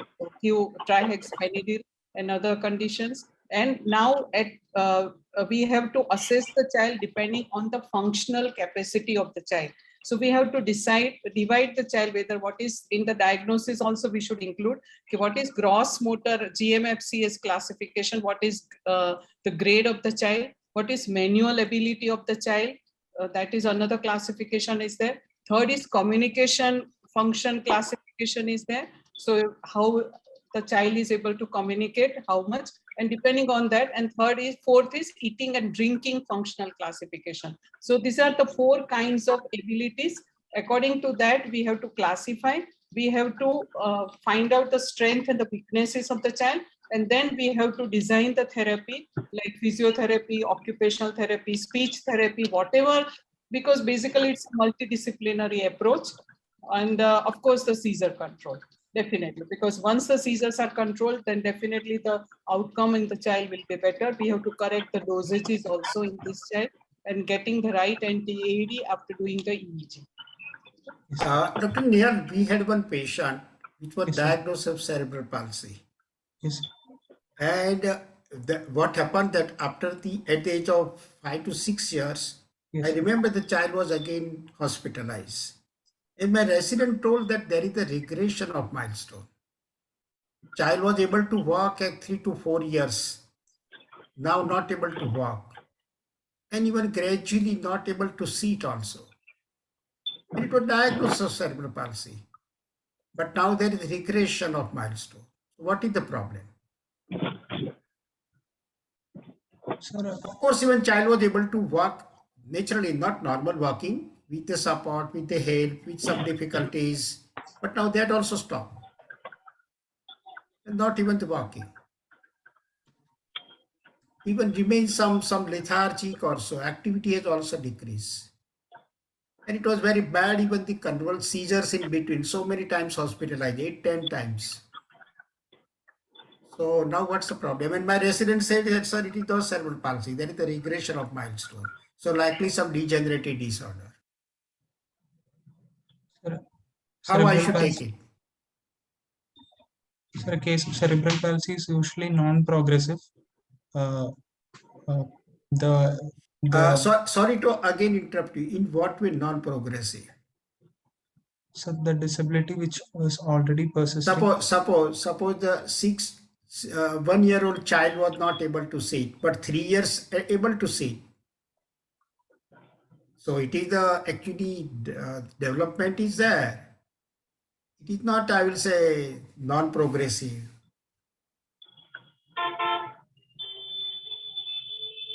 give trihexyphenidyl and other conditions. And now we have to assess the child depending on the functional capacity of the child. So we have to divide the child, whether what is in the diagnosis also we should include, okay, what is gross motor GMFCS classification, what is the grade of the child, what is manual ability of the child, that is another classification is there. Third is communication function classification is there. So how the child is able to communicate, how much, and depending on that. And fourth is eating and drinking functional classification. So these are the 4 kinds of abilities. According to that, we have to classify. We have to find out the strength and the weaknesses of the child. And then we have to design the therapy, like physiotherapy, occupational therapy, speech therapy, whatever, because basically it's a multidisciplinary approach. And of course, the seizure control. Definitely, because once the seizures are controlled, then definitely the outcome in the child will be better. We have to correct the dosages also in this child and getting the right anti-AED after doing the EEG. Dr. Niyal, we had one patient which was Yes, sir. diagnosed with cerebral palsy. Yes. And what happened that after at the age of 5 to 6 years, Yes. I remember the child was again hospitalized. And my resident told that there is a regression of milestone. Child was able to walk at 3 to 4 years, now not able to walk, and even gradually not able to sit also. And it was diagnosed as cerebral palsy. But now there is regression of milestone. What is the problem? Sir, Of course, even child was able to walk naturally, not normal walking, with the support, with the help, with some difficulties. But now that also stopped. And not even the walking. Even remains some lethargic also. Activity has also decreased. And it was very bad, even the controlled seizures in between. So many times hospitalized, 8, 10 times. So now what's the problem? And my resident said that, sir, it is not cerebral palsy. There is a regression of milestone. So likely some degenerative disorder. How I Cerebral should take palsy. it? Sir, a case of cerebral palsy is usually non-progressive. Uh, uh, the Sorry to again interrupt you. In what way non-progressive? so the disability which was already persisting. Suppose the 1-year-old child was not able to sit, but 3 years able to sit. So it is the actually development is there. It is not, I will say, non-progressive.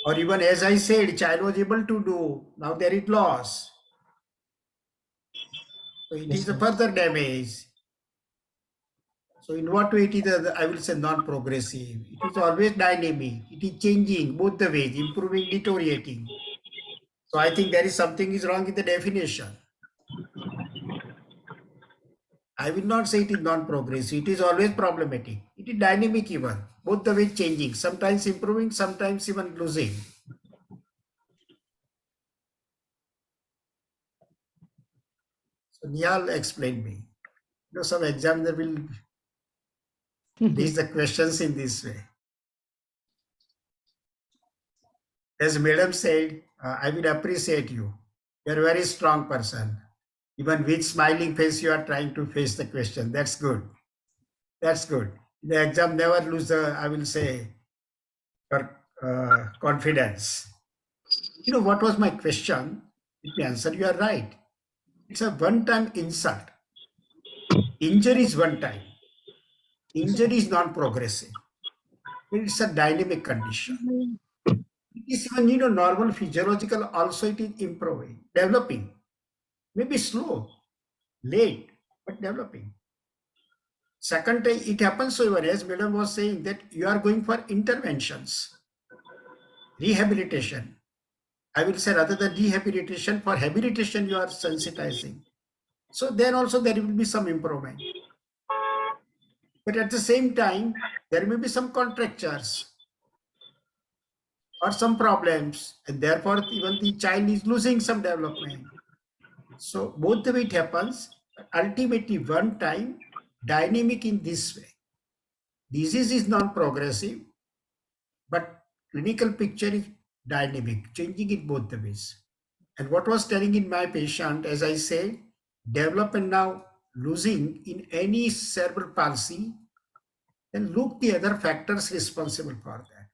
Or even as I said, child was able to do, now there is loss. So it Yes, is a sir. further damage. So in what way it is, I will say non-progressive. It is always dynamic. It is changing both the ways, improving, deteriorating. So I think there is something is wrong in the definition. I will not say it is non-progressive. It is always problematic. It is dynamic even. Both the ways changing. Sometimes improving, sometimes even losing. So Nihal explained me. You know, some examiner will raise the questions in this way. As Madam said, I will appreciate you. You are a very strong person. Even with smiling face, you are trying to face the question. That's good. That's good. The exam never lose the, I will say, your confidence. You know, what was my question? Let me answer. You are right. It's a one-time insult. Injury is one time. Injury is non-progressive. It's a dynamic condition. It is even, you know, normal physiological also it is improving, developing. Maybe slow, late, but developing. Second time it happens so even as Madam was saying that you are going for interventions, rehabilitation. I will say rather than rehabilitation, for habilitation you are sensitizing. So then also there will be some improvement. But at the same time, there may be some contractures or some problems, and therefore even the child is losing some development. So both the way it happens, ultimately one time dynamic in this way. Disease is non-progressive, but clinical picture is dynamic, changing in both the ways. And what was telling in my patient, as I said, development now losing in any cerebral palsy, then look the other factors responsible for that.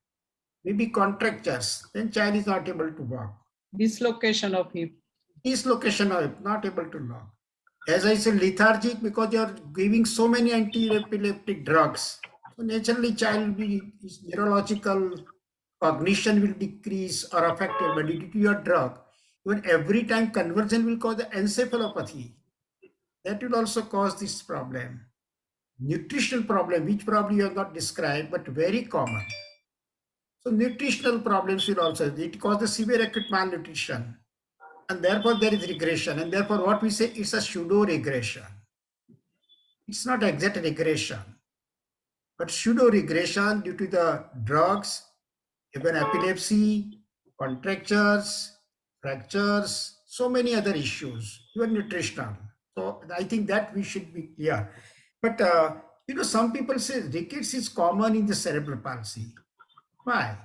Maybe contractures, then child is not able to walk. Dislocation of hip. Dislocation of hip, not able to walk. As I said, lethargic because you are giving so many anti-epileptic drugs. So naturally child will be, his neurological cognition will decrease or affected, but due to your drug, even every time conversion will cause the encephalopathy. That will also cause this problem. Nutritional problem, which probably you have not described, but very common. So nutritional problems will also, it causes severe acute malnutrition. And therefore there is regression. And therefore what we say, it's a pseudo regression. It's not exact regression, but pseudo regression due to the drugs, even epilepsy, contractures, fractures, so many other issues, even nutritional. So I think that we should be clear. But you know, some people say rickets is common in the cerebral palsy. Why?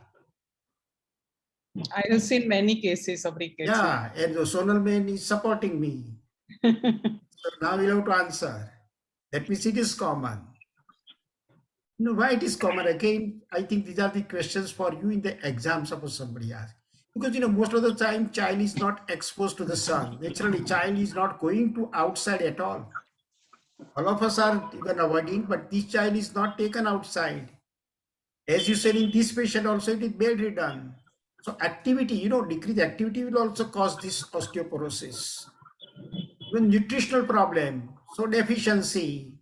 I have seen many cases of rickets. Yeah, and the zonal man is supporting me. So now you have to answer. That means it is common. You know why it is common? Again, I think these are the questions for you in the exam, suppose somebody asks. Because, you know, most of the time child is not exposed to the sun. Naturally, child is not going to outside at all. All of us are even avoiding, but this child is not taken outside. As you said, in this patient also, it is bedridden. So activity, you know, decreased activity will also cause this osteoporosis. Even nutritional problem, so deficiency.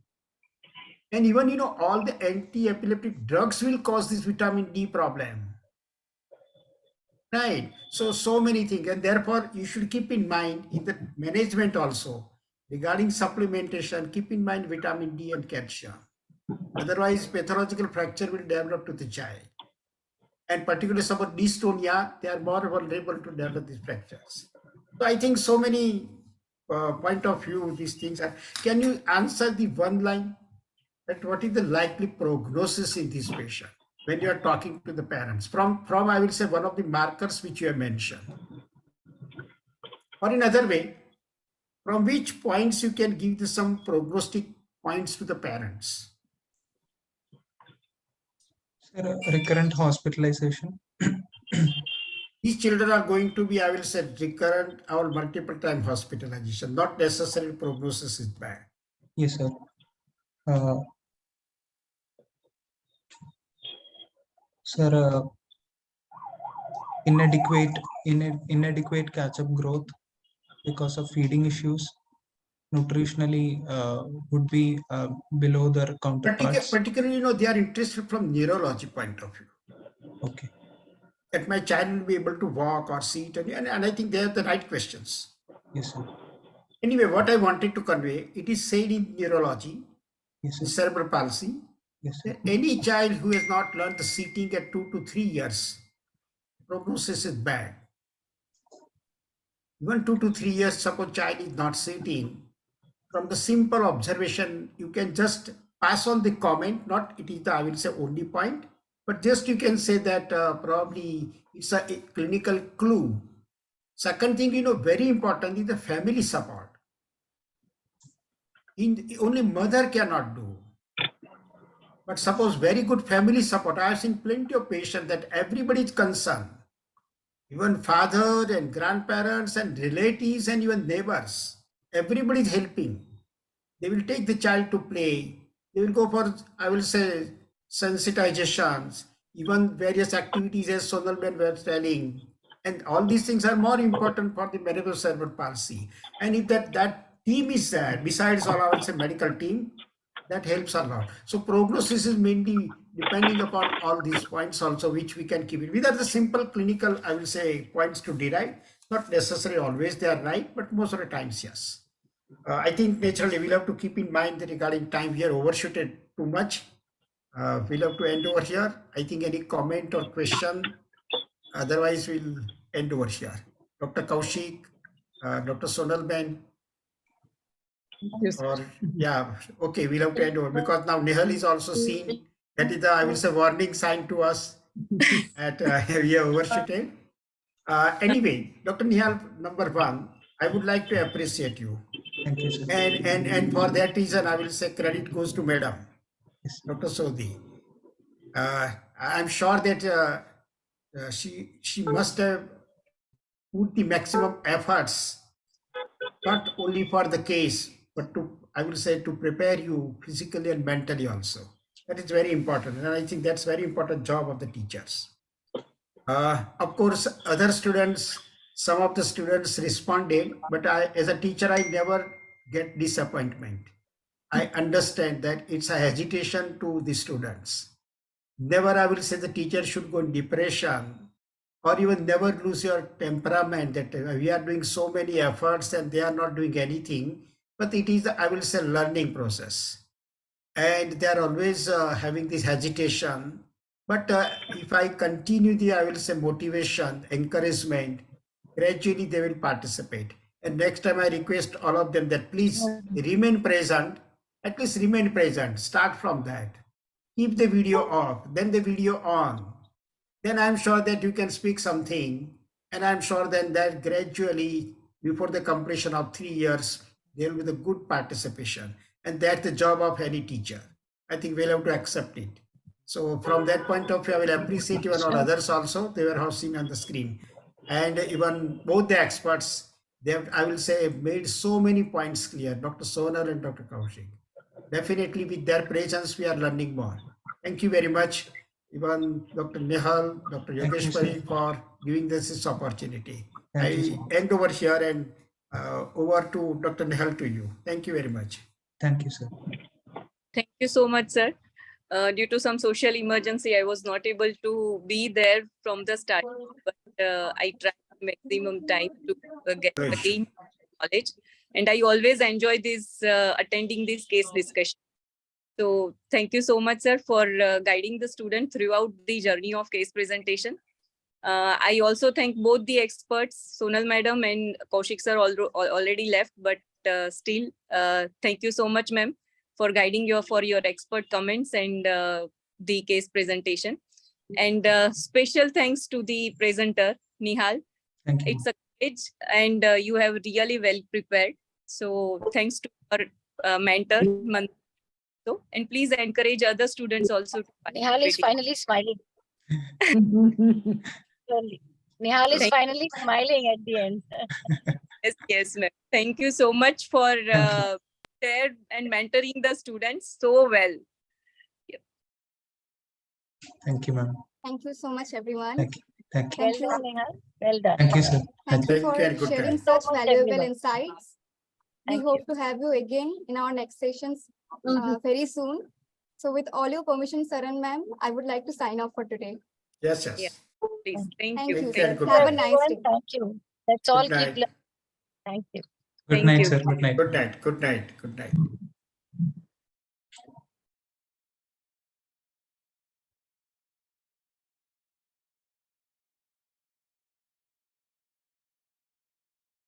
And even, you know, all the anti-epileptic drugs will cause this vitamin D problem. Right. So many things. And therefore, you should keep in mind in the management also, regarding supplementation, keep in mind vitamin D and calcium. Otherwise, pathological fracture will develop to the child. And particularly about dystonia, they are more vulnerable to develop these fractures. So I think so many point of view, these things are, can you answer the one line that what is the likely prognosis in this patient when you are talking to the parents from I will say one of the markers which you have mentioned, or in other way, from which points you can give some prognostic points to the parents? Sir, recurrent hospitalization. These children are going to be, I will say, recurrent or multiple time hospitalization, not necessarily prognosis is bad. Yes, sir. Sir, inadequate catch-up growth because of feeding issues. Nutritionally would be below their counterparts. Particularly, they are interested from neurology point of view. Okay. That my child will be able to walk or sit, and I think they have the right questions. Yes, sir. Anyway, what I wanted to convey, it is said in neurology, Yes, in sir. cerebral palsy, Yes, sir. that any child who has not learned the sitting at 2 to 3 years, prognosis is bad. Even 2 to 3 years, suppose child is not sitting, from the simple observation, you can just pass on the comment, not it is the, I will say, only point, but just you can say that probably it's a clinical clue. Second thing, very important is the family support. Only mother cannot do. But suppose very good family support. I have seen plenty of patients that everybody is concerned. Even father and grandparents and relatives and even neighbors. Everybody is helping. They will take the child to play. They will go for, I will say, sensitizations, even various activities as Sonalben was telling. And all these things are more important for the management of cerebral palsy. And if that team is there, besides all our medical team, that helps a lot. So prognosis is mainly depending upon all these points also, which we can keep it. These are the simple clinical, I will say, points to derive. Not necessarily always they are right, but most of the times, yes. I think naturally we'll have to keep in mind that regarding time, we are overshooted too much. We'll have to end over here. I think any comment or question, otherwise we'll end over here. Dr. Kaushik, Dr. Sonalben, Yes. or yeah, okay, we'll have to end over because now Nihal is also seen. That is the, I will say, warning sign to us at we are overshooted. Anyway, Dr. Nihal, number one, I would like to appreciate you. Thank you, sir. And for that reason, I will say credit goes to Madam, Yes. Dr. Sodhi. I'm sure that she must have put the maximum efforts, not only for the case, but to, I will say, to prepare you physically and mentally also. That is very important. And I think that's very important job of the teachers. Of course, other students, some of the students responded, but as a teacher, I never get disappointment. I understand that it's a hesitation to the students. Never, I will say, the teacher should go in depression or even never lose your temperament that we are doing so many efforts and they are not doing anything. But it is, I will say, learning process. And they are always having this hesitation. But if I continue the, I will say, motivation, encouragement, gradually they will participate. And next time I request all of them that please remain present, at least remain present, start from that. Keep the video off, then the video on. Then I'm sure that you can speak something. And I'm sure then that gradually, before the completion of 3 years, there will be the good participation. And that's the job of any teacher. I think we'll have to accept it. So from that point of view, I will appreciate even all others also. They were seen on the screen. And even both the experts, they have, I will say, made so many points clear, Dr. Sonal and Dr. Kaushik. Definitely with their presence, we are learning more. Thank you very much, even Dr. Nihal, Dr. Yogeshwari, for giving this opportunity. I end over here and over to Dr. Nihal to you. Thank you very much. Thank you, sir. Thank you so much, sir. Due to some social emergency, I was not able to be there from the start, but I tried maximum time to get again knowledge. And I always enjoy this attending this case discussion. So thank you so much, sir, for guiding the student throughout the journey of case presentation. I also thank both the experts, Sonal Madam and Kaushik sir already left, but still, thank you so much, ma'am, for guiding for your expert comments and the case presentation. And special thanks to the presenter, Nihal. Thank you. It's a courage and you have really well prepared. So thanks to our mentor, Manto. And please encourage other students also. To Nihal is participate. finally smiling. Nihal is Thank- finally smiling at the end. Yes, ma'am. Thank you so much for there and mentoring the students so well. Thank you, ma'am. Thank you so much, everyone. Thank you. Thank you. Well Thank you. done, Nihal. Well done. Thank you, sir. Thank you Take for care. Good sharing night. such So much, valuable everyone. insights. We Thank hope you. to have you again in our next sessions very soon. So with all your permission, sir and ma'am, I would like to sign off for today. Yes, yes. Yeah. Please, thank Thank you. you, Take sir. care. Good Have a night. nice day. Everyone, thank you. Let's all Good keep night. learning. Thank you. Good Thank night, you. sir. Good night. Good night. Good night. Good night.